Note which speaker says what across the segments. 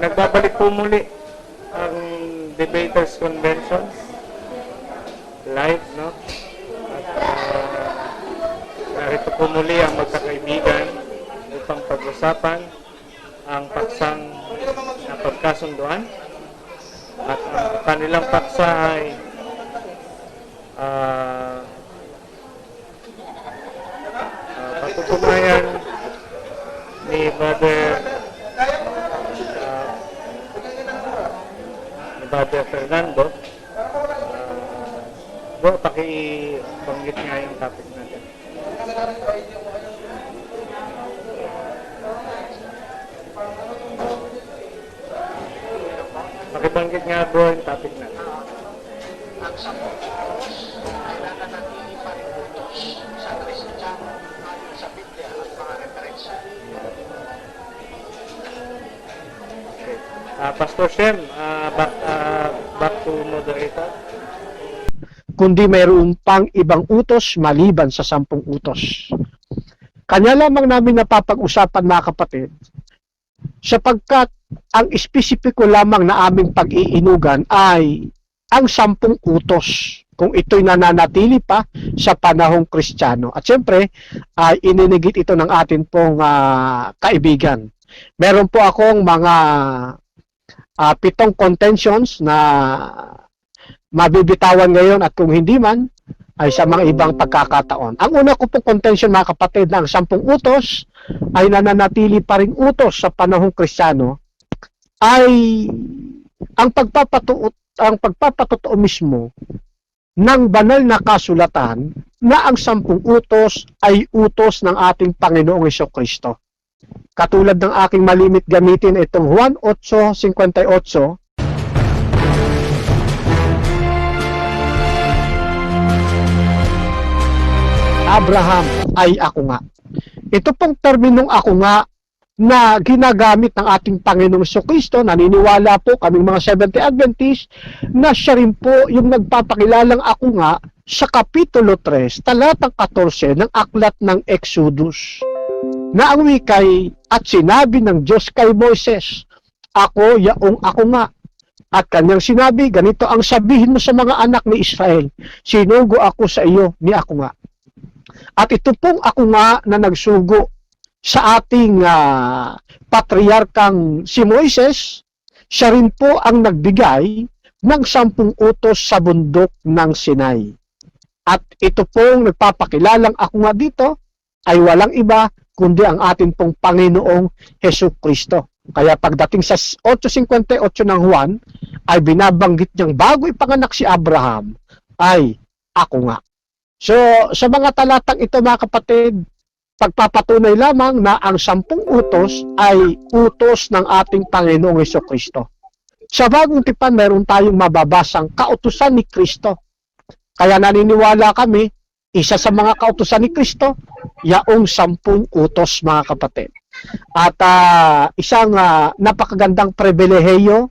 Speaker 1: Nagbabalik po muli ang Debaters Convention live, no? At narito po muli ang magkakaibigan upang pag-usapan ang paksang napagkasunduan. At ang kanilang paksa ay patutunayan ni Brother Fernando. Bro, pakibanggit nga yung topic natin. Pakibanggit nga bro yung topic natin.
Speaker 2: Ang Santos ay nananatili pa rin utos sa Kristiyano ayon sa Biblia at mga referensya.
Speaker 1: Okay. Pastor Shem, back to moderator.
Speaker 3: Kundi mayroon pang ibang utos maliban sa 10 utos. Kanya lamang namin napapag-usapan, mga kapatid, sapagkat ang espesipiko lamang na aming pag-iinugan ay ang 10 utos, kung ito'y nananatili pa sa panahong Kristiyano. At siyempre, ay ininigit ito ng atin pong kaibigan. Meron po akong mga 7 contentions na mabibitawan ngayon, at kung hindi man, ay sa mga ibang pagkakataon. Ang una ko pong contention, mga kapatid, na ang 10 utos ay nananatili pa rin utos sa panahong Kristiyano, ay ang pagpapatotoo mismo ng banal na kasulatan na ang 10 utos ay utos ng ating Panginoong Hesukristo. Katulad ng aking malimit gamitin itong Juan 8:58, Abraham ay ako nga. Ito pong terminong ako nga na ginagamit ng ating Panginoong Hesukristo, naniniwala po kaming mga Seventh-day Adventist na siya rin po yung nagpapakilalang ako nga sa Kapitulo 3, talatang 14 ng aklat ng Exodus. Na ang wikay, at sinabi ng Diyos kay Moises, ako yaong ako nga. At kanyang sinabi, ganito ang sabihin mo sa mga anak ni Israel, sinugo ako sa iyo ni ako nga. At ito pong ako nga na nagsugo sa ating patriarkang si Moises, siya rin po ang nagbigay ng 10 utos sa bundok ng Sinai. At ito pong nagpapakilalang ako nga dito ay walang iba kundi ang ating pong Panginoong Hesukristo. Kaya pagdating sa 8:58 ng Juan, ay binabanggit niyang bago ipanganak si Abraham, ay ako nga. So, sa mga talatang ito, mga kapatid, pagpapatunay lamang na ang 10 utos ay utos ng ating Panginoong Hesukristo. Sa Bagong Tipan, mayroon tayong mababasang kautusan ni Kristo. Kaya naniniwala kami, isa sa mga kautusan ni Kristo, yaong 10 utos, mga kapatid. At isang napakagandang pribilehiyo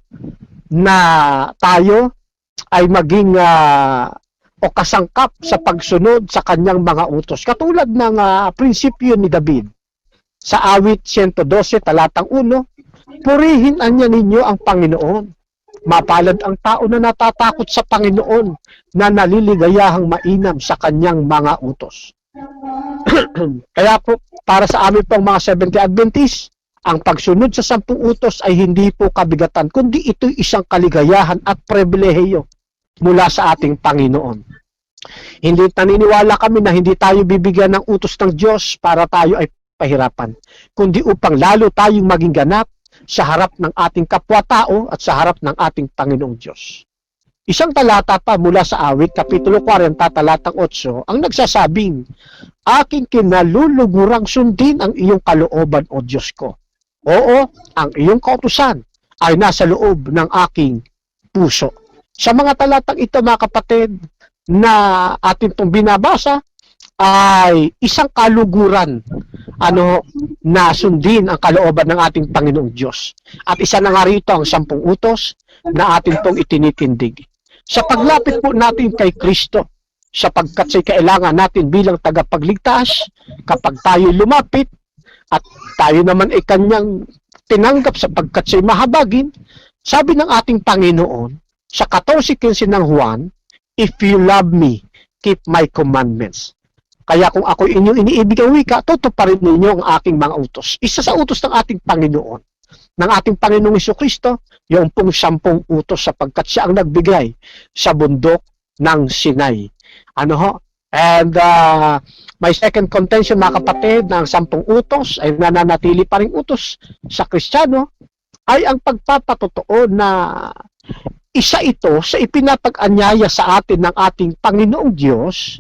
Speaker 3: na tayo ay maging o kasangkap sa pagsunod sa kanyang mga utos. Katulad ng prinsipyo ni David sa awit 112 talatang 1, purihin anya ninyo ang Panginoon. Mapalad ang tao na natatakot sa Panginoon, na naliligayahang mainam sa kanyang mga utos. Kaya po, para sa amin pong mga Seventh-day Adventist, ang pagsunod sa 10 utos ay hindi po kabigatan, kundi ito'y isang kaligayahan at pribilehiyo mula sa ating Panginoon. Hindi naniniwala kami na hindi tayo bibigyan ng utos ng Diyos para tayo ay pahirapan, kundi upang lalo tayong maging ganap sa harap ng ating kapwa-tao at sa harap ng ating Panginoong Diyos. Isang talata pa mula sa awit, Kapitulo 40, talatang 8, ang nagsasabing, aking kinalulugurang sundin ang iyong kalooban, O Diyos ko. Oo, ang iyong kautusan ay nasa loob ng aking puso. Sa mga talatang ito, mga kapatid, na atin itong binabasa, ay isang kaluguran na sundin ang kalooban ng ating Panginoong Diyos. At isa na nga rito ang 10 utos na atin itong itinitindig. Sa paglapit po natin kay Kristo, sapagkat sa'y kailangan natin bilang tagapagligtas, kapag tayo lumapit, at tayo naman ay kanyang tinanggap sapagkat siya'y mahabagin, sabi ng ating Panginoon sa 14:15 ng Juan, "If you love me, keep my commandments." Kaya kung ako inyong iniibig ang wika, tutuparin ninyo ang aking mga utos. Isa sa utos ng ating Panginoon, ng ating Panginoong Jesucristo, yung pong 10 utos sapagkat siya ang nagbigay sa bundok ng Sinai. Ano ho? And my second contention, mga kapatid, ng 10 utos ay nananatili pa ring utos sa Kristiyano ay ang pagpapatotoo na isa ito sa ipinapag-anyaya sa atin ng ating Panginoong Diyos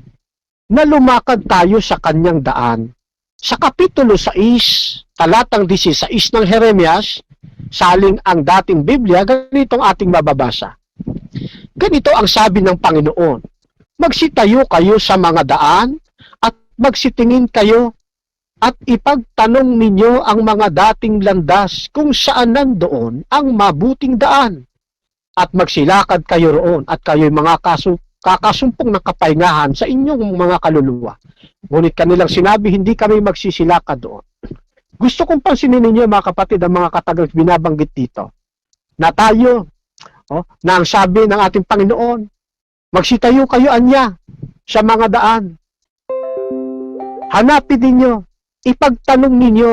Speaker 3: na lumakad tayo sa kanyang daan. Sa Kapitulo 6, talatang 16 ng Jeremias, saling ang dating Biblia, ganito ang ating mababasa. Ganito ang sabi ng Panginoon, "Magsitayo kayo sa mga daan at magsitingin kayo at ipagtanong ninyo ang mga dating landas kung saan nandoon ang mabuting daan. At magsilakad kayo roon at kayo'y mga kakasumpong ng kapahingahan sa inyong mga kaluluwa." Ngunit kanilang sinabi, hindi kami magsisilakad doon. Gusto kong pansinin ninyo, mga kapatid, ang mga katagang binabanggit dito. Na tayo, na ang sabi ng ating Panginoon, magsitayo kayo anya sa mga daan. Hanapin ninyo, ipagtanong ninyo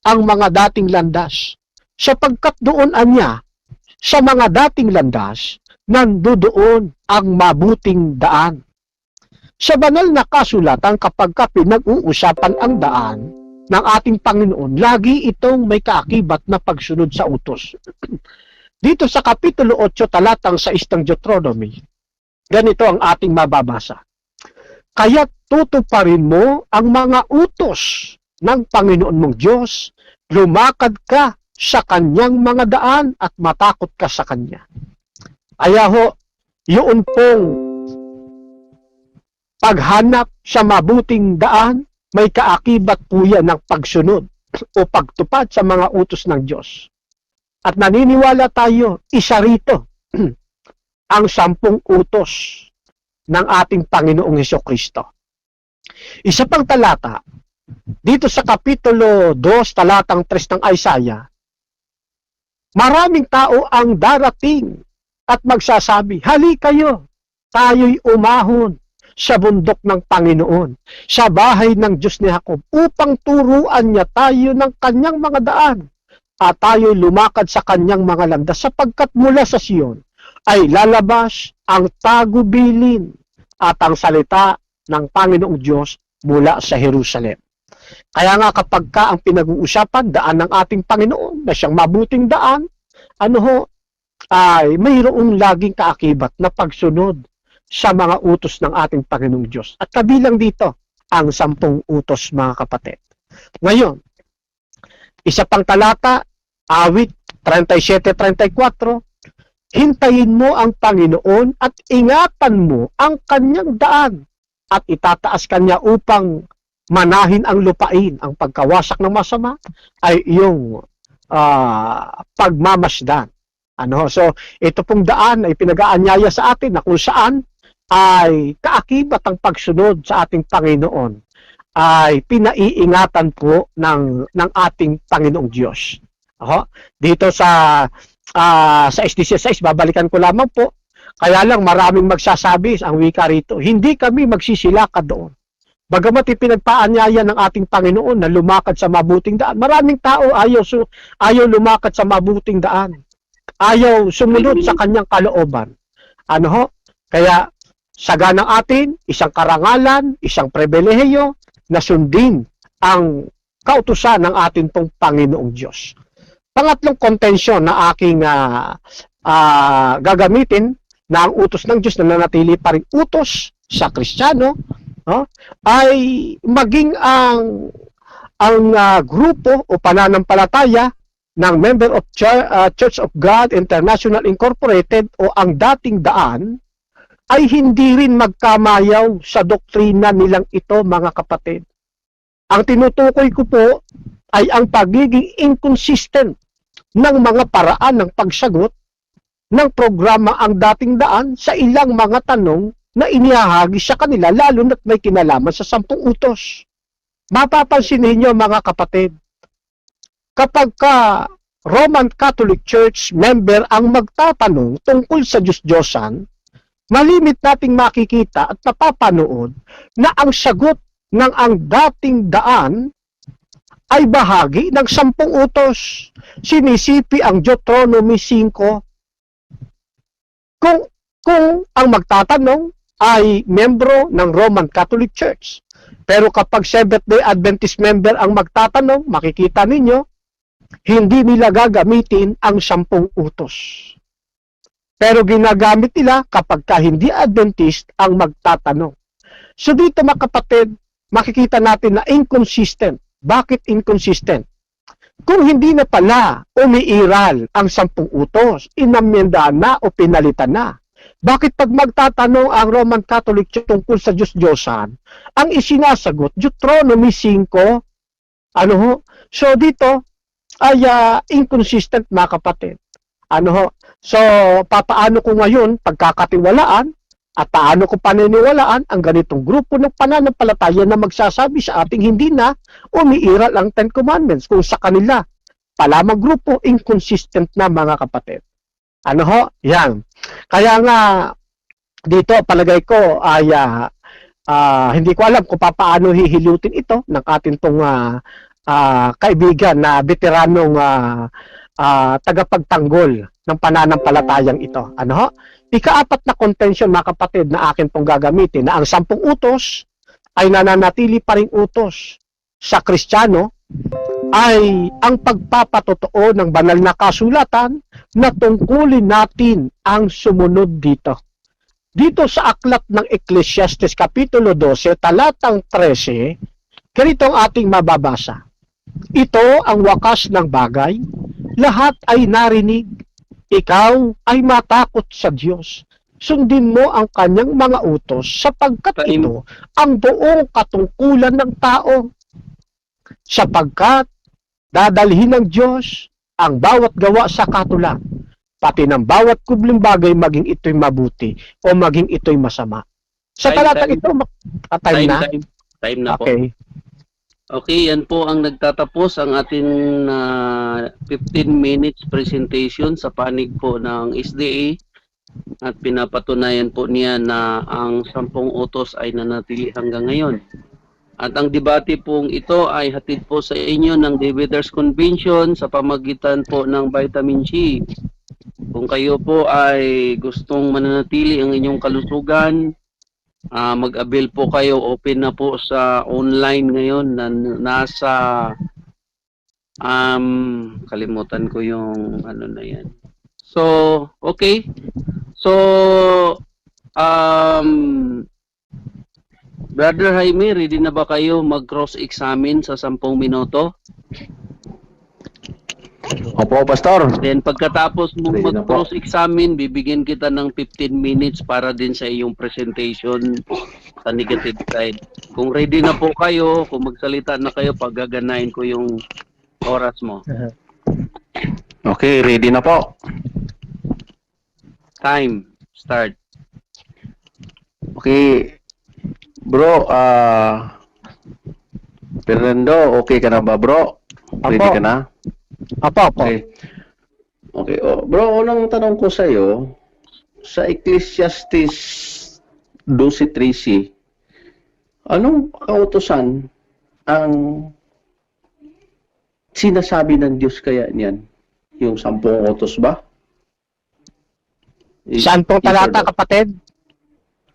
Speaker 3: ang mga dating landas. Sapagkat doon anya, sa mga dating landas, nandoon ang mabuting daan. Sa banal na kasulatan, kapag pinag-uusapan ang daan ng ating Panginoon, lagi itong may kaakibat na pagsunod sa utos. Dito sa Kapitulo 8, talatang 6 ng Deuteronomy, ganito ang ating mababasa. "Kaya't tutuparin mo ang mga utos ng Panginoon mong Diyos, lumakad ka sa kanyang mga daan at matakot ka sa kanya." Ayaho, yun pong paghanap sa mabuting daan, may kaakibat po yan ng pagsunod o pagtupad sa mga utos ng Diyos. At naniniwala tayo, isa rito ang 10 utos ng ating Panginoong Hesukristo. Isa pang talata, dito sa Kapitulo 2, talatang 3 ng Isaiah, maraming tao ang darating at magsasabi, "Hali kayo, tayo'y umahon sa bundok ng Panginoon, sa bahay ng Diyos ni Jacob, upang turuan niya tayo ng kanyang mga daan, at tayo'y lumakad sa kanyang mga landas, sapagkat mula sa Sion ay lalabas ang tagubilin at ang salita ng Panginoong Diyos mula sa Jerusalem." Kaya nga kapag ang pinag-uusapan, daan ng ating Panginoon, na siyang mabuting daan, ay mayroong laging kaakibat na pagsunod sa mga utos ng ating Panginoong Diyos. At kabilang dito, ang 10 utos, mga kapatid. Ngayon, isa pang talata, Awit 37-34, "Hintayin mo ang Panginoon at ingatan mo ang kanyang daan at itataas kanya upang manahin ang lupain. Ang pagkawasak ng masama ay iyong pagmamasdan." So, ito pong daan ay pinag-aanyaya sa atin na kung saan ay kaakibat ang pagsunod sa ating Panginoon ay pinaiingatan po ng ating Panginoong Diyos. Dito sa SDC6, babalikan ko lamang po, kaya lang maraming magsasabi ang wika rito, hindi kami magsisilakad doon. Bagamat ipinagpaanyaya ng ating Panginoon na lumakad sa mabuting daan, maraming tao ayaw lumakad sa mabuting daan. Ayaw sumunod sa kanyang kalooban. Kaya saganang atin, isang karangalan, isang pribilehiyo na sundin ang kautusan ng ating pong Panginoong Diyos. Pangatlong kontensyon na aking gagamitin na ang utos ng Diyos na nanatili pa rin utos sa Kristiyano, ay maging ang grupo o pananampalataya ng Member of Church of God International Incorporated o ang dating daan ay hindi rin magkamayaw sa doktrina nilang ito, mga kapatid. Ang tinutukoy ko po ay ang pagiging inconsistent ng mga paraan ng pagsagot ng programa ang dating daan sa ilang mga tanong na inihahagi sa kanila, lalo na't may kinalaman sa 10 utos. Mapapansin ninyo, mga kapatid, kapag Roman Catholic Church member ang magtatanong tungkol sa Diyos-Diyosan, malimit nating makikita at napapanood na ang sagot ng ang dating daan ay bahagi ng 10 utos. Sinisipi ang Deuteronomy 5. Kung ang magtatanong ay membro ng Roman Catholic Church. Pero kapag Seventh-day Adventist member ang magtatanong, makikita ninyo, hindi nila gagamitin ang 10 utos. Pero ginagamit nila kapag hindi Adventist ang magtatanong. So dito mga kapatid, makikita natin na inconsistent. Bakit inconsistent? Kung hindi na pala umiiral ang 10 utos, inamyendahan na o pinalitan na. Bakit pag magtatanong ang Roman Catholic Church tungkol sa Diyos-Diyosan, ang isinasagot, Deuteronomy 5, ano ho? So dito ay inconsistent mga kapatid. Ano ho? So papaano ko ngayon pagkakatiwalaan at paano ko paniniwalaan ang ganitong grupo ng pananampalataya na magsasabi sa ating hindi na umiiral ang 10 Commandments kung sa kanila palamang grupo inconsistent na mga kapatid. Ano ho? Yan. Kaya nga dito palagay ko ay hindi ko alam kung paano hihilutin ito ng ating tong kaibigan na veteranong tagapagtanggol ng pananampalatayang ito. Ano ho? Ika-4 na contention mga kapatid na akin pong gagamitin na ang 10 utos ay nananatili pa ring utos sa Kristiyano ay ang pagpapatotoo ng banal na kasulatan na tungkulin natin ang sumunod dito. Dito sa aklat ng Ecclesiastes Kapitulo 12, talatang 13, ganito ang ating mababasa. Ito ang wakas ng bagay, lahat ay narinig, ikaw ay matakot sa Diyos. Sundin mo ang kanyang mga utos sapagkat ito ang buong katungkulan ng tao. Sapagkat dadalhin ng Diyos ang bawat gawa sa katulan, pati ng bawat kubling bagay maging ito'y mabuti o maging ito'y masama. Sa talatang ito, time na?
Speaker 4: Time na po.
Speaker 3: Okay.
Speaker 4: Okay, yan po ang nagtatapos ang ating 15 minutes presentation sa panig po ng SDA at pinapatunayan po niya na ang 10 utos ay nanatili hanggang ngayon. At ang debate pong ito ay hatid po sa inyo ng Debaters Convention sa pamagitan po ng Vitamin C. Kung kayo po ay gustong mananatili ang inyong kalusugan, mag-avail po kayo, open na po sa online ngayon na nasa kalimutan ko yung ano na yan. So, okay. So, Brother Jaime, ready na ba kayo mag-cross-examine sa 10 minuto?
Speaker 5: Opo, Pastor.
Speaker 4: Then pagkatapos mo
Speaker 5: Ready na po.
Speaker 4: mag-cross-examine, bibigyan kita ng 15 minutes para din sa iyong presentation sa negative side. Kung ready na po kayo, kung magsalita na kayo, paggaganahin ko yung oras mo.
Speaker 5: Okay, ready na po.
Speaker 4: Time, start.
Speaker 5: Okay. Bro, Fernando, okay ka na ba, bro? Ready
Speaker 3: Apo.
Speaker 5: ka na?
Speaker 3: Apo.
Speaker 5: Okay. Okay. Oh, bro, unang tanong ko sa iyo, sa Ecclesiastes 12:13, anong kautusan ang sinasabi ng Diyos kaya niyan? Yung 10 utos ba?
Speaker 3: Saan pong talata, kapatid?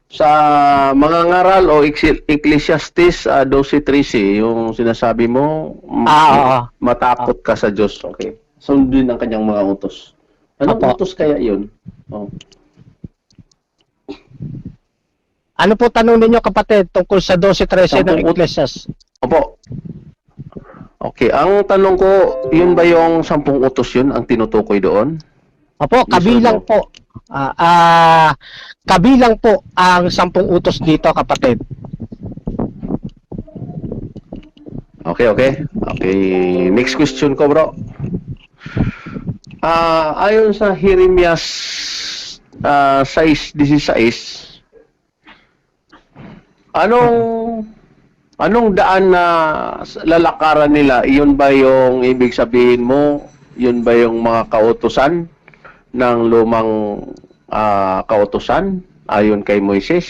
Speaker 5: Sa mga ngaral o Ecclesiastes 12:13, yung sinasabi mo,
Speaker 3: Oo.
Speaker 5: matakot ka sa Diyos. Okay. Sundin ang kanyang mga utos. Anong
Speaker 3: Opo.
Speaker 5: utos kaya yun? Oh.
Speaker 3: Ano po tanong ninyo, kapatid, tungkol sa 12:13 ng
Speaker 5: 10
Speaker 3: Ecclesiastes?
Speaker 5: Opo. Okay, ang tanong ko, yun ba yung 10 utos yun ang tinutukoy doon?
Speaker 3: Opo,
Speaker 5: Yes,
Speaker 3: kabilang
Speaker 5: opo.
Speaker 3: po. Kabilang po ang 10 utos dito, kapatid.
Speaker 5: Okay. Okay, next question ko, bro. Ayon sa Jeremias 6:16, anong daan na lalakaran nila? Iyon ba yung ibig sabihin mo Yun ba yung mga kautusan ng lumang kautusan ayon kay Moises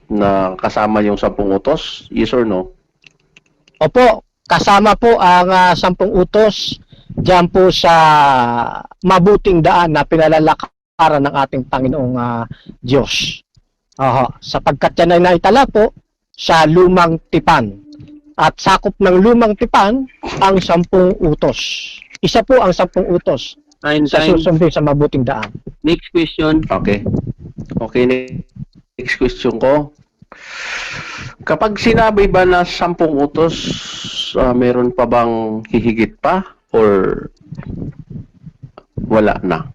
Speaker 5: na kasama yung 10 utos? Yes or no?
Speaker 3: Opo, kasama po ang 10 utos diyan po sa mabuting daan na pinalalakaran ng ating Panginoong Diyos. Sapagkat yan ay naitala po sa lumang tipan. At sakop ng lumang tipan ang 10 utos. Isa po ang 10 utos
Speaker 4: Time.
Speaker 3: sa susundin sa mabuting daan.
Speaker 4: Next question.
Speaker 5: Okay. Okay, next question ko. Kapag sinabi ba na 10 utos, meron pa bang hihigit pa or wala na?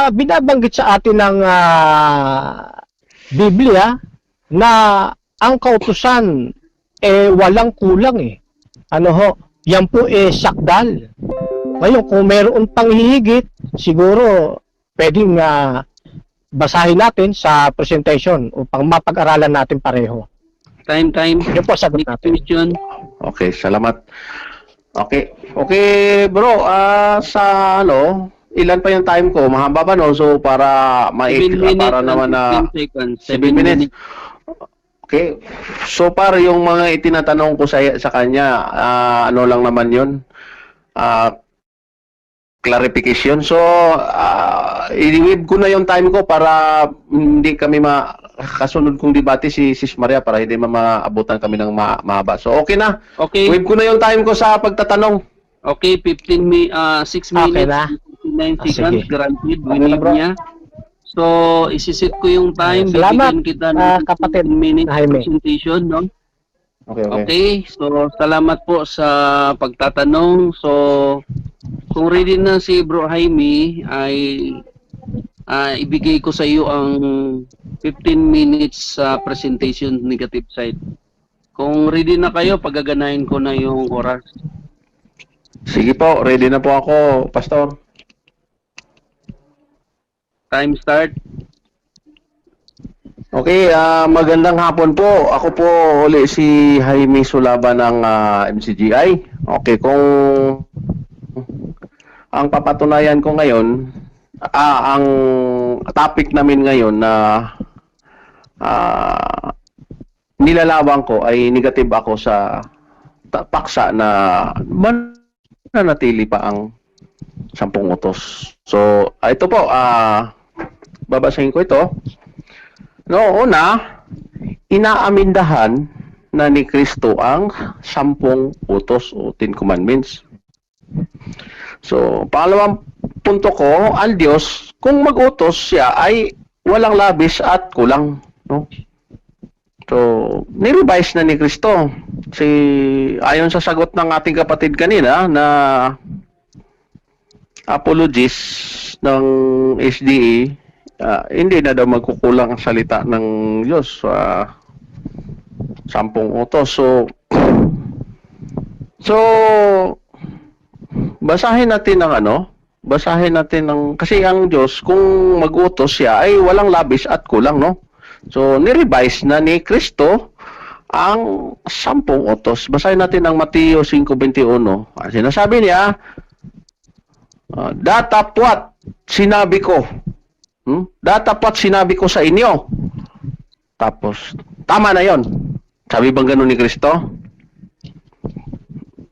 Speaker 3: Binabanggit sa atin ng Biblia na ang kautusan walang kulang yan po sakdal. Ngayon kung meron pang hihigit, siguro pwedeng basahin natin sa presentation upang mapag-aralan natin pareho.
Speaker 4: Time.
Speaker 3: Yun po sagot
Speaker 4: Next
Speaker 3: natin.
Speaker 4: question.
Speaker 5: Okay, salamat. Okay. Okay, bro, sa ilan pa yung time ko? Mahaba ba no? So para
Speaker 4: 7 minutes
Speaker 5: para
Speaker 4: and
Speaker 5: naman na
Speaker 4: 15 seconds.
Speaker 5: 7 minutes. Okay. So para yung mga itinatanong ko sa kanya, ano lang naman 'yun? Clarification. So i-wave ko na yung time ko para hindi kami kasunod kong debate si Sis Maria para hindi maabutan kami ng mahaba. So okay na.
Speaker 4: Okay.
Speaker 5: Wave ko na yung time ko sa pagtatanong.
Speaker 4: Okay, 6
Speaker 3: Okay
Speaker 4: minutes
Speaker 3: na.
Speaker 4: 59
Speaker 3: Sige.
Speaker 4: seconds guaranteed
Speaker 5: Okay na,
Speaker 4: winning
Speaker 5: bro.
Speaker 4: niya. So, isiset ko yung time.
Speaker 3: Salamat,
Speaker 4: Bibigyan kita ng
Speaker 3: kapatid
Speaker 4: 15 minutes
Speaker 3: Jaime.
Speaker 4: presentation, no?
Speaker 5: Okay.
Speaker 4: Okay, so salamat po sa pagtatanong. So, kung ready na si Bro Jaime, ay ibigay ko sa iyo ang 15 minutes sa presentation negative side. Kung ready na kayo, pagaganahin ko na yung oras.
Speaker 5: Sige po, ready na po ako, Pastor.
Speaker 4: Time start.
Speaker 5: Okay, magandang hapon po. Ako po uli si Jaime Sulaba ng MCGI. Okay, kung ang papatunayan ko ngayon, ang topic namin ngayon na nilalaban ko ay negative ako sa paksa na mananatili pa ang 10 utos. So, ito po, babasahin ko ito. Noong una, inaamindahan na ni Kristo ang 10 utos o 10 commandments. So, pangalawang punto ko, ang Diyos, kung mag-utos siya ay walang labis at kulang. No? So, nirevise na ni Kristo. Ayon sa sagot ng ating kapatid kanina na apologist ng SDA, hindi na daw magkukulang ang salita ng Diyos sa 10 utos. So basahin natin kasi ang Diyos kung mag-utos siya ay walang labis at kulang, no? So ni-revise na ni Kristo ang 10 utos. Basahin natin ang Mateo 5:21. Sinasabi niya, datapwat sinabi ko. Datapwat sinabi ko sa inyo. Tapos, tama na yon. Sabi bang ganun ni Kristo?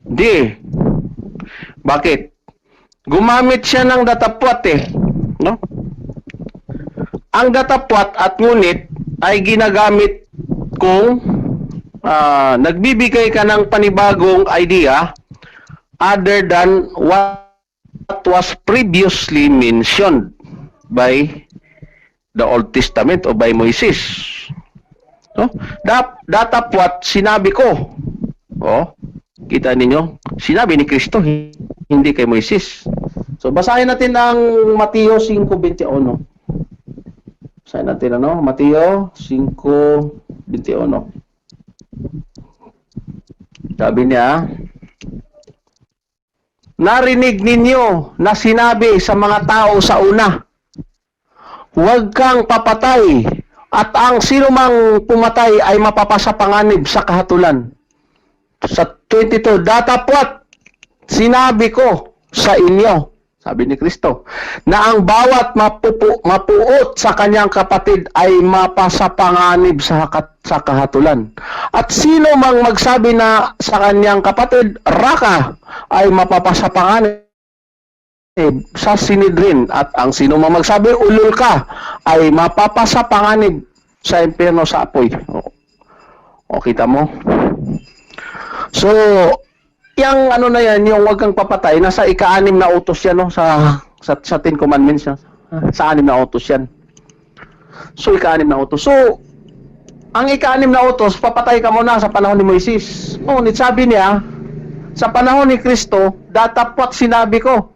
Speaker 5: Di. Bakit? Gumamit siya ng datapwat no? Ang datapwat at ngunit ay ginagamit kung nagbibigay ka ng panibagong idea other than what was previously mentioned by the Old Testament o by Moises. No? Datapwat sinabi ko. Kita ninyo? Sinabi ni Kristo, hindi kay Moises. So basahin natin ang Mateo 5:21. Basahin natin Mateo 5:21. Sabi niya, narinig ninyo na sinabi sa mga tao sa una, huwag kang papatay, at ang sinumang pumatay ay mapapasapanganib sa kahatulan. Sa 22, datapwat, sinabi ko sa inyo, sabi ni Kristo, na ang bawat mapuot sa kanyang kapatid ay mapasapanganib sa kahatulan. At sino mang magsabi na sa kanyang kapatid, raka, ay mapapasapanganib sa Sinidrin. At ang sino mang magsabi, ulol ka, ay mapapasapanganib sa impyerno sa apoy. O kita mo? So, yung ano na yan, yung wag kang papatay, nasa ika-6 na utos yan, no? sa 10 commandments yan. Sa 6 na utos yan. So, ika-6 na utos. So, ang ika-6 na utos, papatay ka muna sa panahon ni Moises. Ngunit sabi niya, sa panahon ni Kristo, datapwat sinabi ko.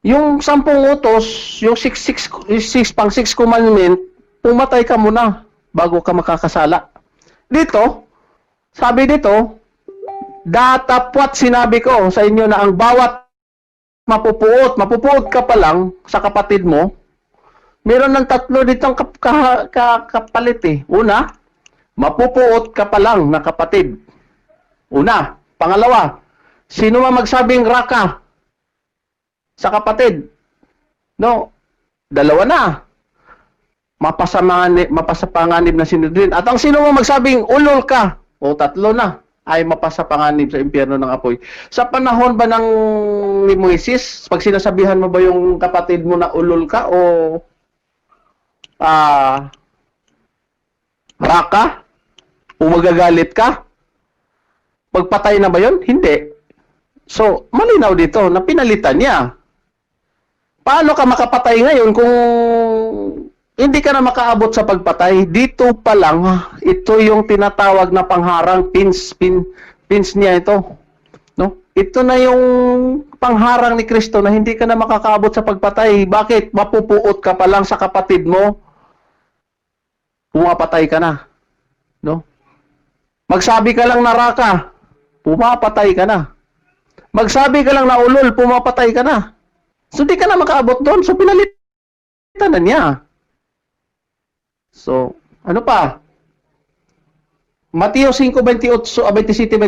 Speaker 5: Yung 10 utos, yung 6 commandment, pumatay ka muna bago ka makakasala. Dito, sabi dito, datapwat sinabi ko sa inyo na ang bawat mapupuot ka pa lang sa kapatid mo, meron ng 3 ditong kapalit eh. Una, mapupuot ka pa lang na kapatid. Una. Pangalawa, sino man magsabing raka sa kapatid? No, 2 na. Mapasapanganib na Sinidrin. At ang sino man magsabing ulol ka, o 3 na, ay mapasapanganib sa impyerno ng apoy. Sa panahon ba ng ni Moises, pag sinasabihan mo ba yung kapatid mo na ulol ka o raka? O magagalit ka? Pagpatay na ba yun? Hindi. So, malinaw dito na pinalitan niya. Paano ka makapatay ngayon kung hindi ka na makaabot sa pagpatay? Dito pa lang, ito yung tinatawag na pangharang, pins niya ito. No? Ito na yung pangharang ni Kristo na hindi ka na makakaabot sa pagpatay. Bakit? Mapupuot ka pa lang sa kapatid mo, pumapatay ka na. No? Magsabi ka lang na raka, pumapatay ka na. Magsabi ka lang na ulol, pumapatay ka na. So, di ka na makaabot doon. So, pinalitan na niya. So, ano pa? Mateo 5:27.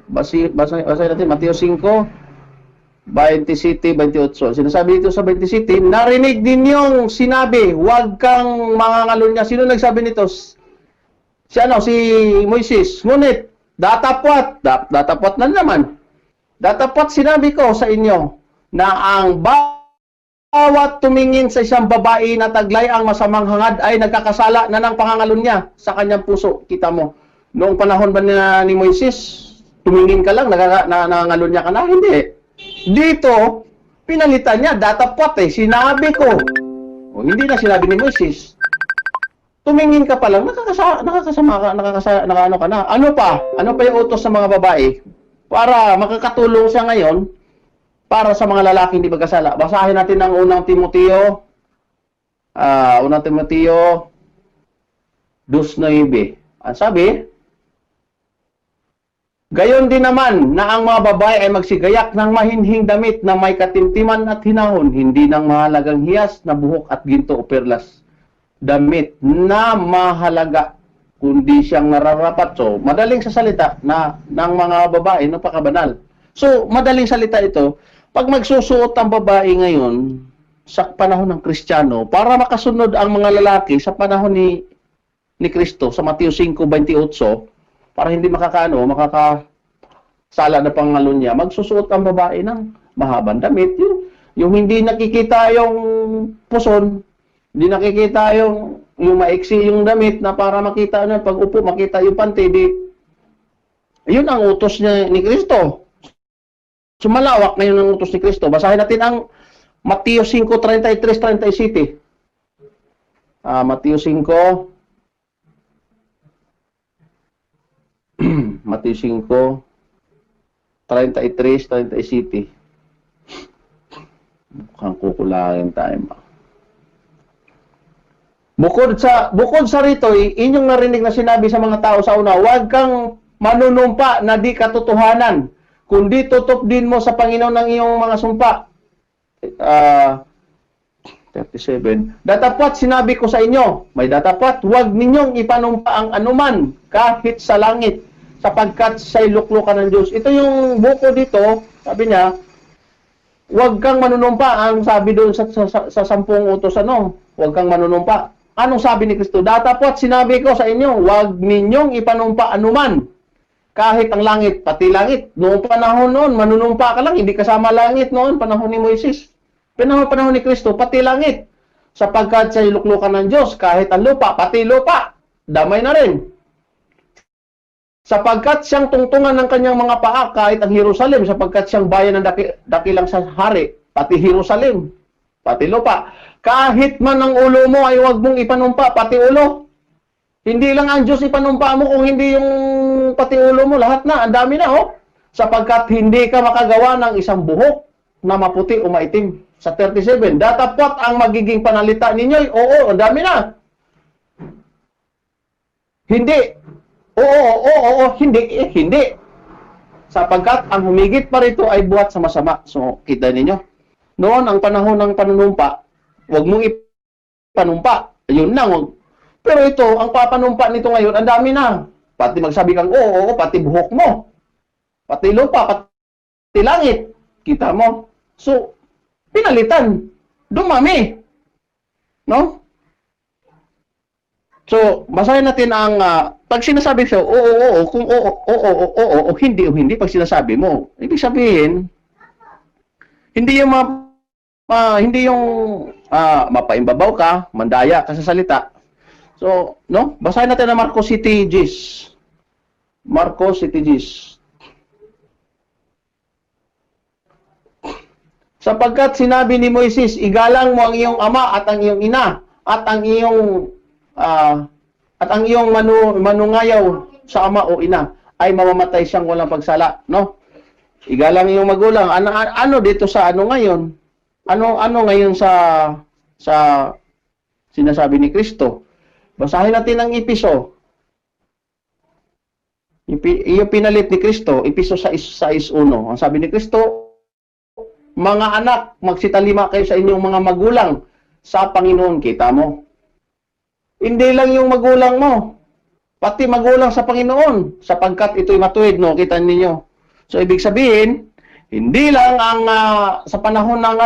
Speaker 5: Basahin natin. Mateo 5:27. Sinasabi dito sa 27, narinig din yung sinabi, huwag kang mangangalunya. Sino nagsabi nito? Si Moises. Ngunit, datapwat na naman. Datapwat sinabi ko sa inyo na ang bawat tumingin sa isang babae na taglay ang masamang hangad ay nagkakasala na ng pangangalun niya sa kanyang puso. Kita mo, noong panahon ba ni Moises, tumingin ka lang, nangangalun niya ka na? Hindi. Dito, pinalitan niya, datapwat sinabi ko. O, hindi na sinabi ni Moises. Tumingin ka pa lang, nakakasama ka, nakano ka na. Ano pa? Ano pa yung utos sa mga babae? Para makakatulong siya ngayon para sa mga lalaking di magkasala. Basahin natin ang unang Timoteo 2:9. Ang sabi, gayon din naman na ang mga babae ay magsigayak ng mahinhing damit na may katimtiman at hinahon, hindi ng mahalagang hiyas na buhok at ginto o perlas. Damit na mahalaga, kundi siyang nararapat. So, madaling sa salita na ng mga babae, napakabanal. So, madaling salita ito, pag magsusuot ang babae ngayon sa panahon ng Kristiyano, para makasunod ang mga lalaki sa panahon ni Kristo, sa Mateo 5:28, para hindi makakasala na pangalon niya, magsusuot ang babae ng mahabang damit. Yung hindi nakikita yung puson, hindi nakikita yung maiksi yung damit na para makita na pag upo, makita yung panty. Yun ang utos niya ni Kristo. Sumalawak ngayon ang utos ni Kristo. Basahin natin ang Mateo 5:33-37. Mateo 5. Mateo 5:33-37. Mukhang kukulangin tayo. Bukod sa rito, inyong narinig na sinabi sa mga tao sa una, huwag kang manunumpa na di katotohanan, kundi tutupdin mo sa Panginoon ng iyong mga sumpa. 37. Datapwat sinabi ko sa inyo, may datapwat, huwag ninyong ipanumpa ang anuman kahit sa langit, sapagkat siya'y luklukan ng Diyos. Ito yung buko dito, sabi niya, huwag kang manunumpa. Ang sabi doon sa 10 utos, huwag kang manunumpa. Anong sabi ni Kristo? Datapot sinabi ko sa inyo, huwag ninyong ipanumpa anuman. Kahit ang langit, pati langit. Noong panahon noon, manunumpa ka lang, hindi kasama langit noon, panahon ni Moises. Panahon ni Kristo, pati langit. Sapagkat siya'y luklukan ng Diyos, kahit ang lupa, pati lupa, damay na rin. Sapagkat siyang tungtungan ng kanyang mga paa, kahit ang Jerusalem, sapagkat siyang bayan ng dakilang sa hari, pati Jerusalem, pati lupa. Kahit man ang ulo mo ay huwag mong ipanumpa, pati ulo. Hindi lang ang Diyos ipanumpa mo, kung hindi yung pati ulo mo, lahat na, ang dami na, sapagkat hindi ka makagawa ng isang buhok na maputi o maitim. Sa 37, datapot ang magiging panalita ninyo, oo, ang dami na. Hindi. Oo, hindi. Sapagkat ang humigit pa rito ay buhat sa masama. So, kita ninyo. Noon, ang panahon ng panunumpa, huwag mong ipanumpa. Yun lang. Pero ito, ang papanumpa nito ngayon, ang dami na. Pati magsabi kang, oo, pati buhok mo. Pati lupa, pati langit. Kita mo. So, pinalitan. Dumami. No? So, basahin natin ang, pag sinasabi siya, oo, kung oo, hindi, pag sinasabi mo, ibig sabihin, hindi yung mapaimbabaw ka, mandaya ka sa salita. So, no? Basahin natin ang Marcos City Gis. Marcos City Gis. Sapagkat sinabi ni Moises, igalang mo ang iyong ama at ang iyong ina at ang iyong manungayaw sa ama o ina ay mamamatay siyang walang pagsala, no? Igalang iyong magulang. Ano dito sa ano ngayon? Ano ngayon sa sinasabi ni Kristo? Basahin natin ang Episo. Iyo pinalit ni Kristo, Episo 6:1. Ang sabi ni Kristo, mga anak, magsitalima kayo sa inyong mga magulang sa Panginoon. Kita mo? Hindi lang yung magulang mo, pati magulang sa Panginoon, sapagkat ito'y matuwid, no? Kita ninyo. So, ibig sabihin, hindi lang ang sa panahon ng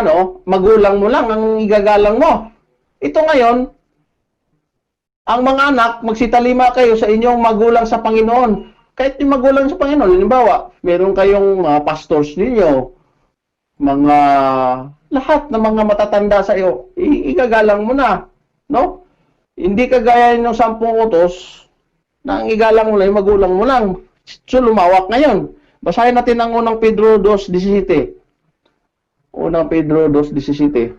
Speaker 5: magulang mo lang ang igagalang mo. Ito ngayon, ang mga anak, magsitalima kayo sa inyong magulang sa Panginoon. Kahit yung magulang sa Panginoon, halimbawa, meron kayong pastors ninyo, mga lahat ng mga matatanda sa iyo, igagalang mo na, no? Hindi kagaya ng 10 utos na ang igalang mo lang, yung magulang mo lang. So, lumawak ngayon. Basahin natin ang unang Pedro 2:17. Unang Pedro 2:17.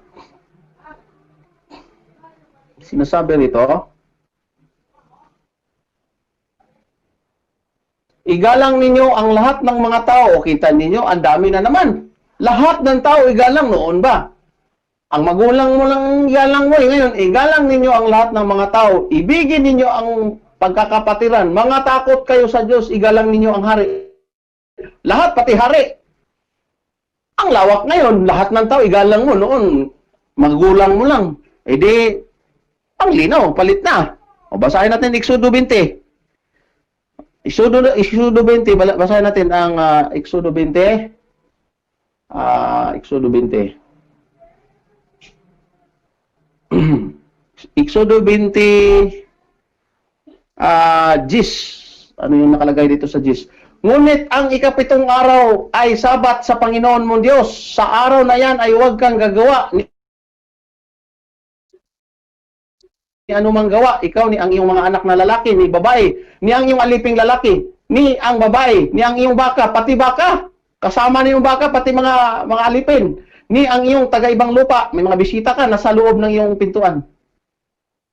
Speaker 5: Sinasabi rito, igalang ninyo ang lahat ng mga tao. Kita ninyo, ang dami na naman. Lahat ng tao igalang noon ba? Ang magulang mo lang igalang mo. Ngayon, igalang ninyo ang lahat ng mga tao. Ibigin ninyo ang pagkakapatiran. Mga takot kayo sa Diyos, igalang ninyo ang hari. Lahat, pati hari. Ang lawak ngayon, lahat ng tao igalang mo. Noon, magulang mo lang. E di, ang linaw, palit na. O, basahin natin Exodo 20. Exodo 20, basahin natin ang Exodo 20. Exodo 20. Exodo 20 Gis. Ano yung nakalagay dito sa Gis? Ngunit ang ikapitong araw ay sabat sa Panginoon mong Diyos. Sa araw na yan ay huwag kang gagawa ni anumang gawa. Ikaw, ni ang iyong mga anak na lalaki, ni babae, ni ang iyong aliping lalaki, ni ang babae, ni ang iyong baka, pati baka. Kasama na yung baka, pati mga alipin. Ni ang iyong taga-ibang lupa. May mga bisita ka, nasa loob ng iyong pintuan.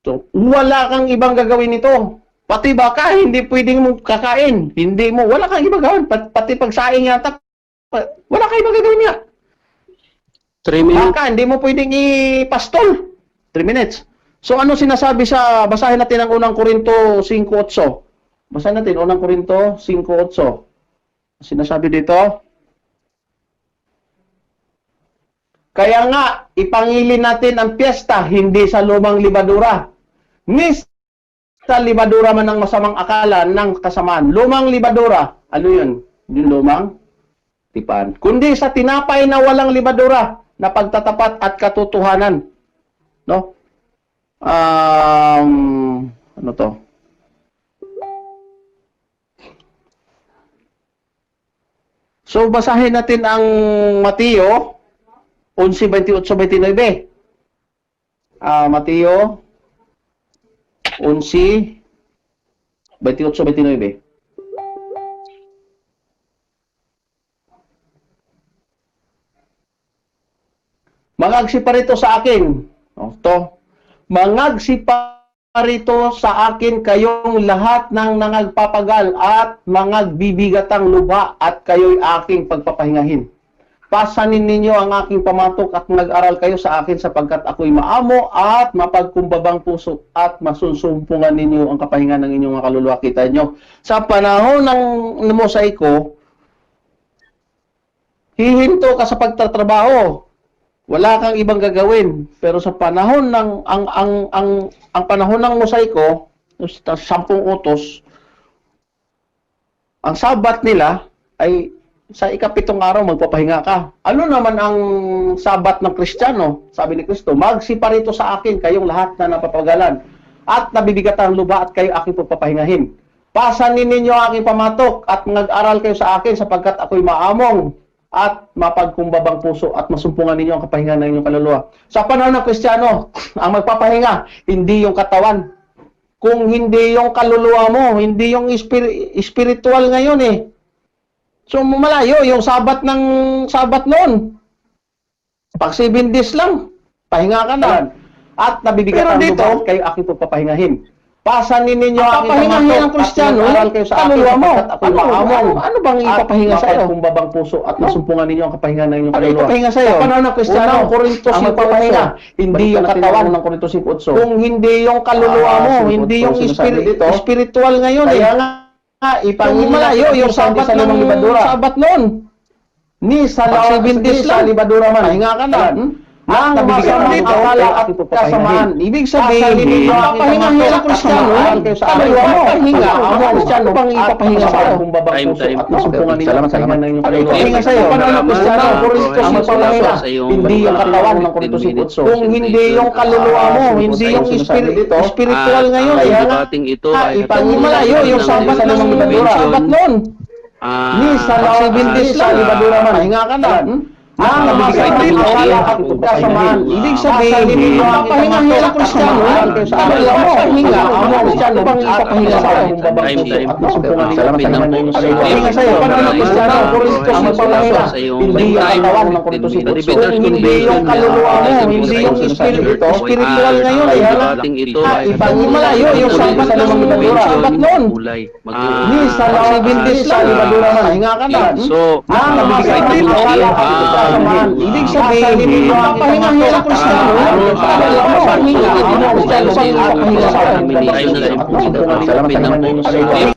Speaker 5: So, wala kang ibang gagawin nito. Pati baka, hindi pwedeng mong kakain. Hindi mo, wala kang ibang gagawin. Pati pagsaing yata, wala kang ibang gagawin nga.
Speaker 4: 3 minutes.
Speaker 5: Baka, hindi mo pwedeng ipastol. 3 minutes. So, ano sinasabi sa, basahin natin ang unang Korinto 5:8. Basahin natin, unang Korinto 5:8. Sinasabi dito, kaya nga, ipangilin natin ang piyesta, hindi sa lumang libadura, ni sa libadura man ng masamang akala ng kasamaan. Lumang libadura. Ano yun? Yung lumang tipan. Kundi sa tinapay na walang libadura na pagtatapat at katotohanan. No? Ano to? So, basahin natin ang Mateo 11:28-29. Mateo 11:28-29. Mangagsipa rito sa akin. Mangagsipa rito sa akin kayong lahat ng nangagpapagal at mangagbibigatang lubha at kayo'y aking pagpapahingahin. Pasanin ninyo ang aking pamatok at mag-aral kayo sa akin sapagkat ako'y maamo at mapagkumbabang puso at masunsumpungan ninyo ang kapahingan ng inyong mga kaluluwa. Kita nyo, sa panahon ng mosaiko, hihinto ka sa pagtatrabaho. Wala kang ibang gagawin. Pero sa panahon ng ang panahon ng mosaiko, 10 utos, ang sabat nila ay sa ikapitong araw magpapahinga ka. Ano naman ang sabat ng Kristiyano? Sabi ni Kristo, magsipa rito sa akin kayong lahat na napapagalan at nabibigatan ang luba at kayo aking pagpapahingahin. Pasanin ninyo ang aking pamatok at mag-aral kayo sa akin sapagkat ako'y maamong at mapagkumbabang puso at masumpungan ninyo ang kapahingan ng inyong kaluluwa. Sa panahon ng Kristiyano, ang magpapahinga, hindi yung katawan. Kung hindi yung kaluluwa mo, hindi yung spiritual ngayon eh. So, malayo yung sabat noon. Pag 7 days lang, pahinga ka na. At nabibigatan ang lupa kayo aking pagpapahingahin. Pasanin ninyo ang papahingahin ng Kristiyano, aral kayo sa kaluluwa mo. Ano bang ipapahinga sa iyo? Kumbabang puso at masumpungan ninyo ang kapahinga ng inyong kaluluwa. Ano ipapahinga sa iyo? Sa panahon ng Kristiyano, ang magpapahinga, hindi yung katawan ng Korinto 5:8. Kung hindi yung kaluluwa mo, hindi yung spiritual ngayon eh. Malayo yung sabat noon. Ni sa libadura man, pahinga ka na. Ang nabibigyan ng akala at kasamaan. Ibig sabihin, papahingahin ang Kristiyano, kaluluwa mo, pahinga ang Kristiyano, pang ipapahinga sa iyo.
Speaker 4: Time.
Speaker 5: At masumpungan ninyo ang kapahinga ng inyong kaluluwa. Pahinga sa iyo, panahon ng Kristiyano, Korinto 5:8, hindi yung katawan ng Korinto 5:8. Kung hindi yung kaluluwa mo, hindi yung spiritual ngayon, malayo yung sabat ng sabat noon. Ni sa libadura man, pahinga ka na. Ang nabibigyan ng akala at kasamaan. Ibig sabihin, papahingahin ang Kristiyano, kaluluwa mo, pahinga ang Kristiyano, pang ipapahinga sa iyo. At masumpungan ninyo ang kapahingan ng inyong kaluluwa. Pahinga sa iyo, panahon ng Kristiyano, Korinto 5:8, hindi yung katawan ng Korinto 5:8. Kung hindi yung kaluluwa mo, hindi yung spiritual ngayon, malayo yung sabat ng sabat noon. Ni sa libadura man, pahinga ka na. Ang nabibigyan ng akala at kasamaan. Ibig sabihin, papahingahin ang Kristiyano, kaluluwa mo, pahinga ang Kristiyano, pang ipapahinga sa iyo.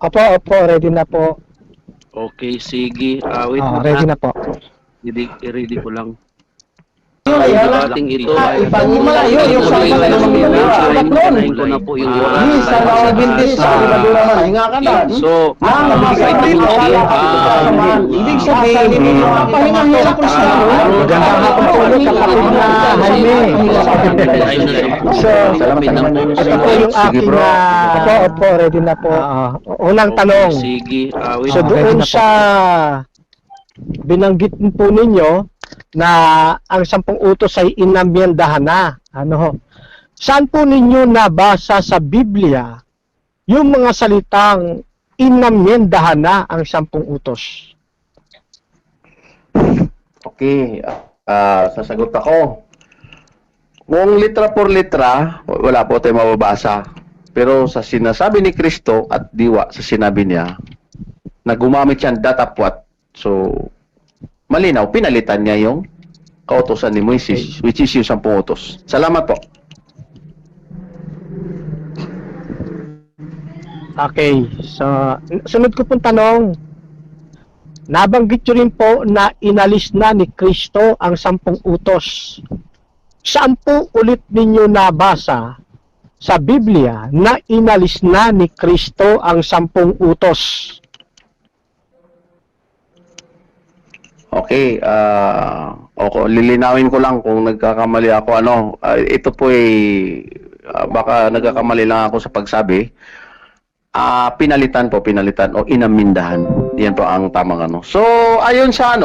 Speaker 3: Opo, ready na po.
Speaker 4: Okay, sige. Wait
Speaker 3: Ready na po.
Speaker 4: Ready ko lang.
Speaker 5: Ating
Speaker 4: ito
Speaker 5: ay malayo yung sabat ng
Speaker 4: Unahin ko na po yung
Speaker 5: Ni sa libadura man, pahinga ka na.
Speaker 4: So,
Speaker 5: Ang nabibigyan ng akala at kasamaan. Ibig sabihin, papahingahin ang Kristiyano,
Speaker 3: Magandang hapon po ulit, kapatid na Jaime. So, ito po yung aking opo, ready na po. Unang tanong.
Speaker 4: Sige.
Speaker 3: So doon sa binanggit po ninyo na ang 10 utos ay inamyendahan na. Saan po ninyo nabasa sa Biblia yung mga salitang inamyendahan na ang 10 utos?
Speaker 5: Okay, sasagot ako. Kung litra por litra, wala po tayong mababasa. Pero sa sinasabi ni Kristo at diwa sa sinabi niya, na gumamit siya ng datapwat. So, malinaw, pinalitan niya yung kautosan ni Moises, which is yung 10 utos. Salamat po.
Speaker 3: Okay, so sunod ko pong tanong. Nabanggit nyo rin po na inalis na ni Kristo ang 10 utos. Saan po ulit ninyo nabasa sa Biblia na inalis na ni Kristo ang 10 utos?
Speaker 5: Okay, lilinawin ko lang kung nagkakamali ako. Ito po baka nagkakamali lang ako sa pagsabi. Pinalitan o inamindahan. Yan po ang tamang ano. So, ayon sa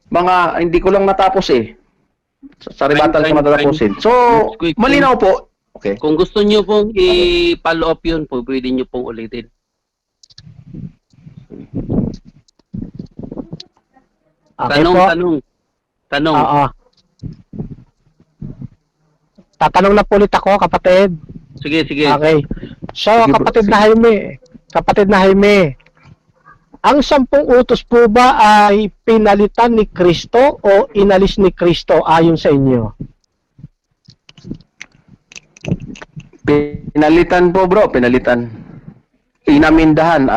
Speaker 5: mga, hindi ko lang natapos sa rebuttal ko matatapusin. So, malinaw po. Okay.
Speaker 4: Kung gusto niyo pong i-follow up yun po, pwede niyo pong ulitin.
Speaker 3: Okay po.
Speaker 4: Tanong.
Speaker 3: Oo. Tatanong na po ulit ako, kapatid.
Speaker 4: Sige.
Speaker 3: Okay. So,
Speaker 5: Sige, bro.
Speaker 3: kapatid na Jaime, ang 10 utos po ba ay pinalitan ni Kristo o inalis ni Kristo ayon sa inyo?
Speaker 5: Pinalitan po, bro. Pinalitan. Inamindahan.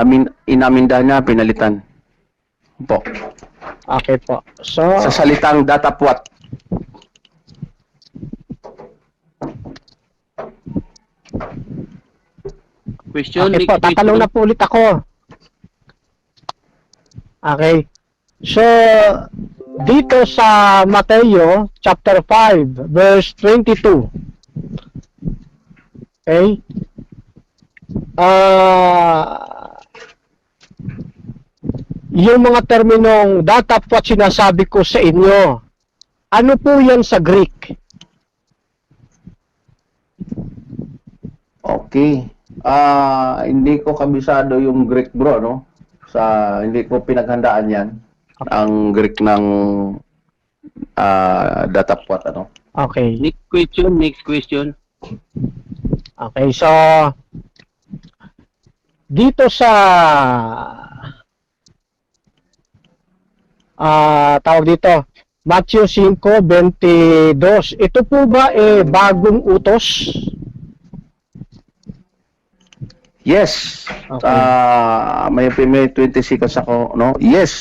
Speaker 5: Inamindahan niya, pinalitan. Po.
Speaker 3: Okay po. So,
Speaker 5: Sa salitang datapwat.
Speaker 4: Question?
Speaker 3: okay po,
Speaker 4: next
Speaker 3: tatanong
Speaker 4: question.
Speaker 3: na po ulit ako. Okay. So, dito sa Mateo chapter 5 verse 22. Okay? Yung mga terminong datapwat sinasabi ko sa inyo, ano po yan sa Greek?
Speaker 5: Okay. Hindi ko kabisado yung Greek, bro, no? Hindi ko pinaghandaan yan. Ang Greek ng datapwat, ano?
Speaker 3: Okay.
Speaker 4: Next question.
Speaker 3: Okay, so dito sa tawag dito Matthew 5:22, ito po ba bagong utos?
Speaker 5: Yes.
Speaker 3: Okay.
Speaker 5: May 20 seconds ako, no? Yes.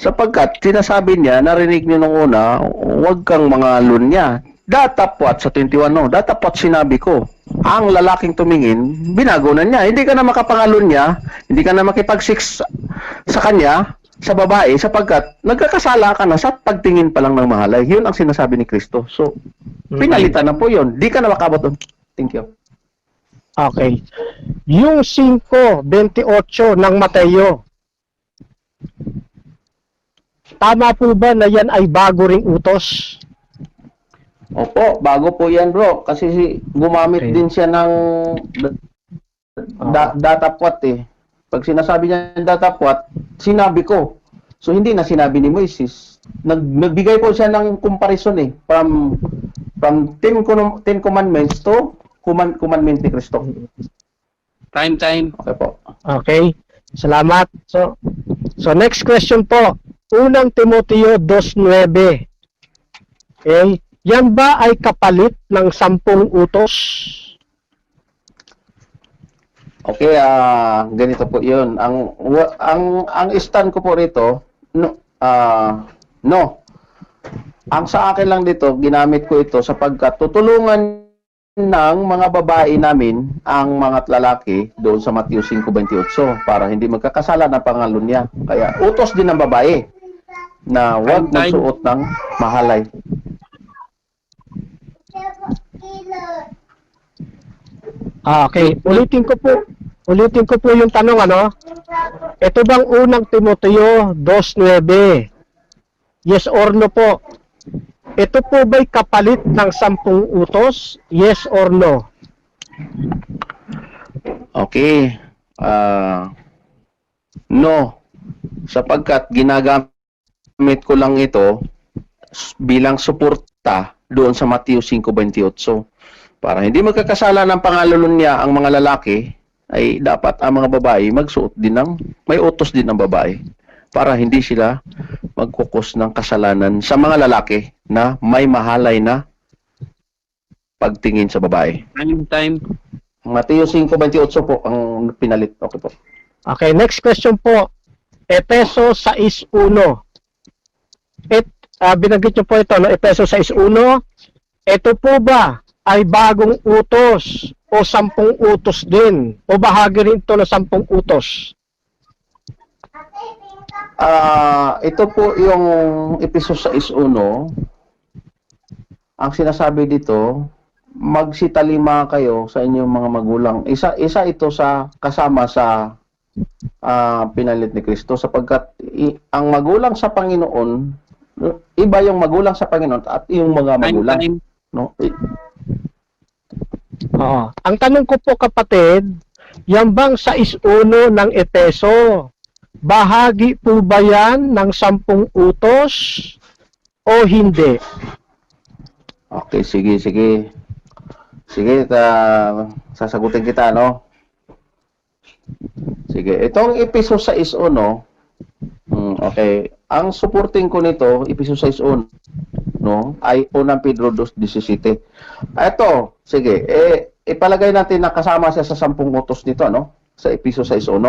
Speaker 5: Sapagkat sinasabi niya, narinig niyo nung una, huwag kang mga lunya. Datapwat sa 21, no? Datapwat sinabi ko. Ang lalaking tumingin, binago na niya. Hindi ka na makapangalun niya, hindi ka na makipag-sex sa kanya, sa babae, sapagkat nagkakasala ka na sa pagtingin pa lang ng mahalay. Yun ang sinasabi ni Kristo. So, pinalitan na po yun. Di ka na makabot doon. Thank you.
Speaker 3: Okay. Yung 5:28 ng Mateo, tama po ba na yan ay bago ring utos?
Speaker 5: Opo, bago po yan, bro. Kasi gumamit
Speaker 3: Okay.
Speaker 5: din siya ng datapwat Pag sinasabi niya ng datapwat, sinabi ko. So, hindi na sinabi ni Moises. Nagbigay po siya ng comparison from 10 commandments to commandment ni Kristo.
Speaker 4: Time.
Speaker 5: Okay po.
Speaker 3: Okay. Salamat. So next question po. Unang Timoteo 2:9. Okay? Yan ba ay kapalit ng 10 utos?
Speaker 5: Okay, ganito po 'yun. Ang stand ko po rito, no. Ang sa akin lang dito, ginamit ko ito sapagkat tutulungan ng mga babae namin ang mga lalaki doon sa Matthew 5:28 para hindi magkakasala ng pangalon niya. Kaya utos din ng babae na huwag
Speaker 4: Time.
Speaker 5: magsuot ng mahalay.
Speaker 3: Okay, ulitin ko po yung tanong, ano? Ito bang unang Timoteo 2:9? Yes or no po? Ito po ba'y kapalit ng 10 utos? Yes or no?
Speaker 5: Okay. No. Sapagkat ginagamit ko lang ito bilang suporta doon sa Matthew 5:28. Para hindi magkakasala ng pangalulun niya ang mga lalaki, ay dapat ang mga babae magsuot din may utos din ng babae para hindi sila magkukos ng kasalanan sa mga lalaki na may mahalay na pagtingin sa babae.
Speaker 4: Time.
Speaker 5: Mateo 5:28 po ang pinalit. Okay po.
Speaker 3: Okay, next question po. Efeso 6:1. Binanggit niyo po ito, no? Efeso 6:1. ito po ba ay bagong utos o 10 utos din? O bahagi rin ito ng 10 utos?
Speaker 5: Ito po yung episode 6.1. Ang sinasabi dito, magsitalima kayo sa inyong mga magulang. Isa ito sa kasama sa pinalit ni Kristo sapagkat ang magulang sa Panginoon, iba yung magulang sa Panginoon at yung mga magulang.
Speaker 4: Time.
Speaker 5: No?
Speaker 3: Oo. Ang tanong ko po kapatid, yan bang 6.1 ng Epeso, bahagi po ba yan ng 10 utos o hindi?
Speaker 5: Okay, sige. Sige, sasagutin kita, no? Sige, itong episode 6.1, okay, ang supporting ko nito, episode 6.1, no, ay 1 Pedro 2:17. Ito, sige, ipalagay natin na kasama siya sa 10 utos nito, no? Sa episode 6.1.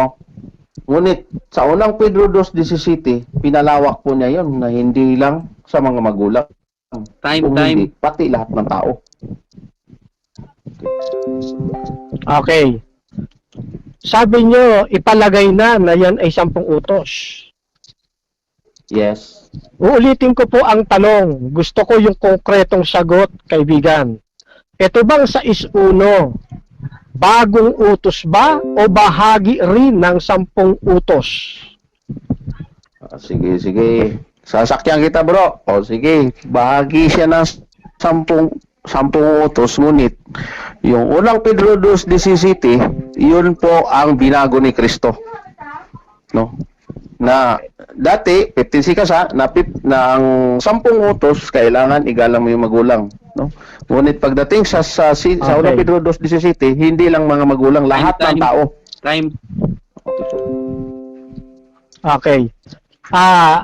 Speaker 5: Ngunit, sa 1 Pedro 2:17, pinalawak po niya yon na hindi lang sa mga magulang. Kung hindi, pati lahat ng tao.
Speaker 3: Okay. Sabi nyo, ipalagay na yan ay 10 utos.
Speaker 5: Yes.
Speaker 3: Uulitin ko po ang tanong. Gusto ko yung konkretong sagot, kaibigan. Ito bang 6.1, bagong utos ba o bahagi rin ng 10 utos?
Speaker 5: Sige. Sasakyan kita, bro. O sige, bahagi siya ng 10 utos, ngunit yung 1 Pedro 2:17, yun po ang binago ni Kristo. No? Na dati 15 kasa na ang 10 utos kailangan igalang mo yung magulang, no? Ngunit pagdating sa 1 Pedro 2:17, hindi lang mga magulang, lahat ng tao.
Speaker 4: Time.
Speaker 3: Okay.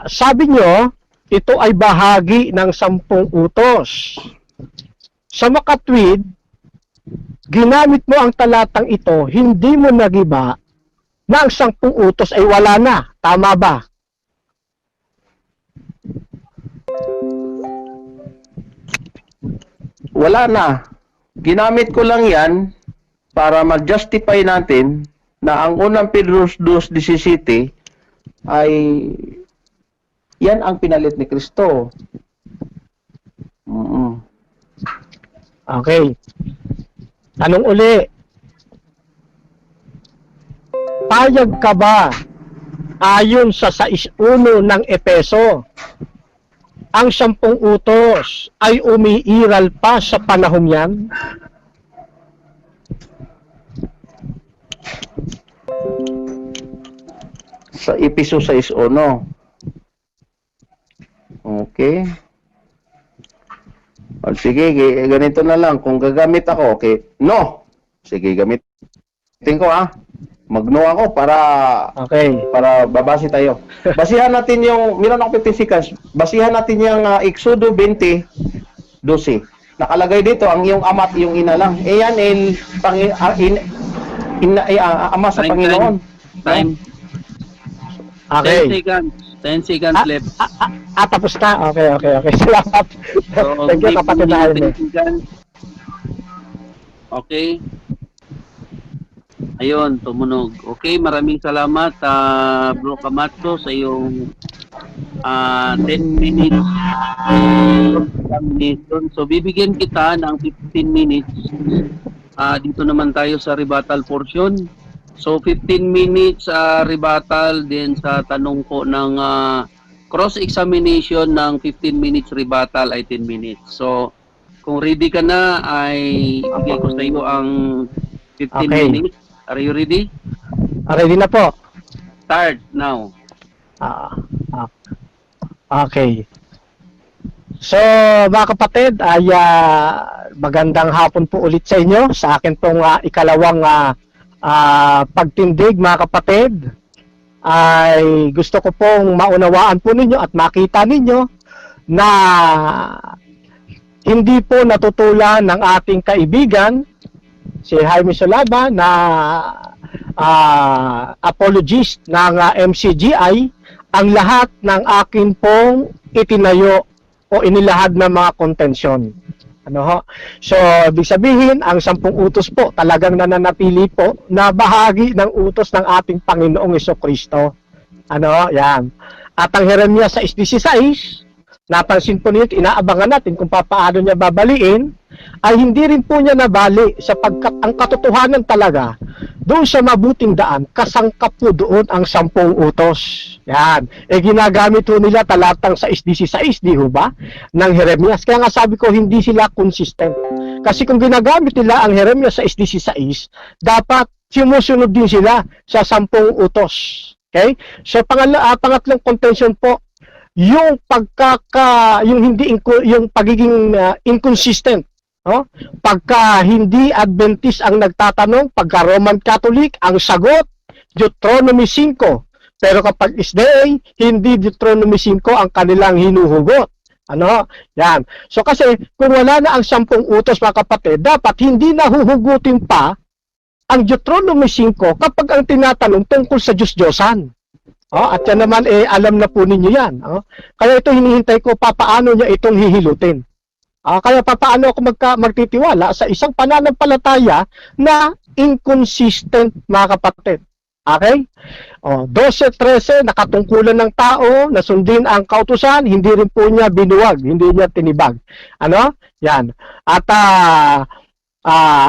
Speaker 3: Sabi nyo, ito ay bahagi ng 10 utos. Sa makatwid, ginamit mo ang talatang ito, hindi mo nagiba na ang 10 utos ay wala na. Tama ba?
Speaker 5: Wala na. Ginamit ko lang yan para mag-justify natin na ang 1 Pedro 2:17 ay yan ang pinalit ni Kristo.
Speaker 3: Okay. Tanong uli. Payag ka ba ayon sa 6.1 ng Epeso, ang 10 utos ay umiiral pa sa panahong yan?
Speaker 5: Sa episode 6.1. Okay. Sige, ganito na lang. Kung gagamit ako, okay. No! Sige, gamitin ko, Mag-no ako para babase tayo. Basihan natin yung, meron ako 50 seconds. Basihan natin yung Exodo 20:12. Nakalagay dito ang iyong ama at iyong ina lang. Yan ama sa Panginoon.
Speaker 4: Time.
Speaker 3: Okay.
Speaker 4: 10 seconds left.
Speaker 3: Tapos na? Okay. Salamat.
Speaker 4: So,
Speaker 3: Thank you, kapatid na Jaime.
Speaker 4: Okay. Ayun, tumunog. Okay, maraming salamat, Bro Camacho, sa iyong 10 minutes examination. So, bibigyan kita ng 15 minutes. Dito naman tayo sa rebuttal portion. So, 15 minutes rebuttal din sa tanong ko ng cross-examination ng 15 minutes rebuttal ay 10 minutes. So, kung ready ka na, ay ibigay ko sa iyo ang 15 minutes. Are you ready?
Speaker 3: Ready na po.
Speaker 4: Start now.
Speaker 3: Okay. So, mga kapatid, ay magandang hapon po ulit sa inyo sa akin pong ikalawang pagtindig, mga kapatid. Ay gusto ko pong maunawaan po ninyo at makita ninyo na hindi po natutulan ng ating kaibigan si Jaime Solaba na apologist ng MCGI ang lahat ng akin pong itinayo o inilahad na mga kontensyon. Ano ho? So, ibig sabihin, ang 10 utos po talagang nananatili po na bahagi ng utos ng ating Panginoong Hesukristo. Ano ho? Yan. At ang Jeremias 6:16, napansin po niyo, inaabangan natin kung paano niya babaliin, ay hindi rin po niya nabali sapagkat ang katotohanan talaga, doon sa mabuting daan, kasangkap po doon ang 10 utos. Yan. Ginagamit po nila talatang 6:16, di ho ba? Ng Jeremias. Kaya nga sabi ko, hindi sila consistent. Kasi kung ginagamit nila ang Jeremias 6:16, dapat sumusunod din sila sa 10 utos. Okay? So, pangatlong contention po, yung yung pagiging inconsistent. Pagka hindi Adventist ang nagtatanong, pagka Roman Catholic, ang sagot, Deuteronomy 5. Pero kapag SDA, hindi Deuteronomy 5 ang kanilang hinuhugot. Ano? Yan. So kasi, kung wala na ang 10 utos, mga kapatid, dapat hindi nahuhugutin pa ang Deuteronomy 5 kapag ang tinatanong tungkol sa Diyos-Diyosan. At yan naman, alam na po ninyo yan. Kaya ito hinihintay ko, papaano niya itong hihilutin. Kaya papaano ako magtitiwala sa isang pananampalataya na inconsistent, mga kapatid. Okay? 12-13, nakatungkulan ng tao, nasundin ang kautusan, hindi rin po niya binuwag, hindi niya tinibag. Ano? Yan. At,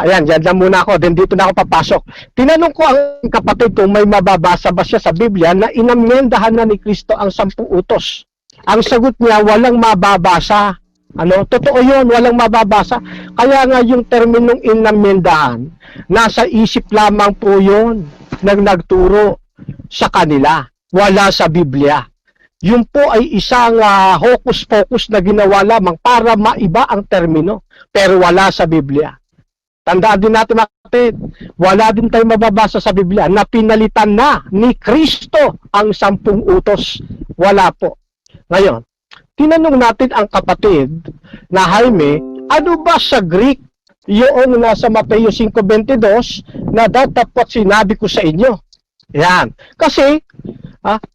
Speaker 3: ayan, dyan lang muna ako, then dito na ako papasok. Tinanong ko ang kapatid kung may mababasa ba siya sa Biblia na inamyendahan na ni Kristo ang 10 utos. Ang sagot niya, walang mababasa. Ano? Totoo yun, walang mababasa. Kaya nga yung terminong inamyendahan, nasa isip lamang po yun ng nagturo sa kanila. Wala sa Biblia. Yun po ay isang hocus-pocus na ginawa lamang para maiba ang termino. Pero wala sa Biblia. Tandaan din natin, mga kapatid, wala din tayong mababasa sa Biblia na pinalitan na ni Kristo ang 10 utos. Wala po. Ngayon, tinanong natin ang kapatid na Jaime, ano ba sa Greek yung nasa Mateo 5:22 na datapot sinabi ko sa inyo? Yan. Kasi,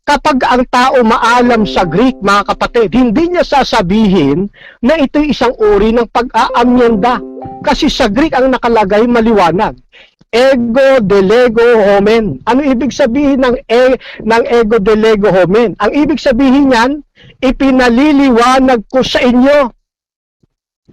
Speaker 3: kapag ang tao maalam sa Greek, mga kapatid, hindi niya sasabihin na ito'y isang uri ng pag-aamyenda. Kasi sa Greek ang nakalagay maliwanag. Ego delego homen. Ano ibig sabihin ng ego delego homen? Ang ibig sabihin niyan, ipinaliliwanag ko sa inyo.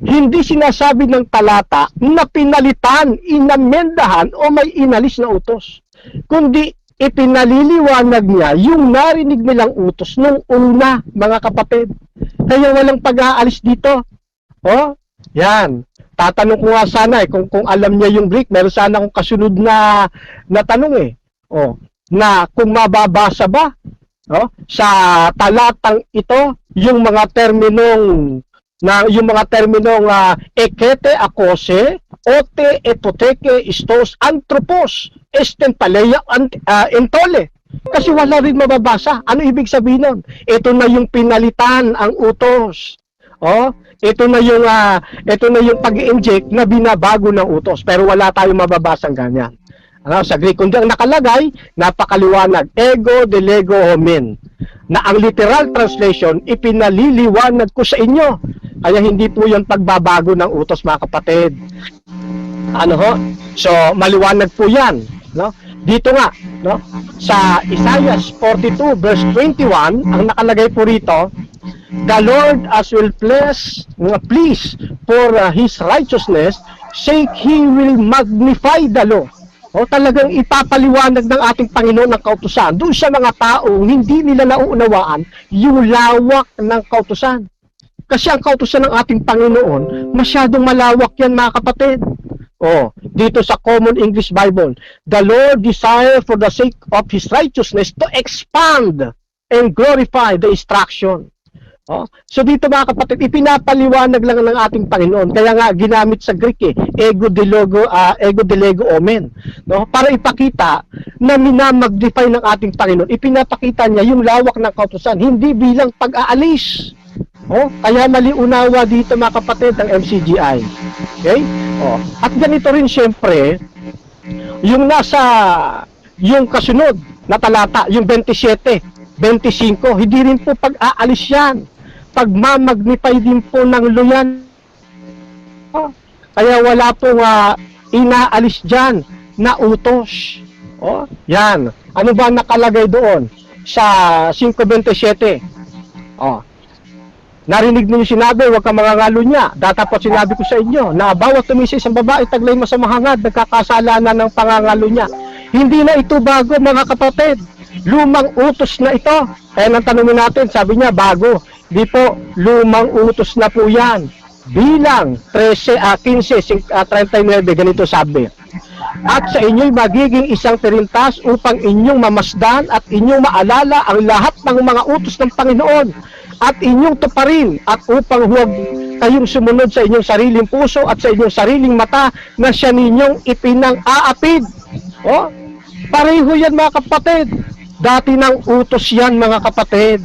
Speaker 3: Hindi sinasabi ng talata na pinalitan, inamendahan o may inalis na utos. Kundi ipinaliliwanag niya yung narinig nilang utos nung una, mga kapatid. Kaya walang pag-aalis dito. Yan. Tatanong ko nga sana kung alam niya yung Greek, meron sana akong kasunod na tanong na kung mababasa ba sa talatang ito yung mga terminong ekete akose, ote etoteke istos anthropos, esten paleia entole. Kasi wala rin mababasa. Ano ibig sabihin nun? Ito na yung pinalitan ang utos. Ito na yung pag-i-inject na binabago ng utos, pero wala tayong mababasang ganyan. Sa Greek, kundi ang nakalagay, napakaliwanag, ego delego homen, na ang literal translation, ipinaliliwanag ko sa inyo. Kaya hindi po yung pagbabago ng utos, mga kapatid. So, maliwanag po yan. Dito nga, sa Isaiah 42 verse 21, ang nakalagay po rito, the Lord as will please for His righteousness, sake He will magnify the law. Talagang ipapaliwanag ng ating Panginoon ng kautusan doon sa mga taong hindi nila nauunawaan yung lawak ng kautusan. Kasi ang kautusan ng ating Panginoon, masyadong malawak yan, mga kapatid. Dito sa Common English Bible, the Lord desire for the sake of His righteousness to expand and glorify the instruction. So dito, mga kapatid, ipinapaliwanag lang ng ating Panginoon. Kaya nga ginamit sa Greek ego delego omen, para ipakita na minamagnify ng ating Panginoon. Ipinapakita niya yung lawak ng kautusan, hindi bilang pag-aalis. Kaya maliunawa dito, mga kapatid, ng MCGI. Okay? At ganito rin siyempre yung yung kasunod na talata, yung 27, 25, hindi rin po pag-aalis yan. Pagmamagnify din po ng luyan Kaya wala pong inaalis dyan na utos. Yan. Ano ba nakalagay doon sa 5:27? Narinig niyo sinabi, huwag kang mangangalo niya. Datapot sinabi ko sa inyo na bawat tumisis ang babae taglay mo sa mahangad, nagkakasalanan ng pangangalo niya. Hindi na ito bago, mga kapatid. Lumang utos na ito. Kaya nang tanongin natin, sabi niya, bago. Di po, lumang utos na po yan. Bilang 15:39, ganito sabi. At sa inyo'y magiging isang tirintas upang inyong mamasdan at inyong maalala ang lahat ng mga utos ng Panginoon at inyong tuparin at upang huwag kayong sumunod sa inyong sariling puso at sa inyong sariling mata na siya ninyong ipinang-aapid. Pareho yan, mga kapatid. Dati ng utos yan, mga kapatid.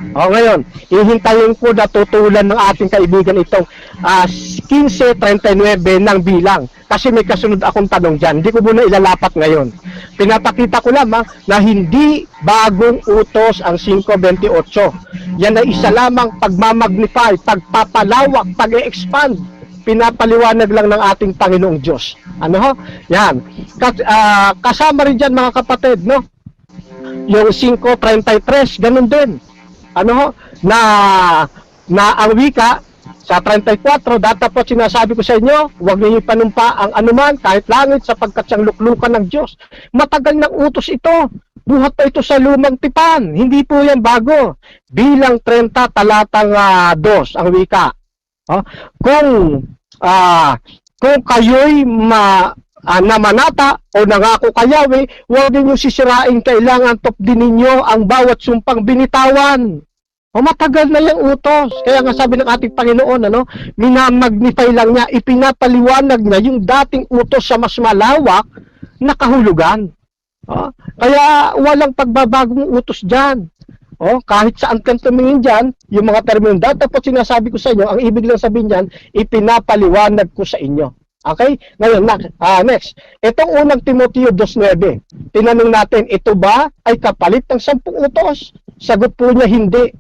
Speaker 3: Ngayon, ihintayin ko na tutulan ng ating kaibigan itong 15:39 ng bilang. Kasi may kasunod akong tanong dyan. Hindi ko muna ilalapat ngayon. Pinapakita ko lamang na hindi bagong utos ang 5:28. Yan ay isa lamang pagmamagnify, pagpapalawak, pag-e-expand. Pinapaliwanag lang ng ating Panginoong Diyos. Yan. Kasama rin dyan, mga kapatid, no? Yung 5:33, ganun din. Na ang wika sa 34, datapot sinasabi ko sa inyo, huwag niyo ipanumpa ang anuman kahit langit sapagkat siyang luklukan ng Diyos. Matagal ng utos ito. Buhat pa ito sa lumang tipan. Hindi po yan bago. Bilang 30 talatang 2 ang wika. Kung kayo'y namanata o nangako kayawi, huwag niyo sisirain, kailangan tupdin ninyo ang bawat sumpang binitawan. Matagal na yung utos. Kaya nga sabi ng ating Panginoon, minamagnify lang niya, ipinapaliwanag niya yung dating utos sa mas malawak na kahulugan. Kaya walang pagbabagong utos dyan. Kahit saan kang tumingin dyan, yung mga termino, dapat sinasabi ko sa inyo, ang ibig lang sabihin dyan, ipinapaliwanag ko sa inyo. Okay? Ngayon, next. Itong unang Timoteo 2:9. Tinanong natin, ito ba ay kapalit ng 10 utos? Sagot po niya, hindi.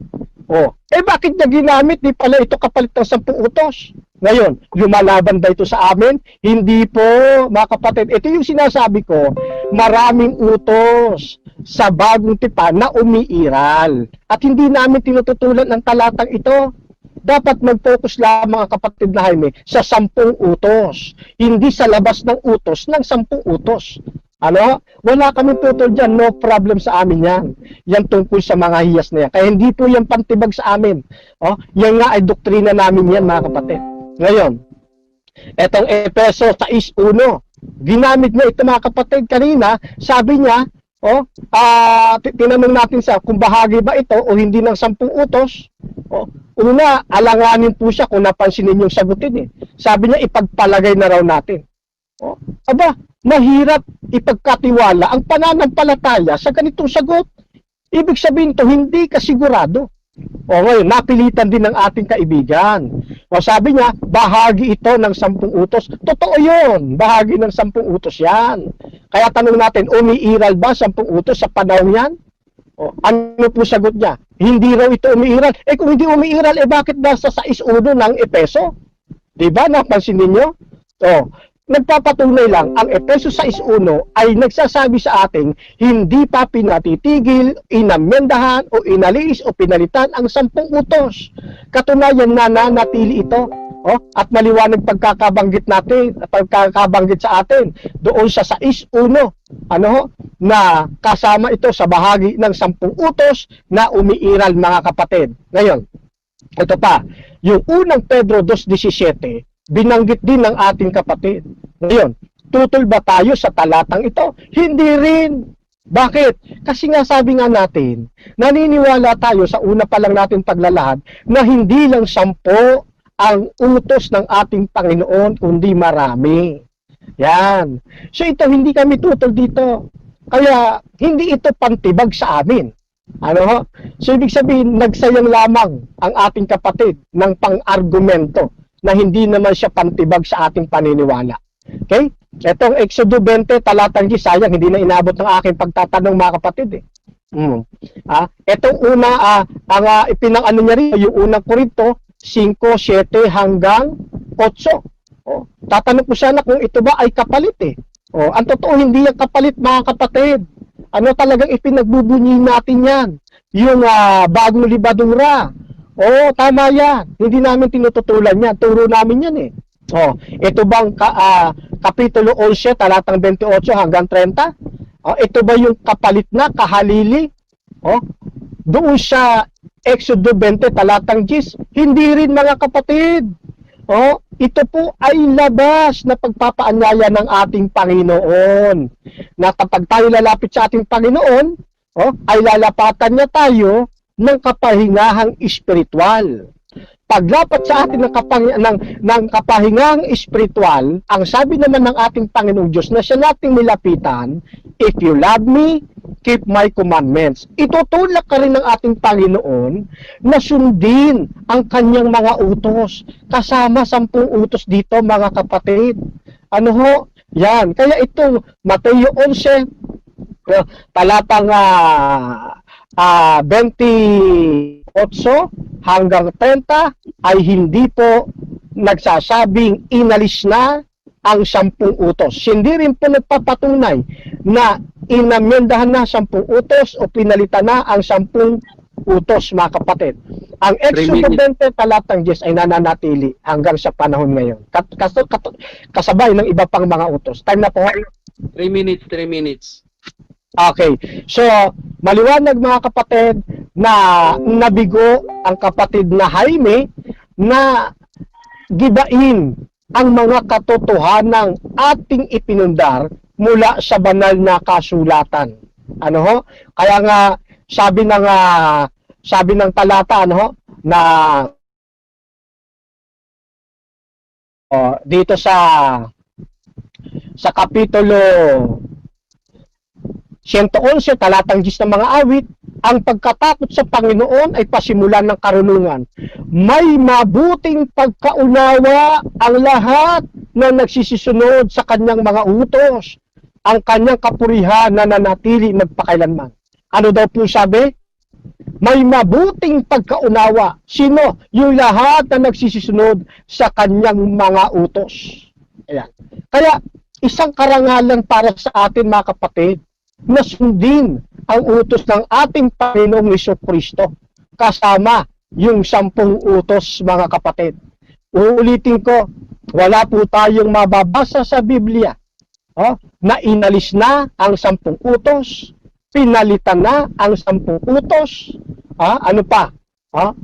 Speaker 3: Bakit niya ginamit? Di pala ito kapalit ng 10 utos. Ngayon, lumalaban ba ito sa amin? Hindi po, mga kapatid. Ito yung sinasabi ko, maraming utos sa bagong tipan na umiiral. At hindi namin tinututulan ng talatang ito. Dapat mag-focus lamang, mga kapatid na Jaime, sa 10 utos. Hindi sa labas ng utos ng 10 utos. Wala kami tutol dyan, no problem sa amin yan. Yan tungkol sa mga hiyas na yan. Kaya hindi po yan pantibag sa amin. Yan nga ay doktrina namin yan, mga kapatid. Ngayon, etong Efeso 6:1, ginamit niya ito, mga kapatid, kanina, sabi niya, tinanong natin kung bahagi ba ito o hindi ng 10 utos. Una, alanganin po siya kung napansin ninyong sagutin. Sabi niya, ipagpalagay na raw natin. Mahirap ipagkatiwala ang pananampalataya sa ganitong sagot. Ibig sabihin to, hindi ka sigurado. Ngayon, napilitan din ng ating kaibigan. Sabi niya, bahagi ito ng 10 utos. Totoo yun, bahagi ng 10 utos yan. Kaya tanong natin, umiiral ba 10 utos sa panahon yan? Ano po sagot niya? Hindi raw ito umiiral. Kung hindi umiiral, bakit nasa 6:1 ng Efeso? Diba? Napansin ninyo? Nagpapatunay lang, ang Efeso 6:1 ay nagsasabi sa ating hindi pa pinatitigil, inamendahan o inalis o pinalitan ang 10 utos. Katunayan na nanatili ito. At maliwanag pagkakabanggit sa atin doon sa 6:1 na kasama ito sa bahagi ng 10 utos na umiiral, mga kapatid. Ngayon, ito pa, yung unang Pedro 2:17, binanggit din ng ating kapatid. Ngayon, tutol ba tayo sa talatang ito? Hindi rin. Bakit? Kasi nga sabi nga natin, naniniwala tayo sa una pa lang natin paglalahad na hindi lang 10 ang utos ng ating Panginoon, kundi marami. Yan. So ito, hindi kami tutol dito. Kaya, hindi ito pantibag sa amin. So ibig sabihin, nagsayang lamang ang ating kapatid ng pang-argumento na hindi naman siya pantibag sa ating paniniwala. Okay? Itong Exodo 20, talatang G, sayang, hindi na inabot ng aking pagtatanong, mga kapatid. Itong una, ang ipinang niya rin, yung unang Korinto, 5:7 hanggang 8. Oh, tatanong ko sana kung ito ba ay kapalit eh. Oh, ang totoo hindi yan kapalit mga kapatid. Ano talagang ipinagbubunyi natin yan? Yung bagong libadura. Oh, tama yan. Hindi namin tinututulan yan. Turo namin yan eh. Oh, ito bang Kapitulo 11, talatang 28 hanggang 30? Oh, ito ba yung kapalit na, kahalili? Oh, doon sa Exodo 20, talatang 10, hindi rin mga kapatid. Oh, ito po ay labas na pagpapaanyaya ng ating Panginoon. Na kapag tayo lalapit sa ating Panginoon, oh, ay lalapatan niya tayo ng kapahingahang espiritual. Paglapat sa atin ng kapahingahang espiritual, ang sabi naman ng ating Panginoong Diyos na siya nating nilapitan, if you love me, keep my commandments. Itutulak ka rin ng ating Panginoon na sundin ang kanyang mga utos. Kasama 10 utos dito mga kapatid. Ano ho? Yan. Kaya ito, Mateo 11, talatang 28 hanggang 30 ay hindi po nagsasabing inalis na ang 10 utos. Hindi rin po nagpapatunay na inamyendahan na 10 utos o pinalitan na ang 10 utos mga kapatid. Ang Exodo 20 talatang 10 ay nananatili hanggang sa panahon ngayon. Kasabay ng iba pang mga utos. Time na po.
Speaker 4: 3 minutes, 3 minutes.
Speaker 3: Okay. So, maliwanag mga kapatid na nabigo ang kapatid na Jaime na gibain ang mga katotohanang ating ipinundar mula sa banal na kasulatan. Ano ho? Kaya nga sabi ng talata ano ho, na dito sa kapitulo 111 talatang 10 ng mga awit, ang pagkatakot sa Panginoon ay pasimulan ng karunungan. May mabuting pagkaunawa ang lahat na nagsisisunod sa kanyang mga utos. Ang kanyang kapurihan na nanatili magpakailanman. Ano daw po sabi? May mabuting pagkaunawa. Sino? Yung lahat na nagsisisunod sa kanyang mga utos. Ayan. Kaya, isang karangalan para sa atin mga kapatid, na sundin ang utos ng ating Panginoong Jesucristo kasama yung 10 utos mga kapatid. Uulitin ko, wala po tayong mababasa sa Biblia na inalis na ang 10 utos, pinalitan na ang 10 utos, ano pa?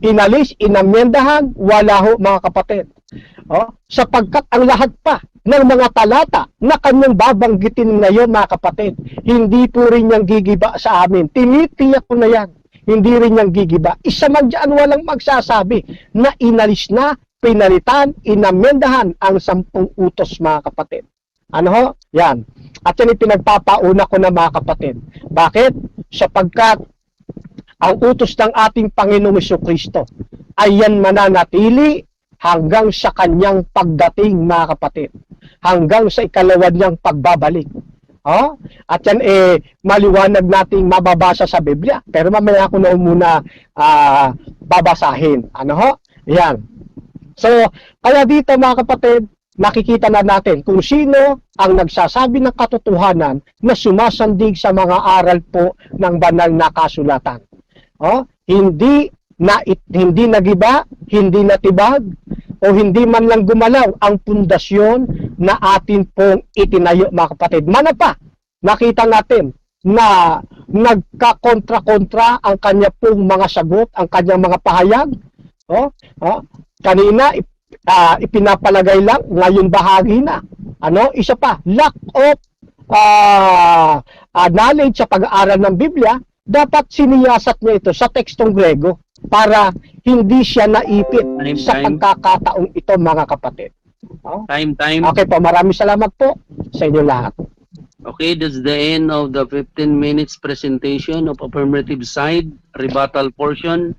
Speaker 3: Inalis, inamyendahan, wala ho mga kapatid. Sapagkat ang lahat pa ng mga talata na kanyang babanggitin ngayon mga kapatid, hindi po rin niyang gigiba sa amin. Tinitiyak ko na yan. Hindi rin niyang gigiba. Isa man dyan walang magsasabi na inalis na, pinalitan, inamyendahan ang 10 utos mga kapatid. Ano ho? Yan. At yan pinagpapauna ko na mga kapatid. Bakit? Sapagkat ang utos ng ating Panginoong Jesucristo ay yan mananatili hanggang sa kanyang pagdating mga kapatid. Hanggang sa ikalawad niyang pagbabalik. At yan maliwanag nating mababasa sa Biblia. Pero mamaya ako na muna babasahin. Ano ho? Yan. So, kaya dito mga kapatid, nakikita na natin kung sino ang nagsasabi ng katotohanan na sumasandig sa mga aral po ng banal na kasulatan. Hindi nagiba, hindi natibag, o hindi man lang gumalaw ang pundasyon na atin pong itinayo mga kapatid. Mana pa, nakita natin na nagkakontra-kontra ang kanya pong mga sagot, ang kanyang mga pahayag. Kanina, ipinapalagay lang, ngayon bahagi na. Isa pa, lack of knowledge sa pag-aaral ng Biblia, dapat siniyasat niya ito sa tekstong Grego para hindi siya naipit sa pagkakataong ito mga kapatid.
Speaker 4: Time.
Speaker 3: Okay po, maraming salamat po sa inyo lahat.
Speaker 4: Okay, that's the end of the 15 minutes presentation of affirmative side, rebuttal portion.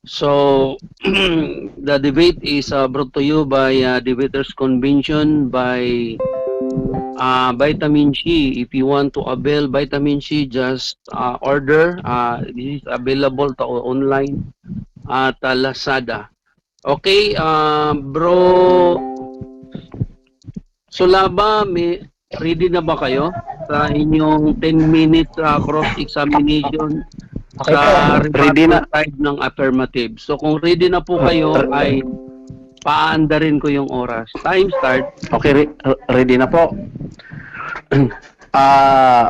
Speaker 4: So, the debate is brought to you by Debaters Convention by Vitamin C. If you want to avail Vitamin C, just order. This is available to online at Lazada. Okay, Bro Sulaba, ready na ba kayo sa inyong 10 minutes cross-examination
Speaker 3: Okay
Speaker 4: sa
Speaker 5: Ready na.
Speaker 4: rebuttal side ng affirmative? So kung ready na po kayo, ay paandarin ko yung oras. Time start.
Speaker 5: Okay, ready na po.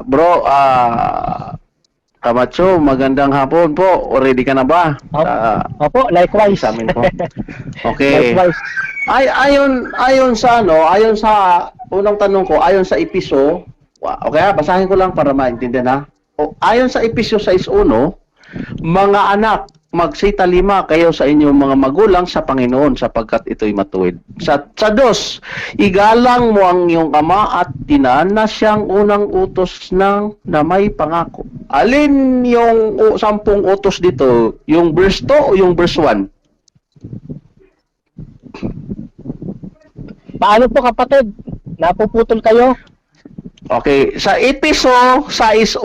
Speaker 5: Bro, Camacho, magandang hapon po. Ready ka na ba?
Speaker 3: Opo, likewise.
Speaker 5: Examen po. Okay.
Speaker 3: Likewise.
Speaker 5: Ayon sa unang tanong ko, ayon sa Episo, okay, basahin ko lang para maintindihan ha. Ayon sa Episo 6:1, mga anak, magsitalima kayo sa inyong mga magulang sa Panginoon sapagkat ito'y matuwid. Sa 2, igalang mo ang iyong ama at ina na siyang unang utos na may pangako. Alin yung 10 utos dito? Yung verse 2 o yung verse 1?
Speaker 3: Paano po kapatid? Napuputol kayo?
Speaker 5: Okay, sa Episo 6:1,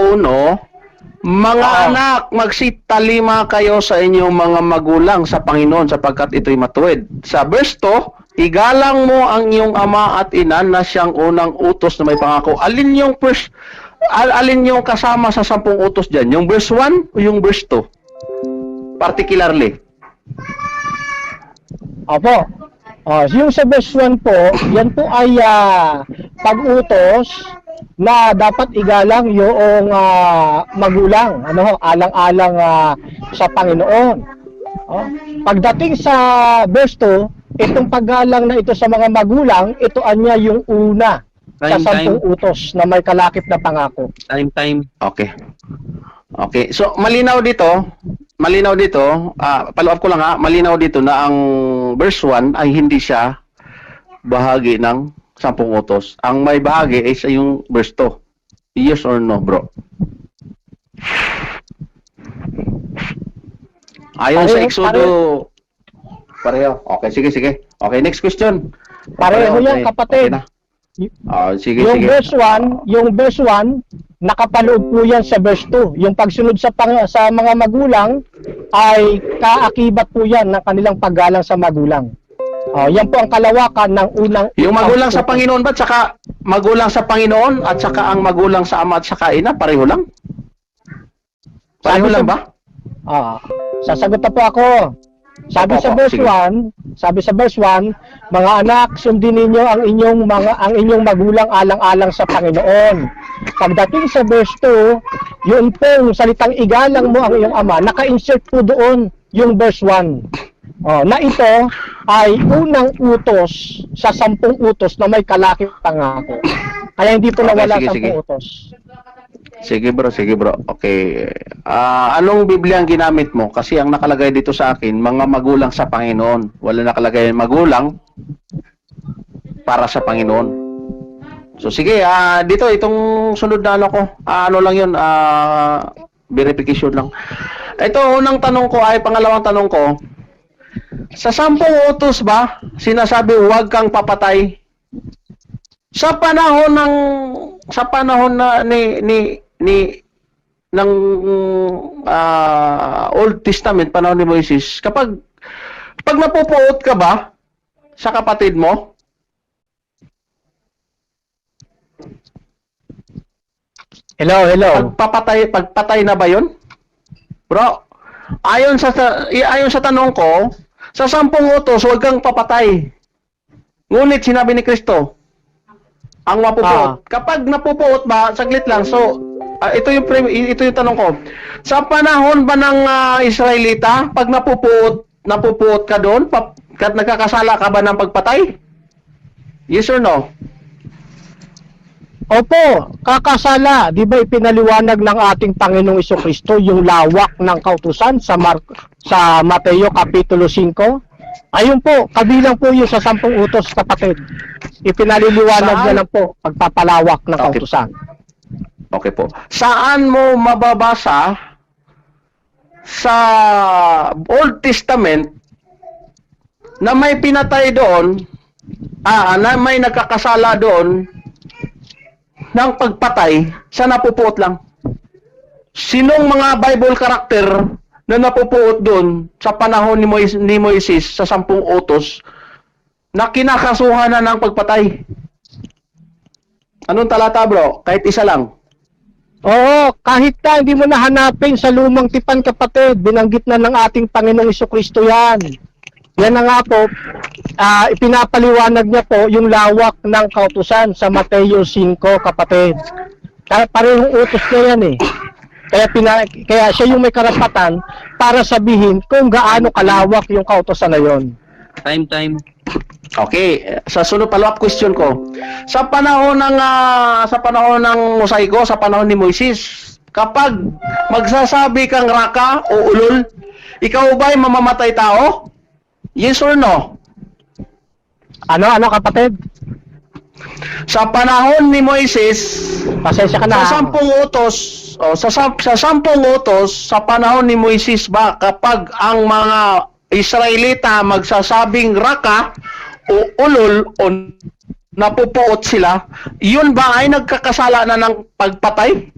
Speaker 5: mga anak, magsitalima kayo sa inyong mga magulang sa Panginoon sapagkat ito'y matuwid. Sa verse 2, igalang mo ang iyong ama at ina na siyang unang utos na may pangako. Alin yung kasama sa 10 utos diyan? Yung verse 1 o yung verse 2? Particularly.
Speaker 3: Opo. Yung sa verse 1 po, yan po ay pag-utos na dapat igalang yung magulang, alang-alang sa Panginoon. Pagdating sa verse 2, itong paggalang na ito sa mga magulang, ito anya yung una sa 10 utos na may kalakip na pangako.
Speaker 4: Time.
Speaker 5: Okay. Okay. So, malinaw dito, follow up ko lang malinaw dito na ang verse 1 ay hindi siya bahagi ng 10 utos. Ang may bahagi ay sa yung verse 2. Yes or no, bro? Ayon sa Exodo, pareho. Okay, sige. Okay, next question.
Speaker 3: Pareho yan, kapatid.
Speaker 5: Okay na. Sige.
Speaker 3: Yung verse 1, nakapaloob po yan sa verse 2. Yung pagsunod sa mga magulang ay kaakibat po yan ng kanilang paggalang sa magulang. Yan po ang kalawakan ng unang...
Speaker 5: Yung magulang sa Panginoon ba, tsaka magulang sa Panginoon at saka ang magulang sa ama at saka ina, pareho lang? Pareho lang ba?
Speaker 3: Sasagot na po ako. Sabi sa verse 1, mga anak, sundin ninyo ang inyong magulang alang-alang sa Panginoon. Pagdating sa verse 2, yun pong salitang igalang mo ang iyong ama, naka-insert po doon yung verse 1. Na ito ay unang utos sa 10 utos na may kalakip pangako. Kaya hindi po nawala 10 utos.
Speaker 5: Sige bro. Okay. Anong Biblia ang ginamit mo? Kasi ang nakalagay dito sa akin, mga magulang sa Panginoon. Wala nakalagay magulang para sa Panginoon. So sige, dito itong sunod na ano lang 'yun, verification lang. Ito pangalawang tanong ko. Sa 10 utos ba, sinasabi huwag kang papatay? Sa panahon na ng Old Testament, panahon ni Moises, pag napupuot ka ba sa kapatid mo?
Speaker 3: Hello.
Speaker 5: Pagpatay na ba 'yon? Bro, ayon sa tanong ko, sa 10 utos huwag kang papatay. Ngunit sinabi ni Kristo, ang mapupuot. Kapag napupuot ba, saglit lang. So, ito yung tanong ko. Sa panahon ba ng Israelita, pag napupuot ka doon, nagkakasala ka ba ng pagpatay? Yes or no?
Speaker 3: Opo, kakasala. Di ba ipinaliwanag ng ating Panginoong Jesucristo yung lawak ng kautusan sa Mateo Kapitulo 5? Ayun po, kabilang po yun sa 10 utos, kapatid. Ipinaliliwanag niya lang po pagpapalawak ng kautusan.
Speaker 5: Okay po. Saan mo mababasa sa Old Testament na may pinatay doon, na may nagkakasala doon ng pagpatay sa napupuot lang? Sinong mga Bible character na napupuot doon sa panahon ni Moises sa 10 utos na kinakasuhan na ng pagpatay. Anong talata, bro? Kahit isa lang.
Speaker 3: Oo, kahit na hindi mo nahanapin sa lumang tipan, kapatid, binanggit na ng ating Panginoong Jesucristo yan. Yan na nga po, ipinapaliwanag niya po yung lawak ng kautusan sa Mateo 5, kapatid. Kaya parehong utos niya yan eh. Kaya siya yung may karapatan para sabihin kung gaano kalawak yung kautusan na yon.
Speaker 4: Time.
Speaker 5: Okay, sa sunod follow-up question ko. Sa panahon ng mosaiko, sa panahon ni Moises, kapag magsasabi kang raka o ulol, ikaw ba'y mamamatay tao? Yes or no?
Speaker 3: Ano kapatid?
Speaker 5: Sa panahon ni Moises,
Speaker 3: Pasensya ka na.
Speaker 5: sa 10 utos, sa 10 utos, sa panahon ni Moises ba, kapag ang mga Israelita magsasabing raka o ulol o napupuot sila, yun ba ay nagkakasala na ng pagpatay?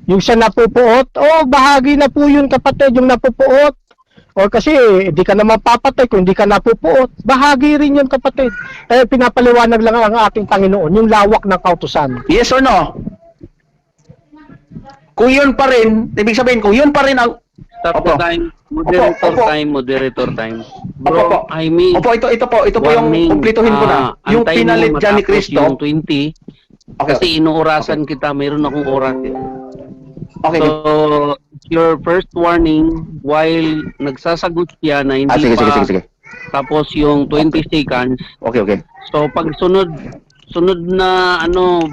Speaker 3: Yung siya napupuot, bahagi na po yun, kapatid, yung napupuot. O kasi, di ka na mapapatay kung di ka napupuot. Bahagi rin yun, kapatid. Kaya pinapaliwanag lang ang ating Panginoon, yung lawak ng kautusan.
Speaker 5: Yes or no? Kung yun pa rin, ibig sabihin, kung yun pa rin ang...
Speaker 4: Stop
Speaker 5: Opo.
Speaker 4: the time. Moderator
Speaker 5: Opo.
Speaker 4: time, moderator time.
Speaker 5: Opo, opo.
Speaker 4: Bro, I mean,
Speaker 5: Opo, ito po yung kumplituhin ko na. Yung
Speaker 4: antayin mo
Speaker 5: pinalit dyan ni
Speaker 4: matapos
Speaker 5: Cristo.
Speaker 4: Yung 20,
Speaker 5: Okay.
Speaker 4: kasi inuurasan kita, mayroon akong oras.
Speaker 5: Okay.
Speaker 4: So, your first warning, while nagsasagot siya na hindi
Speaker 5: Sige.
Speaker 4: tapos yung 20 seconds,
Speaker 5: Okay.
Speaker 4: so pag sunod na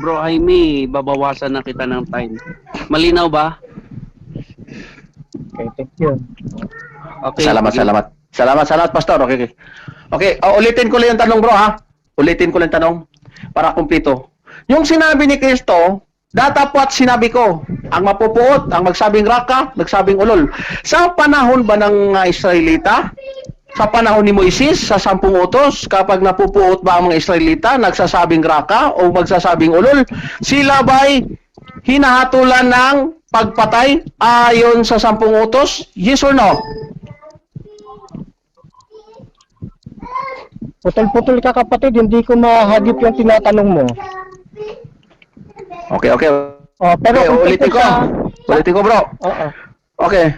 Speaker 4: bro Jaime, babawasan na kita ng time. Malinaw ba?
Speaker 3: Okay, thank you.
Speaker 4: Okay.
Speaker 5: Salamat, Pastor. Okay, ulitin ko lang yung tanong, bro, ha? Ulitin ko lang yung tanong para kumpleto. Yung sinabi ni Cristo, datapwat sinabi ko, ang mapupuot, ang magsabing raka, magsabing ulol. Sa panahon ba ng Israelita, sa panahon ni Moises, sa 10 utos, kapag napupuot ba ang mga Israelita, nagsasabing raka o magsasabing ulol, sila ba'y hinahatulan ng pagpatay ayon sa 10 utos? Yes or no?
Speaker 3: Putol-putol ka, kapatid, hindi ko mahagip yung tinatanong mo.
Speaker 5: Okay.
Speaker 3: Pero
Speaker 5: Okay,
Speaker 3: kung
Speaker 5: ulitin ko. Ulitin ko, bro.
Speaker 3: Oo.
Speaker 5: Okay.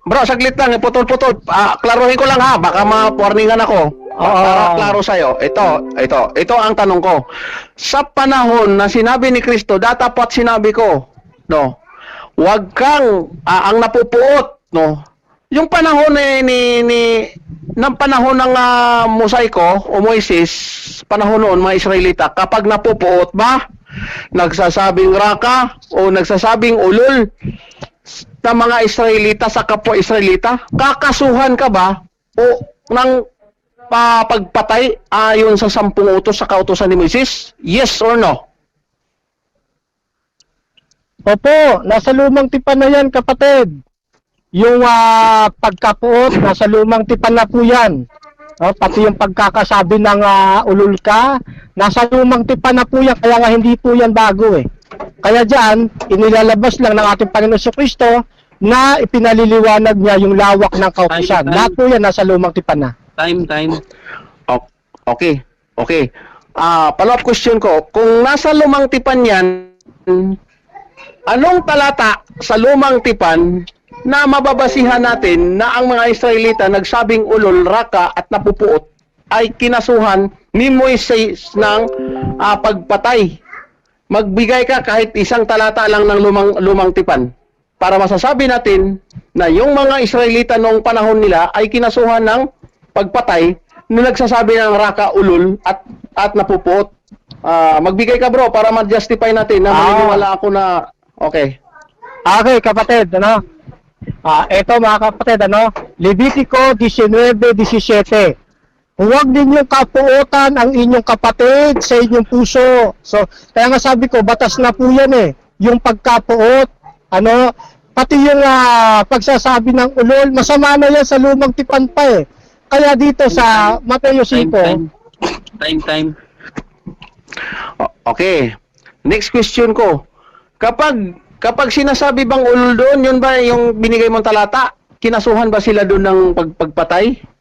Speaker 5: Bro, saglit lang. Putol-putol. Klaruhin ko lang, ha. Baka ma-warningan ako. Para klaro sa'yo. Ito ang tanong ko. Sa panahon na sinabi ni Cristo, datapwat sinabi ko, no, wag kang, ang napupuot, no, yung panahon ng panahon ng mosaiko o Moises, panahon noon, mga Israelita, kapag napupuot ba, nagsasabing raka o nagsasabing ulol ng mga Israelita sa kapwa Israelita, kakasuhan ka ba o ng pagpatay ayon sa 10 utos sa kautusan ni Moises? Yes or no?
Speaker 3: Opo, nasa lumang tipan na yan, kapatid. Yung pagkapuot, nasa lumang tipan na po yan. Pati yung pagkakasabi ng ulul ka, nasa lumang tipan na po yan, kaya nga hindi po yan bago eh. Kaya dyan, inilalabas lang ng ating Panginoon Jesucristo na ipinaliliwanag niya yung lawak ng kautusan.
Speaker 4: Time.
Speaker 3: Lahat po yan nasa lumang tipan na.
Speaker 4: Time.
Speaker 5: Okay. Follow-up question ko. Kung nasa lumang tipan yan, anong talata sa lumang tipan na mababasihan natin na ang mga Israelita nagsabing ulol, raka at napupuot ay kinasuhan ni Moises ng pagpatay? Magbigay ka kahit isang talata lang ng lumang tipan para masasabi natin na yung mga Israelita noong panahon nila ay kinasuhan ng pagpatay na nagsasabi ng raka, ulol at napupuot. Magbigay ka, bro, para ma-justify natin na maniniwala ako na okay.
Speaker 3: Okay, kapatid, ito mga kapatid, Levitico 19:17. Huwag ninyong kapuotan ang inyong kapatid sa inyong puso. So, kaya nga sabi ko, batas na po yan eh. Yung pagkapuot, pati yung pagsasabi ng ulol, masama na yan sa lumang tipan pa eh. Kaya dito sa Mateo 5,
Speaker 4: Time.
Speaker 5: Okay. Next question ko. Kapag sinasabi bang ulol doon, yun ba yung binigay mong talata? Kinasuhan ba sila doon ng pagpatay?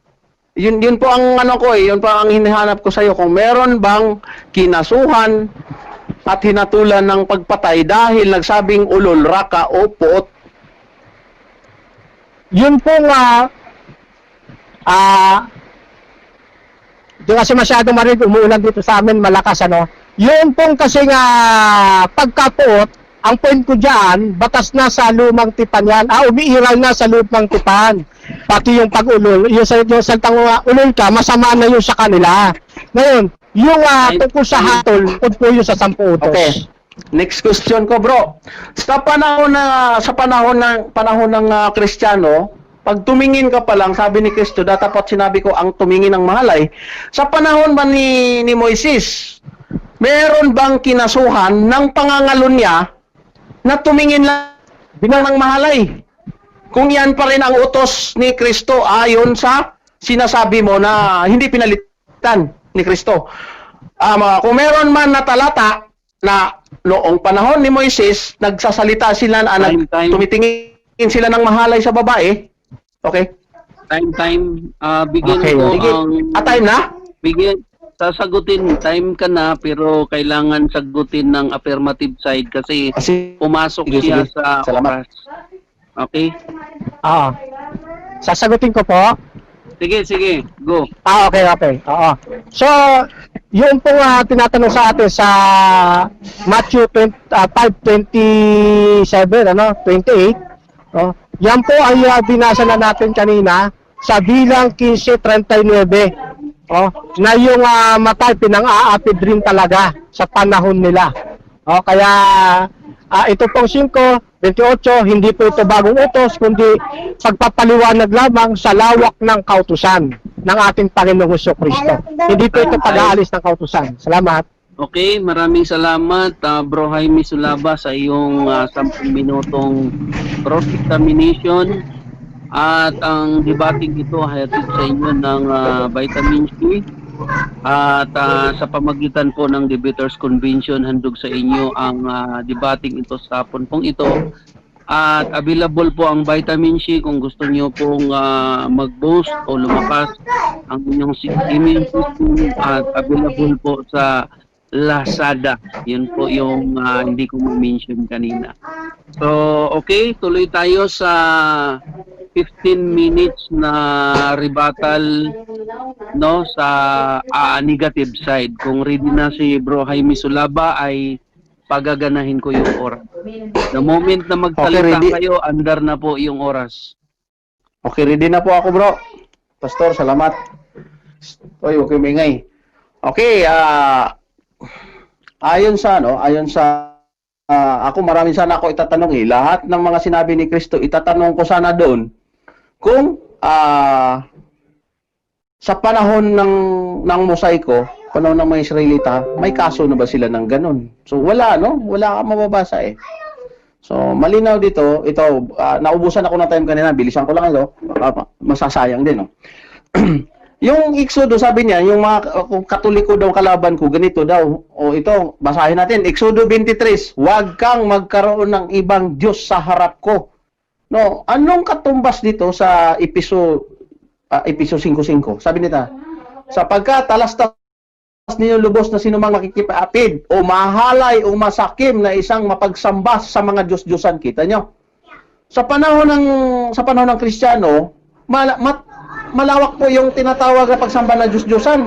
Speaker 5: Yun po ang ano ko yun pa ang hinahanap ko sa iyo kung meron bang kinasuhan at hinatulan ng pagpatay dahil nagsabing ulol, raka o puot.
Speaker 3: Yun po nga, di kasi masyadong marinig, umuulan dito sa amin, malakas ano. Yun pong kasi nga pagkapuot, ang point ko dyan, batas na sa lumang tipan yan. Umiiral na sa lumang tipan. Pati yung pag-ulol, yung salitang ulol ka, masama na yun sa kanila. Ngayon, yung tungkol sa hatol, po yun sa 10 utos.
Speaker 5: Okay. Next question ko, bro. Sa panahon ng Kristiyano, pag tumingin ka pa lang, sabi ni Kristo, dapat sinabi ko ang tumingin ng mahalay. Sa panahon ba ni Moises, meron bang kinasuhan ng pangangalon niya na tumingin lang ng mahalay? Kung yan pa rin ang utos ni Kristo ayon sa sinasabi mo na hindi pinalitan ni Kristo. Kung meron man na talata na noong panahon ni Moises, nagsasalita sila na tumitingin sila ng mahalay sa babae. Okay?
Speaker 4: Time. Bigyan
Speaker 5: Okay.
Speaker 4: ko
Speaker 5: Sige.
Speaker 4: ang...
Speaker 5: Time na?
Speaker 4: Bigyan. Sasagutin. Time ka na, pero kailangan sagutin ng affirmative side kasi pumasok
Speaker 5: Sige,
Speaker 4: siya
Speaker 5: sige.
Speaker 4: sa
Speaker 5: Salamat.
Speaker 4: oras. Okay?
Speaker 3: Sasagutin ko po.
Speaker 4: Sige. Go.
Speaker 3: Okay. Oo. So, yun po tinatanong sa atin sa Matthew 5:27, 28. Yan po ay binasa na natin kanina sa bilang 15:39. Na yung matay pinang-aapid rin talaga sa panahon nila. Kaya ito pong 5:28, hindi po ito bagong utos, kundi pagpapaliwanag lamang sa lawak ng kautusan ng ating Panginoong Jesucristo. Hindi po ito pag-aalis ng kautusan. Salamat.
Speaker 4: Okay, maraming salamat Bro Jaime Sulaba sa iyong 10 minutong cross-examination. At ang debating ito hatid sa inyo ng Vitamin C. At sa pamagitan po ng Debaters Convention, handog sa inyo ang debating ito sa hapon pong ito. At available po ang Vitamin C kung gusto niyo pong mag-boost o lumakas ang inyong immune system, at available po sa Lazada. Yun po yung hindi ko ma-mention kanina. So, okay, tuloy tayo sa 15 minutes na rebuttal sa negative side. Kung ready na si Bro Jaime Sulaba ay pagaganahin ko yung oras. The moment na magsalita kayo, andar na po yung oras.
Speaker 5: Okay, ready na po ako, bro. Pastor, salamat. Oy, okay, mingay. Okay, ayon sa ako marami sana ako itatanong lahat ng mga sinabi ni Kristo itatanong ko sana doon kung sa panahon ng mosaiko, panahon ng mga Israelita, may kaso na ba sila ng ganun? So wala ka mababasa eh. So malinaw dito, ito naubusan ako ng time kanina, bilisan ko lang ito, masasayang din Yung Exodo, sabi niya, yung mga Katoliko daw kalaban ko, ganito daw. O ito, basahin natin. Exodo 23, huwag kang magkaroon ng ibang Diyos sa harap ko. No, anong katumbas dito sa Episo 5:5? Sabi nita, sapagkat talastas ninyo lubos na sinumang makikipapid o mahalay o masakim na isang mapagsamba sa mga Diyos-Diyosan. Kita nyo? Sa panahon ng Kristiyano, malawak po yung tinatawag na pagsamba na Diyos-Diyosan.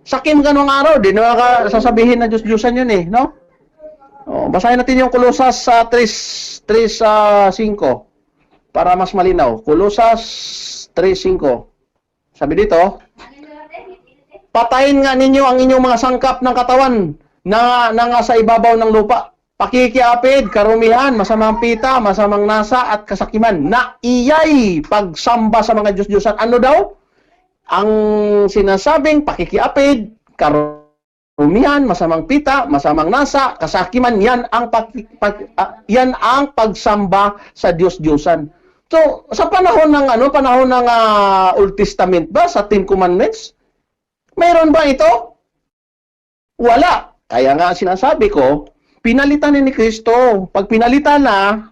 Speaker 5: Sakim ka nung araw, di na sasabihin na Diyos-Diyosan yun no? Basahin natin yung Kolosas 3:5 para mas malinaw. Kolosas 3:5. Sabi dito, patayin nga ninyo ang inyong mga sangkap ng katawan na nasa ibabaw ng lupa. Pakikiapid, karumihan, masamang pita, masamang nasa at kasakiman na iyay pagsamba sa mga Diyos-Diyosan. Ano daw? Ang sinasabing pakikiapid, karumihan, masamang pita, masamang nasa, kasakiman, yan ang pagsamba sa Diyos-Diyosan. So, sa panahon ng Old Testament ba, sa 10 Commandments, mayroon ba ito? Wala. Kaya nga sinasabi ko, pinalitan ni Kristo. Pag pinalitan na,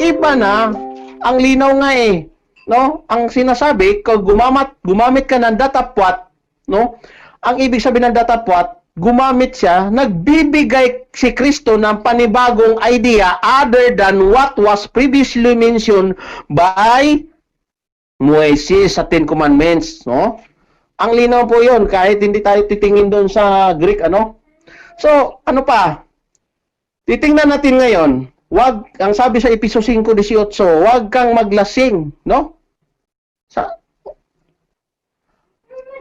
Speaker 5: iba na. Ang linaw nga no? Ang sinasabi, kung gumamit ka ng datapwat, no? Ang ibig sabihin ng datapwat, gumamit siya, nagbibigay si Kristo ng panibagong idea other than what was previously mentioned by Moises sa Ten Commandments, no? Ang linaw po 'yon kahit hindi tayo titingin doon sa Greek, ano? So, ano pa? Titingnan natin ngayon, ang sabi sa Episo 5:18, wag kang maglasing, no?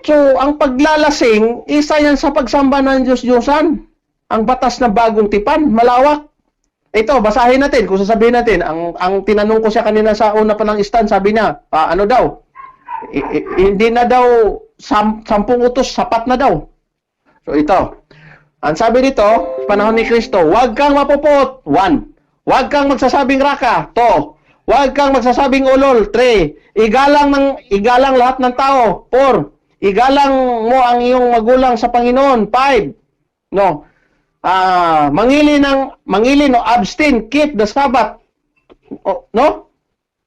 Speaker 5: So, ang paglalasing, isa yan sa pagsamba ng Diyos-Diyosan. Ang batas na bagong tipan, malawak. Ito, basahin natin, kung sasabihin natin, ang tinanong ko siya kanina sa una pa ng stand, sabi niya, ano daw? Hindi na daw, 10 utos, sapat na daw. So, ito. Ang sabi dito, panahon ni Kristo, huwag kang mapupot, 1. Huwag kang magsasabing raka, 2. Huwag kang magsasabing ulol, 3. Igalang lahat ng tao, 4. Igalang mo ang iyong magulang sa Panginoon, 5. No. Mangilin o abstain, keep the Sabbath. No?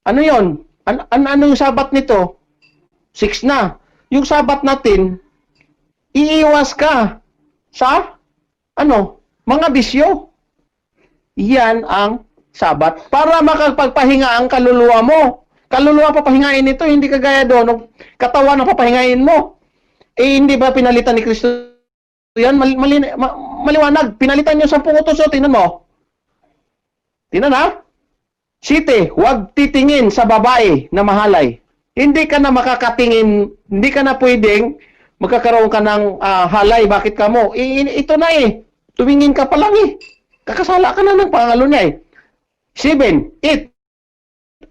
Speaker 5: Ano 'yon? Ano yung Sabbath nito? 6 na. Yung Sabbath natin, iiwas ka sa mga bisyo. Yan ang Sabbath para makapagpahinga ang kaluluwa mo. Kaluluwa papahingain ito, hindi kagaya doon, katawan ang papahingain mo. Hindi ba pinalitan ni Kristo yan? Maliwanag. Pinalitan yung 10 utos, so tingnan mo. Tingnan ha? 7, huwag titingin sa babae na mahalay. Hindi ka na makakatingin, hindi ka na pwedeng magkakaroon ka ng halay. Bakit ka mo? Ito na tumingin ka pa lang kakasala ka na ng pangalo niya 7, 8.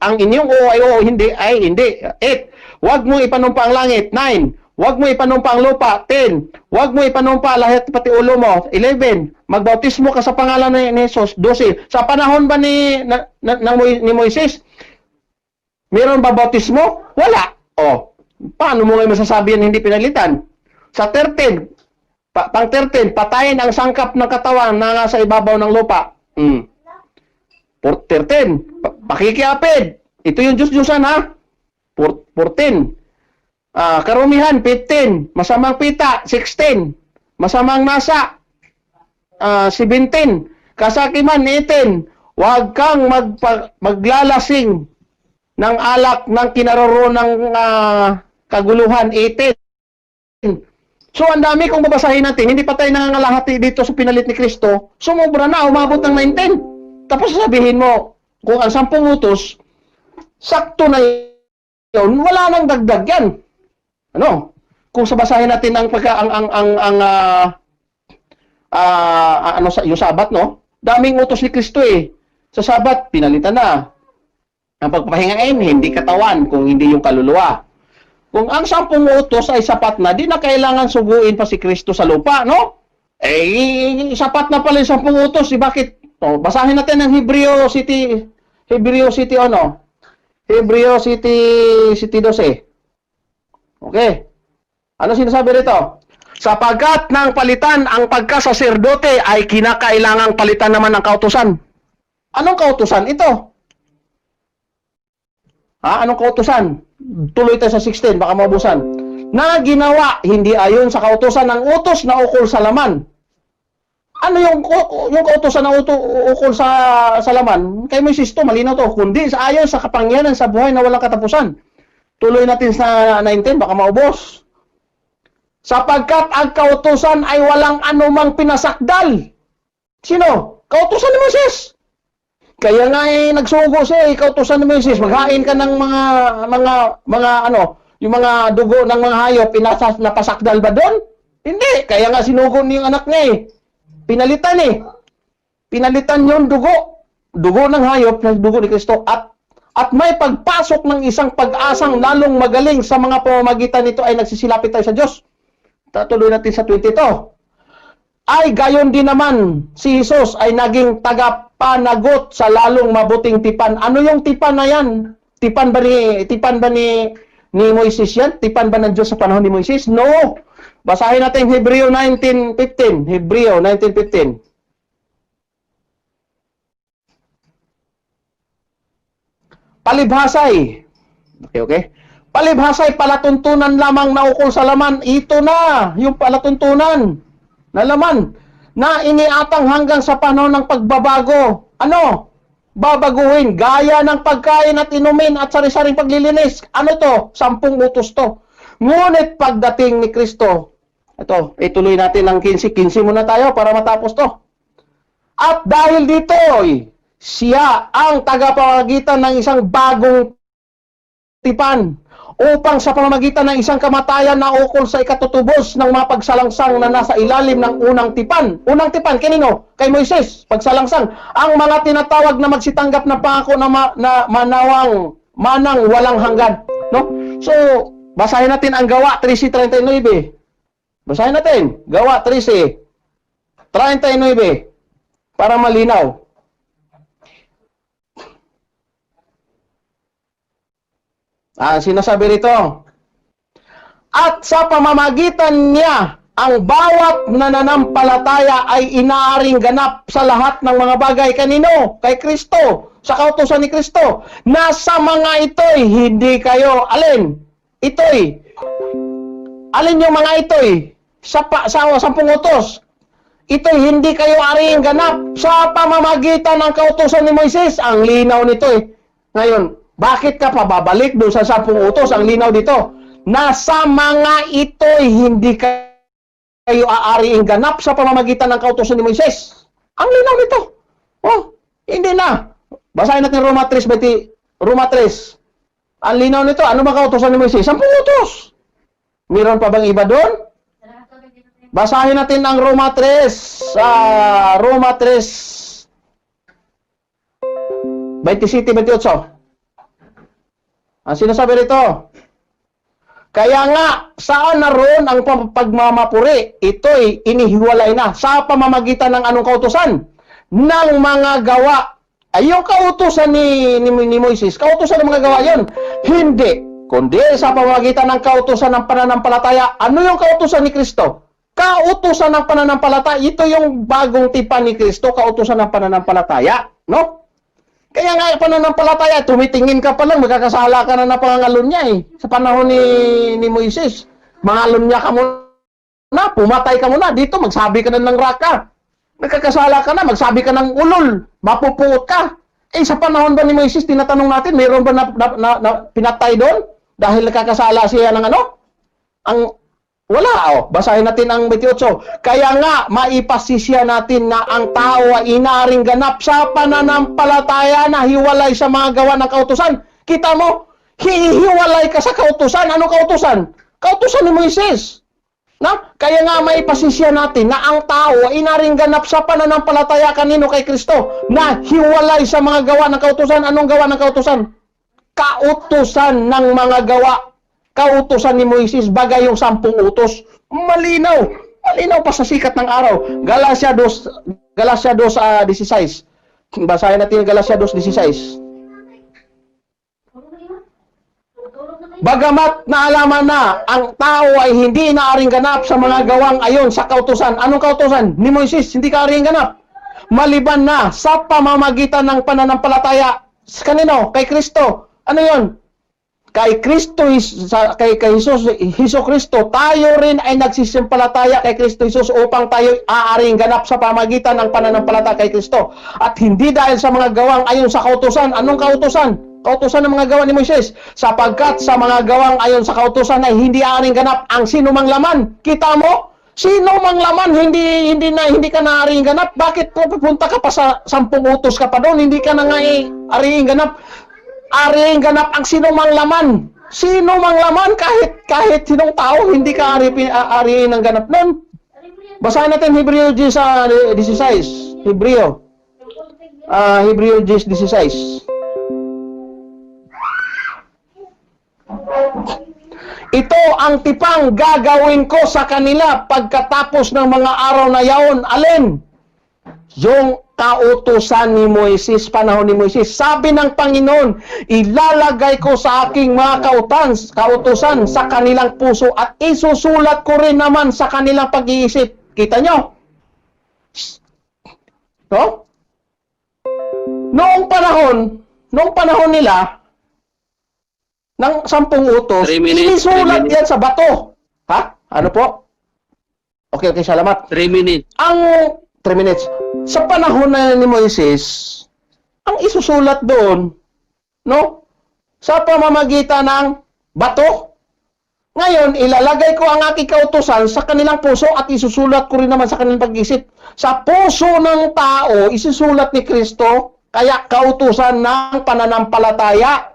Speaker 5: Ang inyong oo ay oo, hindi ay hindi. 8. Huwag mo ipanumpa ang langit. 9. Huwag mo ipanumpa ang lupa. 10. Huwag mo ipanumpa lahat pati ulo mo. 11. Magbautismo ka sa pangalan ni Jesus. 12. Sa panahon ba ni Moises, meron ba bautismo? Wala. Paano mo ngayon masasabi yan hindi pinalitan? Sa 13, pang 13, patayin ang sangkap ng katawan na nasa ibabaw ng lupa. 13, pakikiapid. Ito yung Diyos-Diyosan ha. 14, karumihan. 15, masamang pita. 16, masamang nasa. 17, kasakiman. 18, huwag kang maglalasing ng alak ng kinaroroon ng kaguluhan. 18. So, ang dami kung babasahin natin, hindi pa tayo nangangalahati dito sa pinalit ni Kristo, sumobra na, umabot ng 19. Tapos sabihin mo, kung ang 10 utos, sakto na yun, wala nang dagdag yan. Ano? Kung sabasahin natin ang yung Sabat, no? Daming utos ni Kristo Sa Sabat, pinalitan na. Ang pagpapahingain, hindi katawan, kung hindi yung kaluluwa. Kung ang 10 utos ay sapat na, di na kailangan suguin pa si Kristo sa lupa, no? Sapat na pala yung 10 utos, bakit? Basahin natin ang Hebreo City 12. Okay. Ano sinasabi rito? Sapagkat ng palitan ang pagkasaserdote ay kinakailangang palitan naman ng kautusan. Anong kautusan ito? Anong kautusan? Tuloy tayo sa 16, baka maubusan. Na ginawa hindi ayon sa kautusan ng utos na ukol sa laman. Ano yung kautusan ng ukol sa laman? Kay Moises to, malinaw to. Kundi sa ayon sa kapangyarihan sa buhay na walang katapusan. Tuloy natin sa 19, baka maubos. Sapagkat ang kautusan ay walang anumang pinasakdal. Sino? Kautusan ni Moises. Kaya nga nagsugo siya kautusan ni Moises. Maghain ka ng yung mga dugo ng mga hayop, napasakdal ba doon? Hindi. Kaya nga sinugo niya yung anak niya Pinalitan Pinalitan yung dugo. Dugo ng hayop na dugo ni Kristo. At may pagpasok ng isang pag-asang lalong magaling sa mga pamamagitan nito ay nagsisilapit tayo sa Diyos. Tatuloy natin sa 22. Ay gayon din naman si Jesus ay naging tagapanagot sa lalong mabuting tipan. Ano yung tipan na yan? Tipan ba ni Moises yan? Tipan ba ng Diyos sa panahon ni Moises? No. Basahin natin Hebreo 19:15. Hebreo 19:15. Palibhasay. Okay. Palibhasay palatuntunan lamang na ukol sa laman. Ito na yung palatuntunan na laman na iniatang hanggang sa panahon ng pagbabago. Ano? Babaguhin. Gaya ng pagkain at inumin at sari-saring paglilinis. Ano to? 10 utos to. Ngunit pagdating ni Kristo, ito, ituloy natin ng 15 muna tayo para matapos to. At dahil dito, siya ang tagapamagitan ng isang bagong tipan upang sa pamamagitan ng isang kamatayan na ukol sa ikatutubos ng mga pagsalangsang na nasa ilalim ng unang tipan. Unang tipan, kanino? Kay Moises, pagsalangsang. Ang mga tinatawag na magsitanggap ng pangako na, manang walang hanggan. No? So, basahin natin ang Gawa 13:39. Basahin natin. Gawa 13:39 para malinaw. Sinasabi rito, at sa pamamagitan niya, ang bawat nananampalataya ay inaaring ganap sa lahat ng mga bagay. Kanino? Kay Kristo. Sa kautusan ni Kristo. Nasa mga ito'y hindi kayo, alin? Ito'y. Alin yung mga ito'y? Sa 10 utos. Ito'y hindi kayo aring ganap sa pamamagitan ng kautusan ni Moises. Ang linaw nito'y. Ngayon, bakit ka pa babalik doon sa 10 utos? Ang linaw dito. Nasa mga ito'y hindi kayo aariing ganap sa pamamagitan ng kautusan ni Moises. Ang linaw nito. Oh, hindi na. Basahin natin Roma 3:20. Roma 3. Ang linaw nito. Ano ba kautusan ni Moises? 10 utos. Meron pa bang iba doon? Basahin natin ang Roma 3. Roma 3. 27-28. Ang sinasabi rito, kaya nga, saan naroon ang pagmamapuri? Ito'y inihiwalay na sa pamamagitan ng anong kautusan? Ng mga gawa. Ay, yung kautusan ni Moises, kautusan ng mga gawa yun. Hindi. Kundi sa pamamagitan ng kautusan ng pananampalataya. Ano yung kautusan ni Kristo? Kautusan ng pananampalataya. Ito yung bagong tipan ni Kristo, kautusan ng pananampalataya. No? Kaya nga, pananampalataya, tumitingin ka pa lang, magkakasala ka na pangangalon niya eh. Sa panahon ni Moises, mangalon niya ka muna, pumatay ka muna, dito magsabi ka na ng raka. Nagkakasala ka na, magsabi ka ng ulol, mapupuot ka. Eh, sa panahon ba ni Moises, tinatanong natin, mayroon ba na pinatay doon? Dahil nagkakasala siya ng ano? Wala, basahin natin ang 28. Kaya nga, maipasisya natin na ang tao ay inaaring ganap sa pananampalataya na hiwalay sa mga gawa ng kautusan. Kita mo, hihiwalay ka sa kautusan. Ano kautusan? Kautusan ni Moises. Kaya nga maipasisya natin na ang tao ay inaaring ganap sa pananampalataya kanino kay Kristo na hiwalay sa mga gawa ng kautusan. Anong gawa ng kautusan? Kautusan ng mga gawa. Kautusan ni Moises, bagay yung 10 utos. Malinaw. Malinaw pa sa sikat ng araw. Galacia 2:16. Basahin natin yung Galacia 2:16. Bagamat naalaman na ang tao ay hindi inaaring ganap sa mga gawang ayon sa kautusan. Anong kautusan? Ni Moises, hindi ka aaring ganap. Maliban na sa pamamagitan ng pananampalataya. Kanino? Kay Kristo. Ano yon? Kay Kristo, kay Hesus Kristo, tayo rin ay nagsisimpalataya kay Kristo Jesus upang tayo aaring ganap sa pamagitan ng pananampalataya kay Kristo. At hindi dahil sa mga gawang ayon sa kautusan. Anong kautusan? Kautusan ng mga gawa ni Moises. Sapagkat sa mga gawang ayon sa kautusan ay hindi aaring ganap ang sinumang laman. Kita mo? Sino mang laman, hindi ka na aaring ganap. Bakit pupunta ka pa sa 10 utos ka pa doon? Hindi ka na nga aaring ganap. Ariing ganap ang sinumang laman. Sino mang laman, kahit sinong tao, hindi ka ariing ng ganap nun. Basahin natin Hebreo 10:16. Hebreo 10:16. Ito ang tipang gagawin ko sa kanila pagkatapos ng mga araw na yaon. Alin? Yung kautusan ni Moises, panahon ni Moises. Sabi ng Panginoon, ilalagay ko sa aking mga kautusan sa kanilang puso at isusulat ko rin naman sa kanilang pag-iisip. Kita nyo? No? Noong panahon nila, ng 10 utos,
Speaker 4: 3 minutes,
Speaker 5: inisulat
Speaker 4: 3 minutes.
Speaker 5: yan sa bato. Ha? Ano po? Okay, salamat.
Speaker 4: 3 minutes.
Speaker 5: Ang 3 minutes. Sa panahon na ni Moises, ang isusulat doon, no? Sa pamamagitan ng bato. Ngayon, ilalagay ko ang aking kautusan sa kanilang puso at isusulat ko rin naman sa kanilang pag-isip. Sa puso ng tao, isusulat ni Kristo, kaya kautusan ng pananampalataya.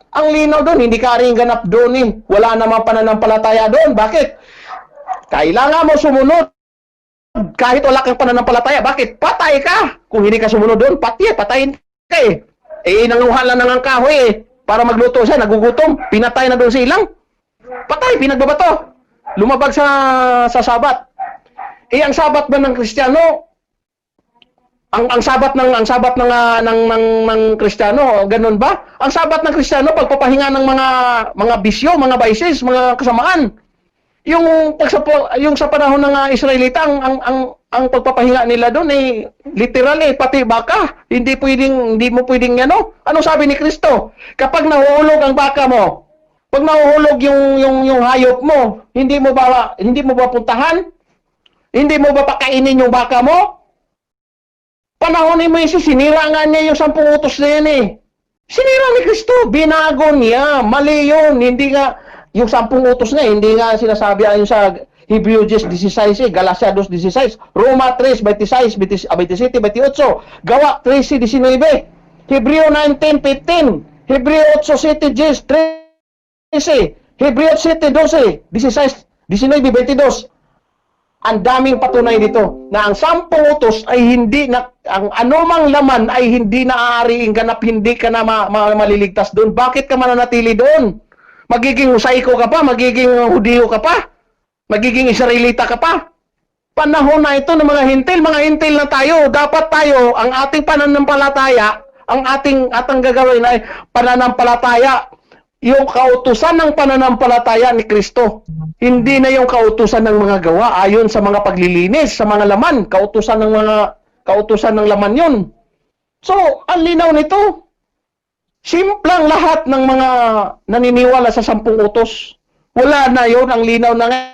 Speaker 5: Ang linaw doon, hindi ka rin ganap doon eh. Wala namang pananampalataya doon. Bakit? Kailangan mo sumunod. Kahit wala kang pananampalataya. Bakit? Patay ka. Kung hindi ka sumunod doon, patayin ka eh. Nanguha lang ng kahoy eh. Para magluto siya, nagugutom. Pinatay na doon silang. Patay, pinagbabato. Lumabag sa sabat. Ang sabat ba ng Kristiyano? Ang sabat ng Kristiyano, ganun ba? Ang sabat ng Kristiyano pagpapahinga ng mga bisyo, mga vices, mga kasamaan. Yung sa panahon ng Israelita, ang pagpapahinga nila doon literal pati baka. Hindi mo pwedeng ano. Anong sabi ni Kristo? Kapag nahuhulog ang baka mo, pag nahuhulog yung hayop mo, hindi mo ba puntahan? Hindi mo ba pakainin yung baka mo? Panahon ni Moises, sinira nga niya yung 10 utos na yan eh. Sinira ni Kristo, binago niya, mali yun. Hindi nga, yung 10 utos na hindi nga sinasabi ayon sa Hebreo 10:16, Galacia 2:16, Roma 3:26, 27, 28, Gawa 13:19, Hebreo 9:10, 15, Hebreo 8:7, 13, Hebreo 7:12, 16, 19, 22. Ang daming patunay dito na ang 10 utos ay hindi na, ang anumang laman ay hindi naaariing ganap, hindi ka na maliligtas doon. Bakit ka mananatili doon? Magiging Husaiko ka pa, magiging Hudiyo ka pa, magiging Israelita ka pa. Panahon na ito ng mga hintil na tayo. Dapat tayo, ang ating pananampalataya, ang ating gagawin ay pananampalataya, yung kautusan ng pananampalataya ni Kristo. Hindi na yung kautusan ng mga gawa ayon sa mga paglilinis, sa mga laman, kautusan ng laman 'yon. So, ang linaw nito. Simplang lahat ng mga naniniwala sa 10 utos. Wala na 'yon, ang linaw na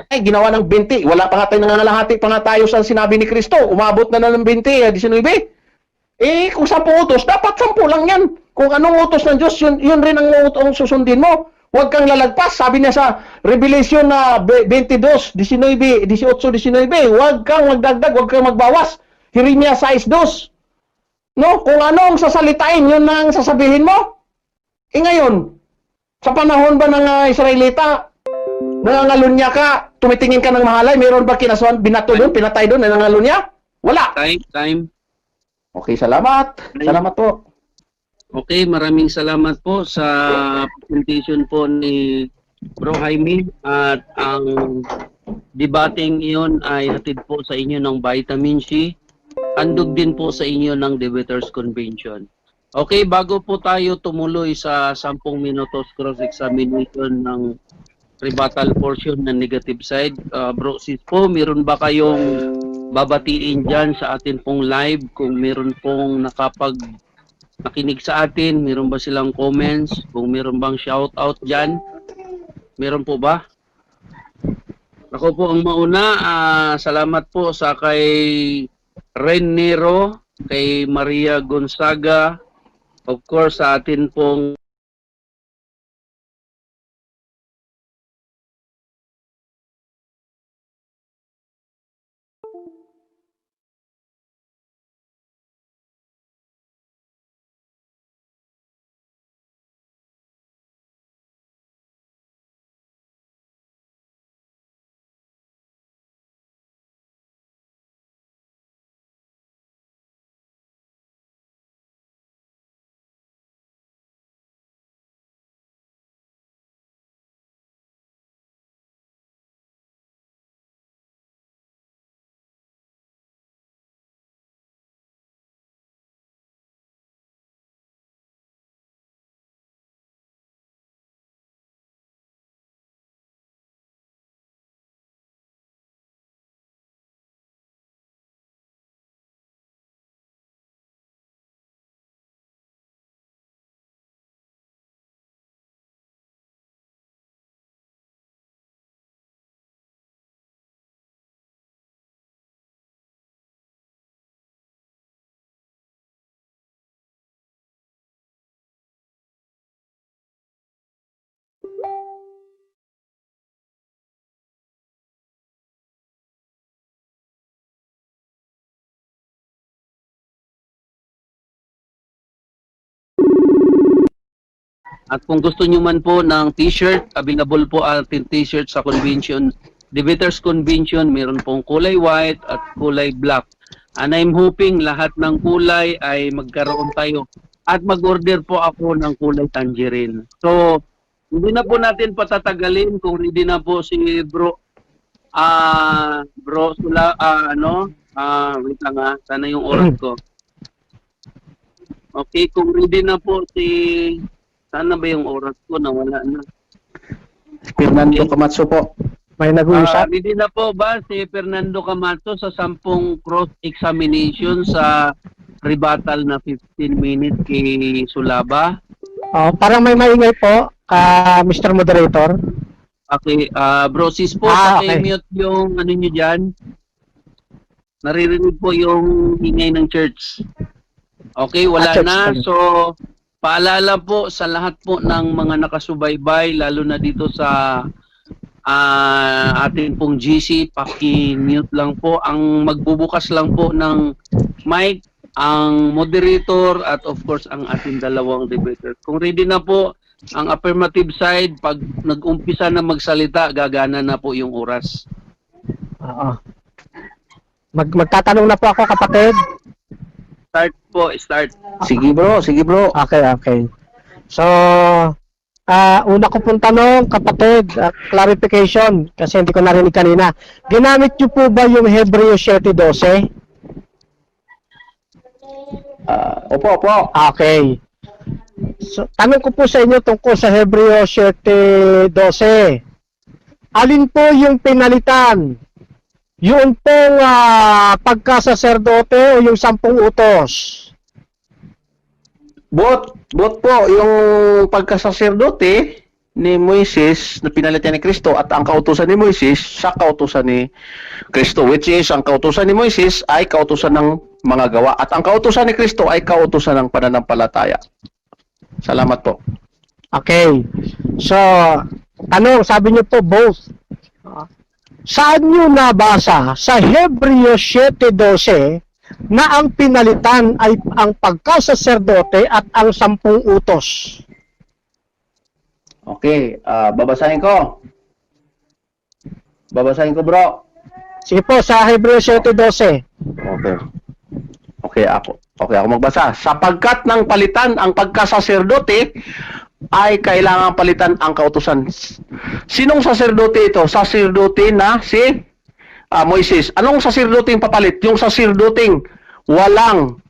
Speaker 5: ginawa ng 20. Wala pa nga tayo nangangalahati pa nga tayo sa sinabi ni Kristo. Umabot na ng 20, 19. Kung 10 utos, dapat 10 lang yan. Kung anong utos ng Diyos, yun rin ang susundin mo. Huwag kang lalagpas. Sabi niya sa Revelation na 22, 19, 18, 19, huwag kang magdagdag, huwag kang magbawas. Jeremiah 6:2. No? Kung ano ang sasalitain, yun na ang sasabihin mo. Ngayon, sa panahon ba ng Israelita, nangangalunya ka, tumitingin ka ng mahalay, mayroon ba kinasuhan, binato doon, pinatay doon, nangangalunya? Wala.
Speaker 4: Time.
Speaker 5: Okay, salamat. Salamat po.
Speaker 4: Okay, maraming salamat po sa presentation po ni Bro Jaime at ang debating iyon ay hatid po sa inyo ng Vitamin C. Handog din po sa inyo ng Debaters Convention. Okay, bago po tayo tumuloy sa 10 minutos cross-examination ng rebuttal portion ng negative side, Bro Sis po, meron ba kayong babatiin dyan sa atin pong live? Kung meron pong nakinig sa atin, meron ba silang comments? Kung meron bang shoutout dyan? Meron po ba? Ako po ang mauna. Salamat po sa kay Ren Nero, kay Maria Gonzaga, of course sa atin pong At kung gusto nyo man po ng t-shirt, available po ating t-shirt sa convention. Debaters Convention, meron pong kulay white at kulay black. And I'm hoping lahat ng kulay ay magkaroon tayo. At mag-order po ako ng kulay tangerine. So, hindi na po natin patatagalin kung ready na po si Bro. Wait lang sana yung oras ko. Okay, kung ready na po sana ba yung oras ko? Nawala na.
Speaker 5: Fernando Camacho po.
Speaker 3: May nag-uusap?
Speaker 4: Ready na po ba si Fernando Camacho sa 10 cross-examination sa rebuttal na 15 minutes kay Sulaba?
Speaker 3: Parang may maingay po, Mr. Moderator.
Speaker 4: Okay, Bro Sis po,
Speaker 3: Okay.
Speaker 4: mute yung ano nyo dyan. Naririnig po yung ingay ng church. Okay, wala
Speaker 3: Church
Speaker 4: na.
Speaker 3: pala.
Speaker 4: So, paalala po sa lahat po ng mga nakasubaybay, lalo na dito sa ating pong GC, paki-mute lang po. Ang magbubukas lang po ng mic, ang moderator at of course ang ating dalawang debater. Kung ready na po ang affirmative side, pag nag-umpisa na magsalita, gagana na po yung oras.
Speaker 3: Oo. Magtatanong na po ako, kapatid.
Speaker 4: Start po, start.
Speaker 5: Sige bro.
Speaker 3: Okay. So, una ko pong tanong, kapatid, clarification, kasi hindi ko narinig kanina. Ginamit niyo po ba yung Hebreo 7:12?
Speaker 5: Opo.
Speaker 3: Okay. So, tanong ko po sa inyo tungkol sa Hebreo 7:12. Alin po yung pinalitan? Yun pong pagkasaserdote o yung 10 utos?
Speaker 5: Bot po yung pagkasaserdote ni Moises na pinalitan ni Kristo at ang kautusan ni Moises sa kautusan ni Kristo, which is ang kautusan ni Moises ay kautusan ng mga gawa at ang kautusan ni Kristo ay kautusan ng pananampalataya. Salamat po.
Speaker 3: Okay. So, tanong, sabi niyo po both. Saan niyo nabasa sa Hebreo 7:12 na ang pinalitan ay ang pagkasaserdote at ang 10 utos?
Speaker 5: Okay, babasahin ko. Bro.
Speaker 3: Sige po, sa Hebreo 7:12.
Speaker 5: Okay ako magbasa. Sapagkat ng palitan ang pagkasaserdote ay kailangan palitan ang kautusan. Sinong saserdote ito? Saserdote na si Moises. Anong saserdote yung papalit? Yung saserdoteng walang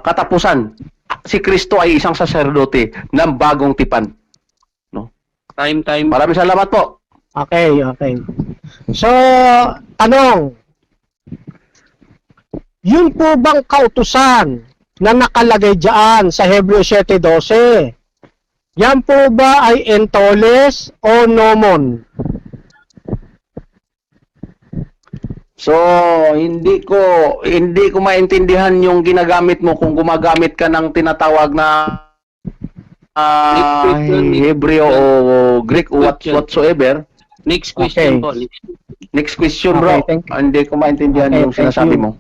Speaker 5: katapusan. Si Kristo ay isang saserdote ng bagong tipan. No?
Speaker 4: Time.
Speaker 5: Maraming salamat po.
Speaker 3: Okay. So, tanong, yun po bang kautusan na nakalagay dyan sa Hebreo 7:12? Yan po ba ay entoles o nomon?
Speaker 5: So, hindi ko maintindihan yung ginagamit mo kung gumagamit ka ng tinatawag na Hebreo o Greek whatsoever.
Speaker 4: Next question
Speaker 3: Okay.
Speaker 4: po.
Speaker 5: Next question, bro.
Speaker 3: Okay, thank you.
Speaker 5: Hindi ko maintindihan
Speaker 3: Okay,
Speaker 5: yung
Speaker 3: thank
Speaker 5: sinasabi
Speaker 3: you.
Speaker 5: mo.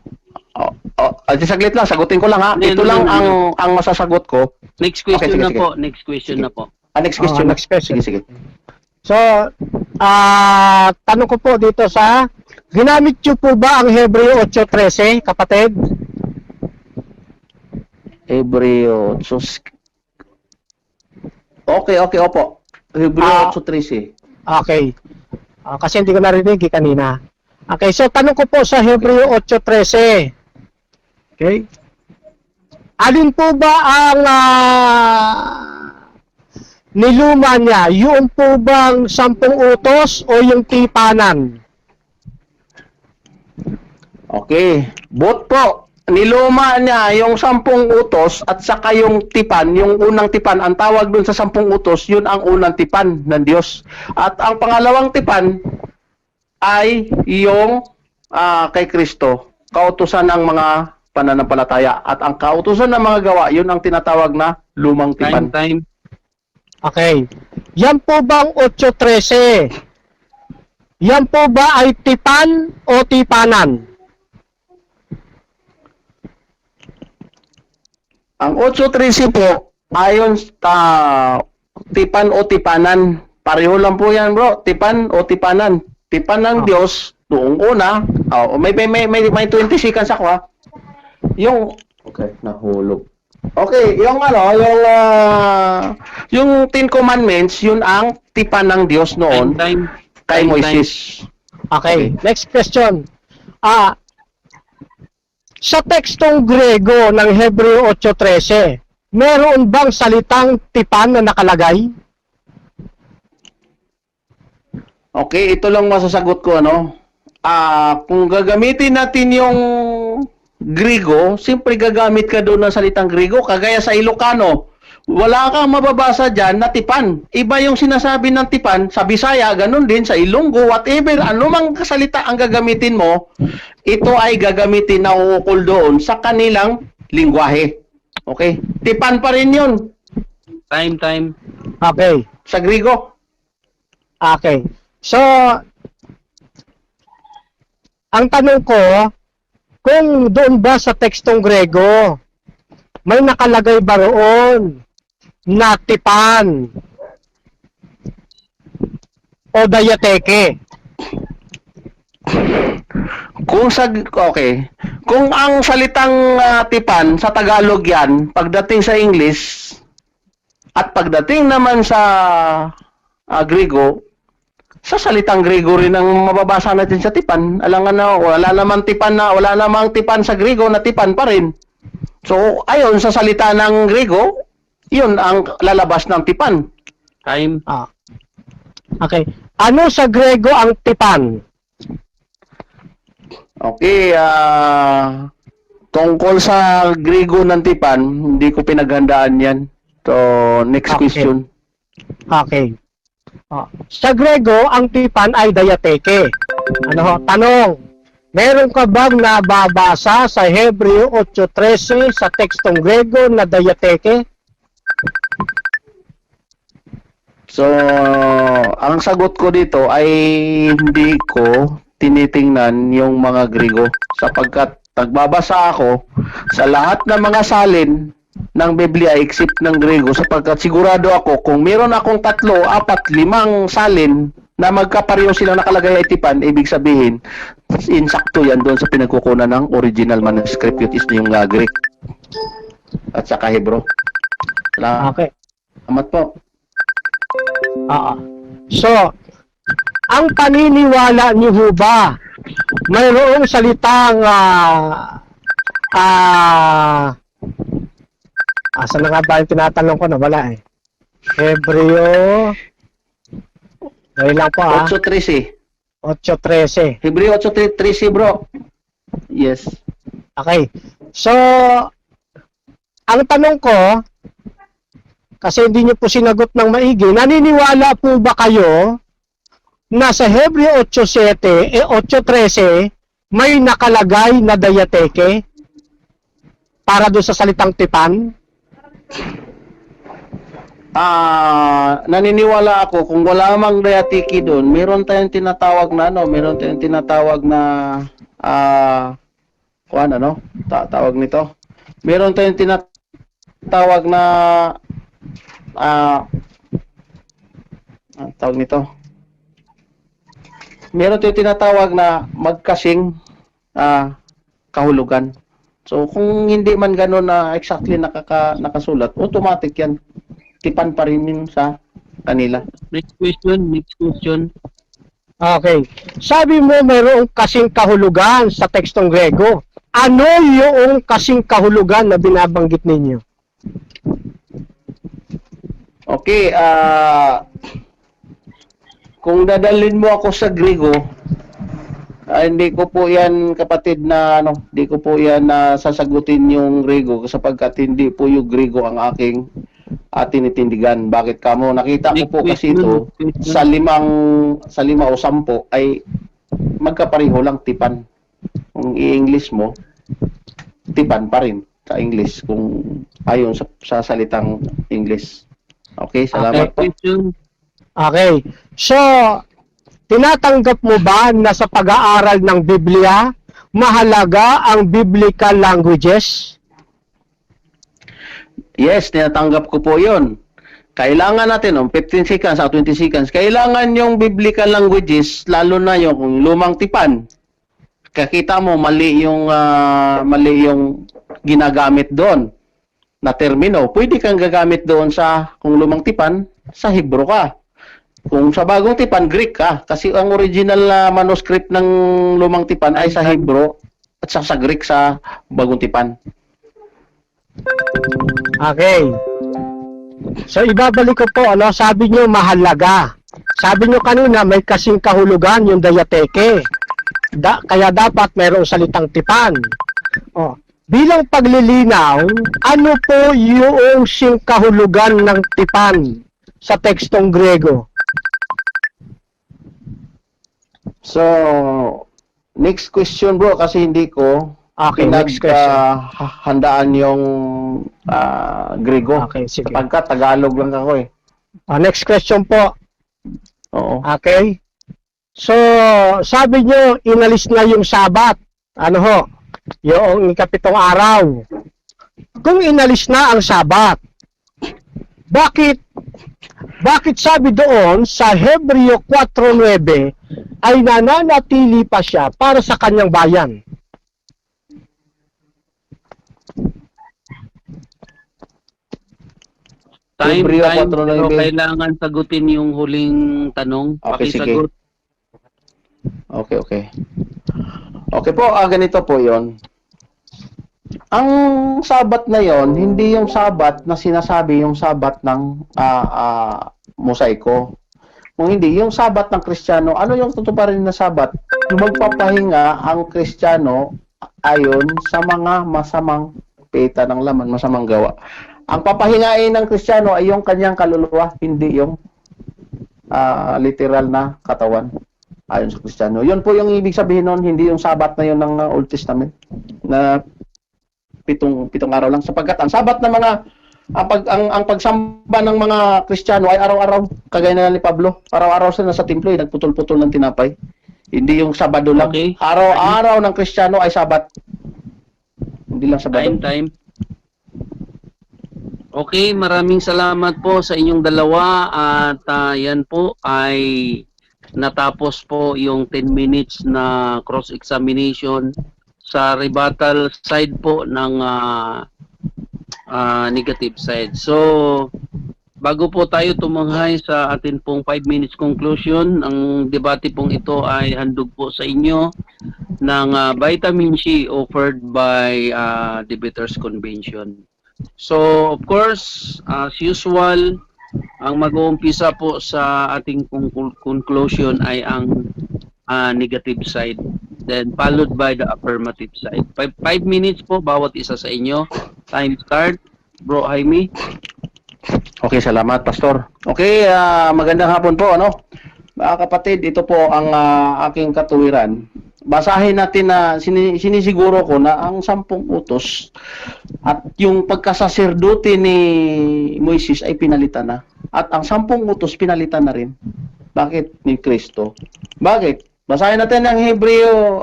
Speaker 5: Saglit lang, sagutin ko lang ha. Ito lang ang masasagot ko.
Speaker 4: Next question
Speaker 5: Okay,
Speaker 4: na
Speaker 5: sige.
Speaker 4: po. Next question
Speaker 5: Sige.
Speaker 4: na po.
Speaker 5: Next question.
Speaker 3: Next question.
Speaker 5: Sige.
Speaker 3: So, tanong ko po dito sa, ginamit niyo po ba ang Hebreo 8:13, kapatid?
Speaker 5: Hebreo. Okay, opo. Hebreo 8:13.
Speaker 3: Okay. Kasi hindi ko narinig kanina. Okay, so tanong ko po sa Hebreo 8:13. Okay? Alin po ba ang niluma niya? Yung po bang 10 utos o yung tipanan?
Speaker 5: Okay. Both po. Niluma niya yung 10 utos at saka yung tipan, yung unang tipan. Ang tawag dun sa 10 utos, yun ang unang tipan ng Diyos. At ang pangalawang tipan ay yung kay Kristo, kautusan ng mga pananampalataya. At ang kautusan ng mga gawa, yun ang tinatawag na lumang tipan.
Speaker 4: Time.
Speaker 3: Okay. Yan po bang 8:13? Yan po ba ay tipan o tipanan?
Speaker 5: Ang 8:13 po, ayon tipan o tipanan. Pareho lang po yan, bro. Tipan o tipanan. Tipan ng Diyos, noong una, may 20 seconds ako, ha? Okay, nahulog. Okay, yung 10 commandments, yun ang tipan ng Diyos noon kay Moises.
Speaker 3: Okay, next question. Sa tekstong Grego ng Hebreo 8:13, meron bang salitang tipan na nakalagay?
Speaker 5: Okay, ito lang masasagot ko, kung gagamitin natin yung Grigo, siyempre gagamit ka doon ng salitang Grigo, kagaya sa Ilocano. Wala kang mababasa dyan na tipan. Iba yung sinasabi ng tipan, sa Bisaya, ganun din, sa Ilonggo, whatever, anumang salita ang gagamitin mo, ito ay gagamitin na uukol doon sa kanilang lingwahe. Okay? Tipan pa rin yun.
Speaker 4: Time.
Speaker 3: Okay.
Speaker 5: Sa Grigo.
Speaker 3: Okay. So, ang tanong ko, kung doon ba sa tekstong Grego, may nakalagay ba roon na tipan o dayateke?
Speaker 5: Kung ang salitang tipan sa Tagalog yan, pagdating sa English, at pagdating naman sa Grigo, sa salitang Grigo rin ang mababasa natin sa tipan. Alangan na wala namang tipan sa Grigo na tipan pa rin. So, ayon sa salita ng Grigo, yun ang lalabas ng tipan.
Speaker 4: Time.
Speaker 3: Okay. Ano sa Grego ang tipan?
Speaker 5: Okay, tungkol sa Grigo ng tipan, hindi ko pinaghandaan yan. So, next
Speaker 3: Okay.
Speaker 5: question.
Speaker 3: Okay. Sa Grego, ang tipan ay dayateke. Tanong, meron ka bang nababasa sa Hebreo 8:13 sa tekstong Grego na dayateke?
Speaker 5: So, ang sagot ko dito ay hindi ko tinitingnan yung mga Grigo sapagkat nagbabasa ako sa lahat ng mga salin ng Biblia except ng Grigo sapagkat sigurado ako kung meron akong 3, 4, 5 salin na magkapareho silang nakalagay ay tipan, ibig sabihin insakto yan doon sa pinagkukunan ng original manuscript, which is yung Greek at saka Hebrew.
Speaker 3: Okay.
Speaker 5: Salamat po.
Speaker 3: So, ang paniniwala niyo ho ba mayroong salitang asan na nga ba yung tinatanong ko na wala eh. Hebreo ngayon lang po
Speaker 5: 8:13.
Speaker 3: 8:13.
Speaker 5: Hebreo 8:13 bro. Yes.
Speaker 3: Okay. So, ang tanong ko, kasi hindi niyo po sinagot ng maigi, naniniwala po ba kayo na sa Hebreo 8:13 may nakalagay na dayateke para doon sa salitang tipan?
Speaker 5: Naniniwala ako kung wala mang dayatiki doon, meron tayong tinatawag na tawag nito. Meron tayong tinatawag na tawag nito. Meron tayong tinatawag na magkasing kahulugan. So kung hindi man gano'n na exactly nakasulat, automatic yan. Tipan pa rin yun sa kanila.
Speaker 4: Next question.
Speaker 3: Okay. Sabi mo mayroong kasing kahulugan sa tekstong Grego. Ano yung kasing kahulugan na binabanggit ninyo?
Speaker 5: Okay, kung dadalhin mo ako sa Grigo, hindi ko po yan kapatid na hindi ko po yan sasagutin yung Grigo sapagkat hindi po yung Grigo ang aking tinitindigan. Bakit kamo? Nakita ko po kasi ito sa 5 o 10 ay magkapareho lang tipan. Kung i-English mo, tipan pa rin sa English kung ayon sa salitang English. Okay, salamat po.
Speaker 3: Okay. So, tinatanggap mo ba na sa pag-aaral ng Biblia, mahalaga ang biblical languages?
Speaker 5: Yes, tinatanggap ko po yun. kailangan natin, 15 seconds o 20 seconds, kailangan yung biblical languages, lalo na yung lumang tipan. Kakita mo, mali yung ginagamit doon na termino. Pwede kang gagamit doon sa, kung lumang tipan, sa Hebrew ka. Kung sa bagong tipan, Greek ka. Kasi ang original manuscript ng lumang tipan ay sa Hebrew at sa Greek sa bagong tipan.
Speaker 3: Okay. So ibabalik ko po, sabi niyo mahalaga. Sabi niyo kanina may kasing kahulugan yung diatheke. Kaya dapat mayroong salitang tipan. Bilang paglilinaw, ano po yung kahulugan ng tipan sa tekstong Grego?
Speaker 5: So, next question bro, kasi hindi ko
Speaker 3: Okay, next question.
Speaker 5: handaan yung Grego.
Speaker 3: Okay, sige.
Speaker 5: Sapagkat Tagalog lang ako eh.
Speaker 3: Next question po.
Speaker 5: Oo.
Speaker 3: Okay? So, sabi nyo, inalis na yung Sabat. Ano ho? Yung ikapitong araw. Kung inalis na ang Sabat, bakit sabi doon sa Hebreo 4:9 ay nananatili pa siya para sa kanyang bayan?
Speaker 5: Hebreo
Speaker 4: Time,
Speaker 5: 4:9.
Speaker 4: pero kailangan sagutin yung huling tanong.
Speaker 5: Okay, sige.
Speaker 4: Pakisagot.
Speaker 5: Okay. Okay po, ganito po yon. Ang Sabat na yon, hindi yung Sabat na sinasabi yung Sabat ng mosaiko. Kung hindi, yung Sabat ng Kristiyano, ano yung tutuparin na Sabat? Yung magpapahinga ang Kristiyano ayon sa mga masamang peta ng laman, masamang gawa. Ang papahingain ng Kristiyano ay yung kanyang kaluluwa, hindi yung literal na katawan ayon sa Kristiyano. Yun po yung ibig sabihin nun, hindi yung Sabat na yun ng Old Testament na pitong araw lang, sapagkat ang Sabat ng mga ang pagsamba ng mga Kristiyano ay araw-araw, kagaya na ni Pablo, araw-araw sila sa templo, nagputol-putol ng tinapay. Hindi yung Sabado lang.
Speaker 4: Okay.
Speaker 5: Araw-araw ng Kristiyano ay Sabat. Hindi lang Sabado.
Speaker 4: Time. Okay, maraming salamat po sa inyong dalawa at yan po ay natapos po yung 10 minutes na cross-examination sa rebuttal side po ng negative side. So, bago po tayo tumanghay sa atin pong 5 minutes conclusion, ang debate pong ito ay handog po sa inyo ng vitamin C offered by Debaters Convention. So, of course, as usual, ang mag-uumpisa po sa ating conclusion ay ang negative side, then followed by the affirmative side. 5 minutes po bawat isa sa inyo. Time start. Bro Jaime.
Speaker 5: Okay, salamat, Pastor. Okay, magandang hapon po, mga kapatid, ito po ang aking katuwiran. Basahin natin na sinisiguro ko na ang 10 utos at yung pagkasaserdote ni Moises ay pinalitan na. At ang 10 utos pinalitan na rin. Bakit? Ni Kristo. Bakit? Basahin natin ang Hebreo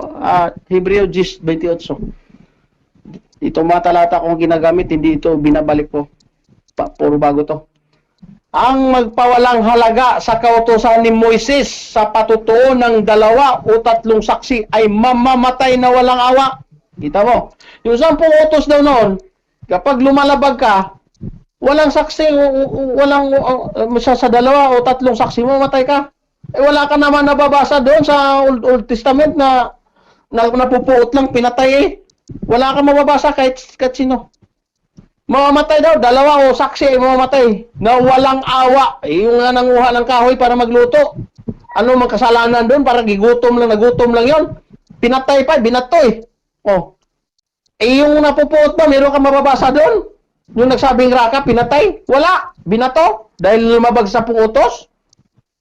Speaker 5: 10:28. Ito mga talata kong ginagamit, hindi ito binabalik ko. Puro bago to. Ang magpawalang halaga sa kautusan ni Moises sa patutuo ng 2 o 3 saksi ay mamamatay na walang awa. Kita mo? Yung 10 utos daw noon, kapag lumalabag ka, walang saksi, walang sa 2 o 3 saksi, mamamatay ka. Wala ka naman nababasa doon sa Old Testament na napupuot lang, pinatay eh. Wala ka mababasa kahit sino. Mamamatay daw, 2 o saksi ay mamamatay na walang awa. Yung nanguha ng kahoy para magluto. Ano mang kasalanan doon para nagutom lang yon. Pinatay pa, binato eh. Yung napupuot ba, meron ka mababasa doon? Yung nagsabing raka, pinatay? Wala, binato. Dahil lumabag sa utos?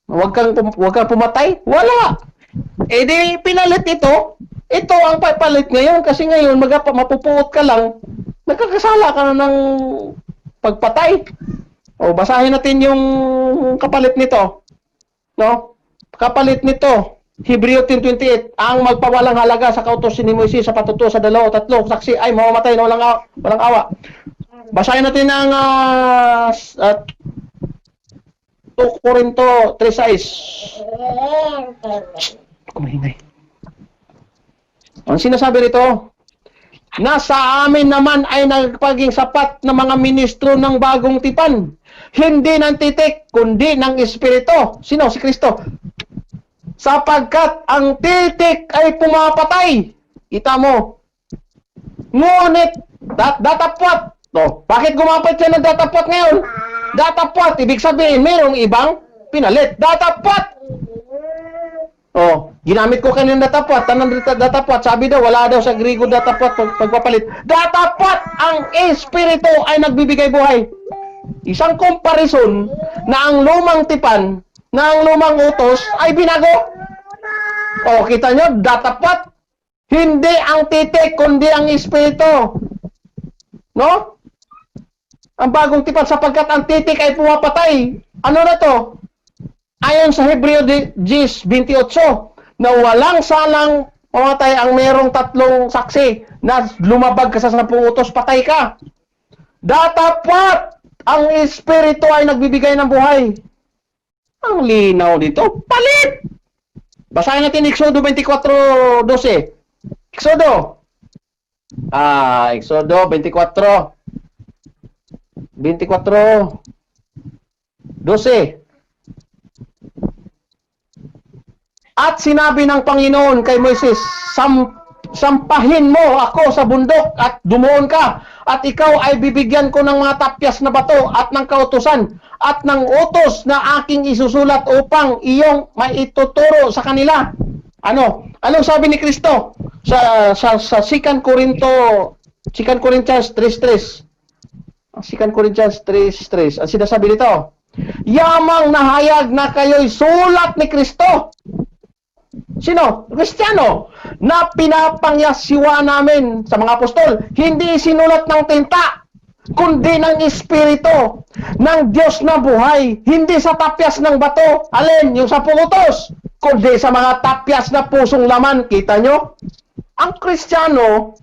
Speaker 5: Huwag kang pumatay? Wala. Di pinalit ito. Ito ang papalit ngayon kasi ngayon mapupuot ka lang, nagkakasala ka na ng pagpatay. Basahin natin yung kapalit nito. Kapalit nito, Hebreo 10:28, ang magpawalang halaga sa kautusan ni Moises sa patutuo sa 2 o 3 saksi ay mamamatay na walang awa. Basahin natin ang 2 Corinto 3:6. Kumahingay. Ang sinasabi rito, na sa amin naman ay nagpaging sapat na mga ministro ng bagong tipan. Hindi ng titik, kundi ng Espiritu. Sino? Si Kristo. Sapagkat ang titik ay pumapatay. Kita mo. Ngunit, datapwat. Bakit gumapit siya ng datapwat ngayon? Datapwat, ibig sabihin, mayroong ibang pinalit. Datapwat! Ginamit ko kanina datapwat. Tanong datapwat. Sabi daw, wala daw sa Griego datapwat pagpapalit. Datapwat, ang Espiritu ay nagbibigay buhay. Isang comparison na ang lumang tipan, na ang lumang utos ay binago. Kita nyo, datapwat. Hindi ang titik, kundi ang Espiritu. No? Ang bagong tipan, sapagkat ang titik ay pumapatay. Ano na to? Ayon sa Hebreo 10:28, na walang salang mamatay ang merong 3 saksi na lumabag ka sa 10 utos, patay ka. Datapwat, ang Espiritu ay nagbibigay ng buhay. Ang linaw dito, palit! Basahin natin Exodo 24:12. Exodo. Exodo 24:12. At sinabi ng Panginoon kay Moises, sampahin mo ako sa bundok at dumuon ka, at ikaw ay bibigyan ko ng mga tapyas na bato at ng kautusan at ng utos na aking isusulat upang iyong maituturo sa kanila. Anong sabi ni Kristo sa 2 Corinthians 3:3? 2 Corinthians 3:3. Ang sinasabi dito, yamang nahayag na kayo'y sulat ni Kristo. Sino? Kristiyano na pinapangyasiwa namin sa mga apostol. Hindi sinulat ng tinta, kundi ng Espiritu ng Diyos na buhay. Hindi sa tapyas ng bato. Alin? Yung 10 utos. Kundi sa mga tapyas na pusong laman. Kita nyo? Ang Kristiyano,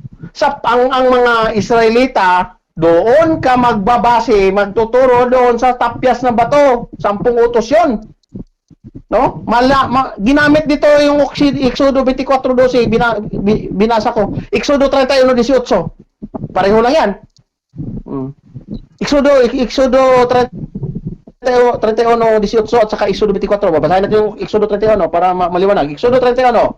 Speaker 5: ang mga Israelita, doon ka magbabase, magtuturo doon sa tapyas na bato. 10 utos yun. No? Ginamit dito yung Exodo 24:12, binasa ko. Exodo 31:18. Pareho lang yan. Exodo 31:18 at saka Exodo 24. Babasahin natin yung Exodo 31 para maliwanag. Exodo 31.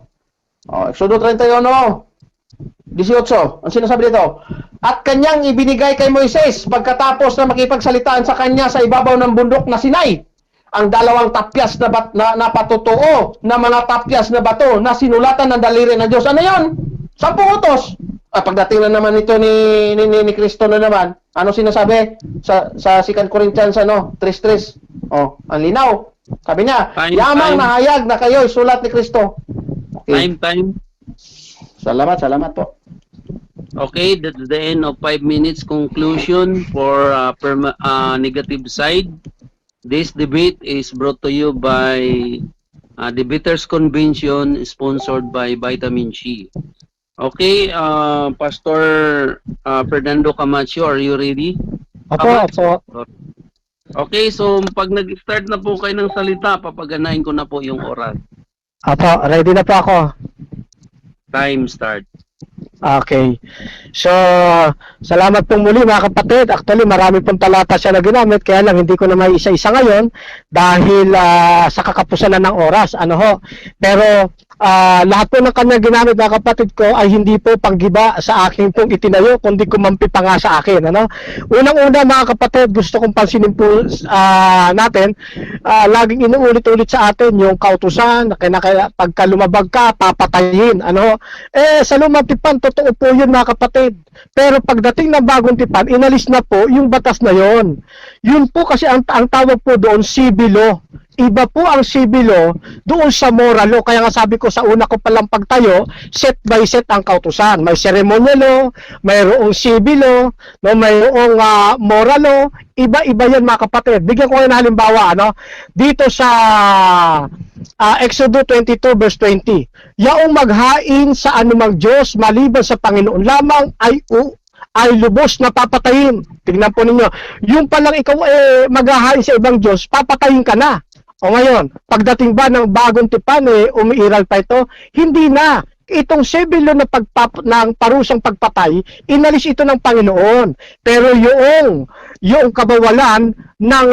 Speaker 5: Exodo 31:18. Ang sinasabi dito, at kanyang ibinigay kay Moises pagkatapos na makipagsalitaan sa kanya sa ibabaw ng bundok na Sinai, ang 2 tapyas na patutuo na mga tapyas na bato na sinulatan ng daliri ng Diyos. Ano yun? 10 utos. Pagdating na naman ito ni Kristo na naman, ano sinasabi sa 2 Corinthians 3:3? Ang linaw. Sabi niya, yamang nahayag na kayo'y sulat ni Kristo. Okay.
Speaker 4: Time.
Speaker 5: Salamat po.
Speaker 4: Okay, that's the end of 5 minutes conclusion for negative side. This debate is brought to you by Debaters Convention sponsored by Vitamin C. Okay, Pastor Fernando Camacho, are you ready?
Speaker 3: Opo.
Speaker 4: Okay, so pag nag-start na po kayo ng salita, papaganahin ko na po yung oras.
Speaker 3: Opo, ready na po ako.
Speaker 4: Time start.
Speaker 3: Okay. So, salamat pong muli mga kapatid. Actually, marami pong talata siya na ginamit, kaya lang hindi ko na may isa-isa ngayon dahil sa kakapusan na ng oras. Pero lahat po ng kanya ginamit mga kapatid ko ay hindi po panggiba sa akin pong itinayo, kundi kumampi pa nga sa akin. Unang-una mga kapatid, gusto kong pansinin po natin, laging inuulit-ulit sa atin yung kautusan na pagka lumabag ka, papatayin. Sa lumang tipan, totoo po yun mga kapatid. Pero pagdating ng bagong tipan, inalis na po yung batas na yon. Yun po kasi ang tawag po doon, civil law. Iba po ang civil law doon sa moral law. Kaya nga sabi ko sa una ko palang pagtayo, set by set ang kautusan. May ceremonial law, mayroong civil law, mayroong moral law. Iba-iba yan mga kapatid. Bigyan ko kayo ng halimbawa. Dito sa Exodus 22 verse 20. Yaong maghain sa anumang Diyos maliban sa Panginoon lamang ay lubos na papatayin. Tingnan po ninyo, yung palang ikaw maghahain sa ibang Diyos, papatayin ka na. O ngayon, pagdating ba ng bagong tipan, umiiral pa ito? Hindi na. Itong sebilo na ng parusang pagpatay, inalis ito ng Panginoon. Pero yung kabawalan ng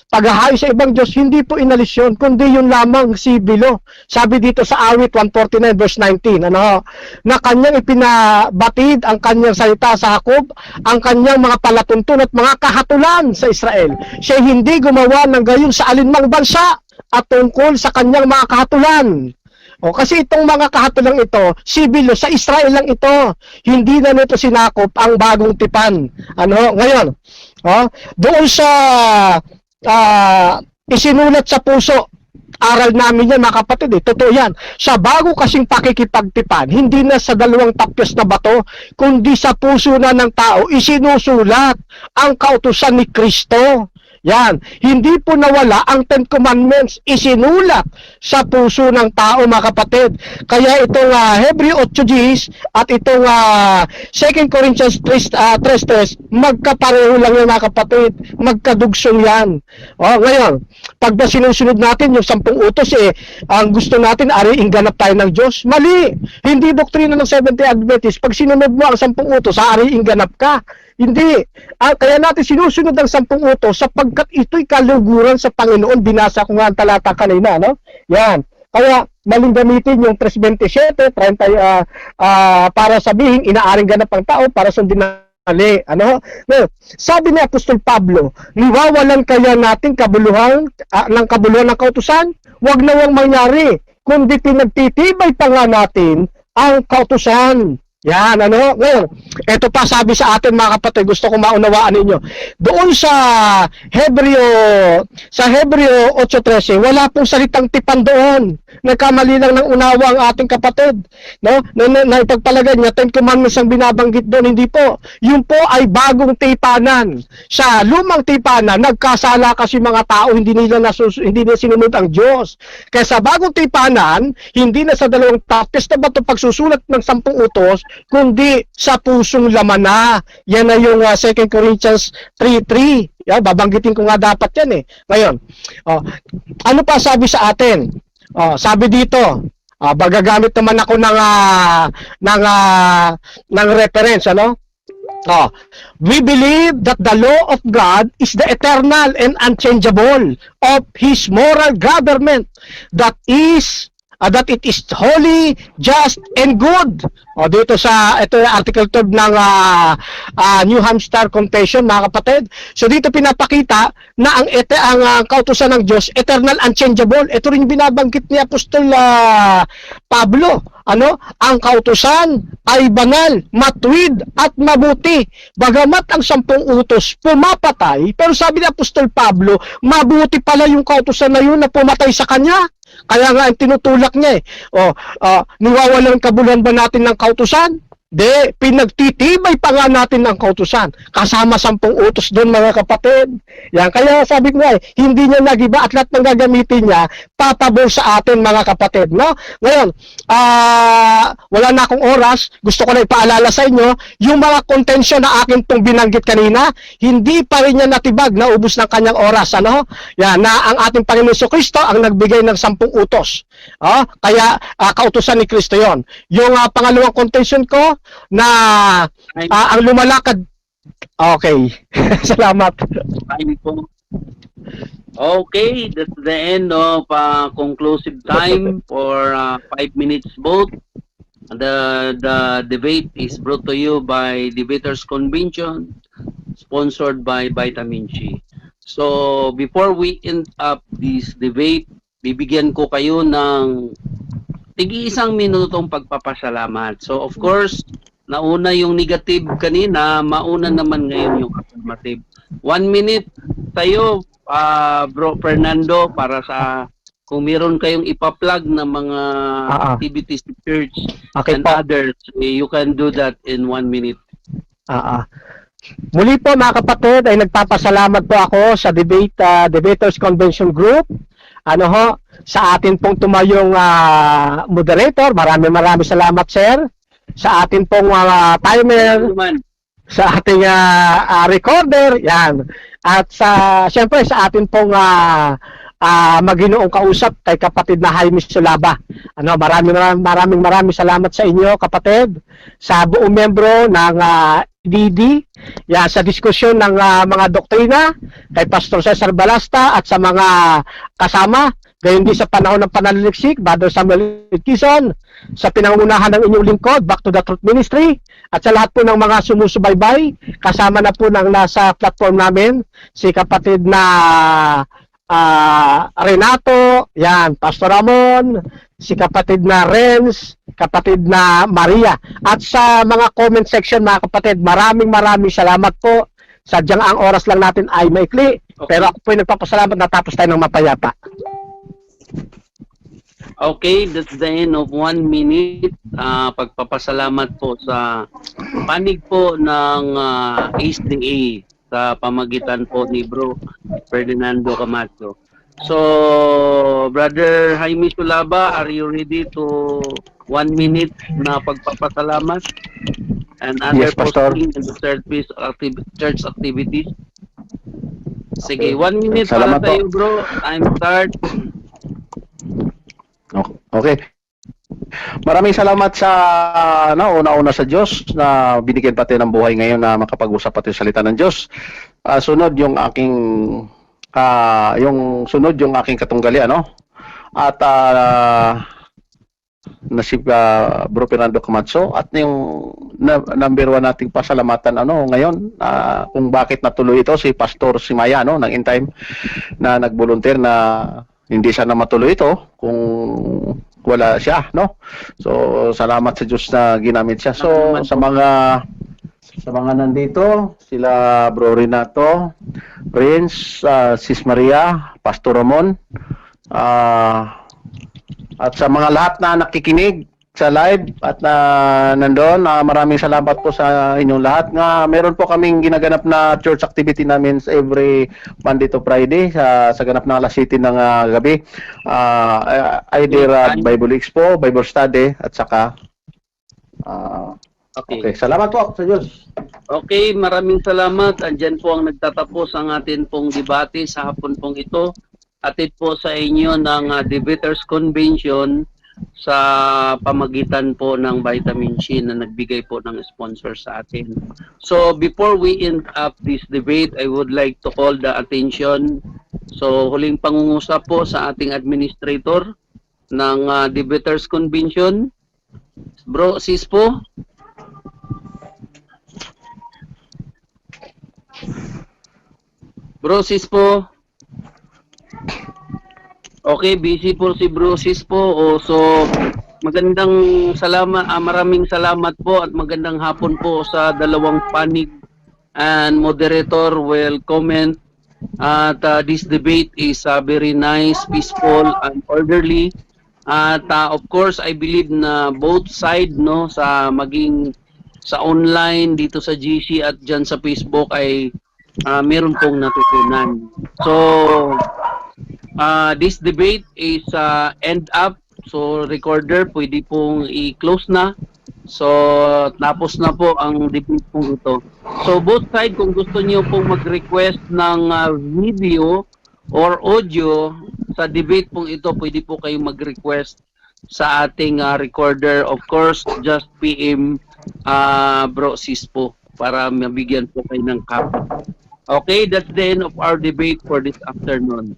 Speaker 3: paghahain sa ibang Diyos, hindi po inalis yun, kundi yun lamang sebilo. Sabi dito sa awit 149 verse 19, na kanyang ipinabatid ang kanyang salita sa Jacob, ang kanyang mga palatuntun at mga kahatulan sa Israel. Siya hindi gumawa ng gayon sa alinmang bansa at tungkol sa kanyang mga kahatulan. O kasi itong mga kahatulang ito, sibilo sa Israel lang ito. Hindi na nito sinakop ang bagong tipan. Ngayon, doon sa isinulat sa puso, aral namin yan mga kapatid, totoo yan. Sa bago kasing pakikipagtipan, hindi na sa dalawang tapyas na bato, kundi sa puso na ng tao, isinusulat ang kautusan ni Kristo. Yan, hindi po nawala ang Ten Commandments, isinulat sa puso ng tao mga kapatid. Kaya itong Hebreo 8:10 at itong 2 Corinthians 3:3, magkapareho lang yan mga kapatid, magkadugsong yan. Ngayon, pag sinusunod natin yung 10 utos, ang gusto natin, ariing ganap tayo ng Diyos. Mali, hindi doktrina ng Seventh-day Adventist. Pag sinunod mo ang 10 utos, ariing ganap ka. Hindi. Kaya natin sinusunod ang 10 utos sapagkat ito'y kaluguran sa Panginoon. Binasa ko nga ang talata kanina, no? Yan. Kaya maling gamitin yung 3:27, 30, para sabihin inaaring ganap ang tao para sundin mali. Sabi ni Apostol Pablo, niwawalan kaya natin kabuluhan ng kautusan? Huwag na wang mangyari, kundi pinagtitibay pa nga natin ang kautusan. Yan, ngayon, ito pa sabi sa atin mga kapatid, gusto ko maunawaan ninyo. Doon sa Hebreo 8:13, wala pong salitang tipan doon. Nagkamali lang ng unawa ang ating kapatid. No? Na ipagpalagay niya, 10 Commandments ang binabanggit doon, hindi po. Yun po ay bagong tipanan. Sa lumang tipanan, nagkasala kasi mga tao, hindi nila sinunod ang Diyos. Kaya sa bagong tipanan, hindi na sa dalawang tapos na bato pagsusulat ng 10 utos, kundi sa pusong laman na. Yan na yung 2 Corinthians 3:3. Babanggitin ko nga dapat yan Ngayon, ano pa sabi sa atin? Sabi dito, magagamit naman ako ng reference, we believe that the law of God is the eternal and unchangeable of His moral government, that it is holy, just, and good. Dito ito yung article 12 ng New Hampshire Confession, mga kapatid. So dito pinapakita na ang kautusan ng Diyos, eternal, unchangeable. Ito rin binabanggit ni Apostol Pablo. Ang kautusan ay banal, matuwid, at mabuti. Bagamat ang 10 utos pumapatay, pero sabi ni Apostol Pablo, mabuti pala yung kautusan na yun na pumatay sa kanya. Kaya nga, tinutulak niya niwawalan kabuluhan ba natin ng kautusan? De, pinagtitibay pa nga natin ng kautusan. Kasama 10 utos doon mga kapatid. Yan, kaya sabi ko hindi niya nagiba at lahat ng gagamitin niya, papabor sa atin mga kapatid. No? Ngayon, wala na akong oras. Gusto ko na ipaalala sa inyo, yung mga kontensyon na akin pong binanggit kanina, hindi pa rin niya natibag na ubos ng kanyang oras. Yan, na ang ating Panginoon Kristo ang nagbigay ng 10 utos. Kaya, kautusan ni Kristo yon. Yung pangalawang kontensyon ko, na ang lumalakad. Okay. Salamat.
Speaker 4: Okay, that's the end of conclusive time for 5 minutes vote. The debate is brought to you by Debaters Convention, sponsored by Vitamin C. So, before we end up this debate, bibigyan ko kayo ng tig-isang minutong pagpapasalamat. So, of course, nauna yung negative kanina, mauna naman ngayon yung affirmative. 1 minute tayo, Bro Fernando, para sa kung meron kayong ipa-plug na mga activities to church and others, you can do that in 1 minute.
Speaker 3: Muli po mga kapatid, ay nagpapasalamat po ako sa Debaters Convention Group. Sa atin pong tumayong moderator, maraming salamat sir. Sa atin pong timer, sa ating recorder, yan. At siyempre sa atin pong maginoong kausap kay kapatid na Jaime Sulaba. Maraming salamat sa inyo, kapatid, sa buong membro ng DD, yan, sa diskusyon ng mga doktrina, kay Pastor Cesar Balasta at sa mga kasama, gayon din sa panahon ng pananaliksik, Brother Samuel Quezon, sa pinangunahan ng inyong lingkod, Back to the Truth Ministry, at sa lahat po ng mga sumusubaybay, kasama na po ng nasa platform namin, si kapatid na Renato, yan, Pastor Ramon, si kapatid na Renz, kapatid na Maria. At sa mga comment section, mga kapatid, maraming salamat po. Sadyang ang oras lang natin ay maikli, pero ako po ay nagpapasalamat na tapos tayo ng mapayapa.
Speaker 4: Okay, that's the end of 1 minute. Pagpapasalamat po sa panig po ng SDA sa pamagitan po ni Bro Ferdinando Camacho. So, Brother Jaime Sulaba, are you ready to 1 minute na pagpapasalamat and other
Speaker 5: Yes, Pastor.
Speaker 4: posting and the church activities? Sige, 1 minute
Speaker 5: Salamat
Speaker 4: para tayo,
Speaker 5: po.
Speaker 4: bro. Time start.
Speaker 5: Okay. Maraming salamat sa una-una sa Diyos na binigyan pati ng buhay ngayon na makapag-usap pati sa salita ng Diyos. Sunod yung aking yung aking katunggali, ano? At na si Bro Fernando Camacho at yung number 1 nating pasalamatan ngayon kung bakit natuloy ito si Pastor Simaya ng In Time na nag-volunteer na hindi sana matuloy ito kung wala siya, no? So salamat sa Diyos na ginamit siya. So sa mga nandito, sila Bro Renato, Prince, Sis Maria, Pastor Ramon, at sa mga lahat na nakikinig sa live at nandoon, maraming salamat po sa inyong lahat. Meron po kaming ginaganap na church activity namin every Monday to Friday sa ganap ng alas 7 ng gabi. Either Bible Expo, Bible Study, at saka okay. Salamat po sa Diyos.
Speaker 4: Okay, maraming salamat. Andyan po ang nagtatapos ang atin pong debate sa hapon pong ito. Atid po sa inyo ng Debaters Convention sa pamagitan po ng Vitamin C na nagbigay po ng sponsor sa atin. So before we end up this debate, I would like to call the attention. So huling pangungusap po sa ating administrator ng Debaters Convention, Bro Sispo. Bro Sispo. Okay, busy po si Bro Sispo. So magandang maraming salamat po at magandang hapon po sa dalawang panig and moderator will comment. At this debate is very nice, peaceful and orderly. At of course, I believe na both side sa maging sa online dito sa GC at dyan sa Facebook ay meron pong natutunan. So this debate is end up. So recorder pwede pong i-close na. So tapos na po ang debate pong ito. So both side, kung gusto niyo pong mag-request ng video or audio sa debate pong ito, pwede po kayong mag-request sa ating recorder. Of course, just PM Bro Sispo para mabigyan po kayo ng copy. Okay, that's the end of our debate for this afternoon.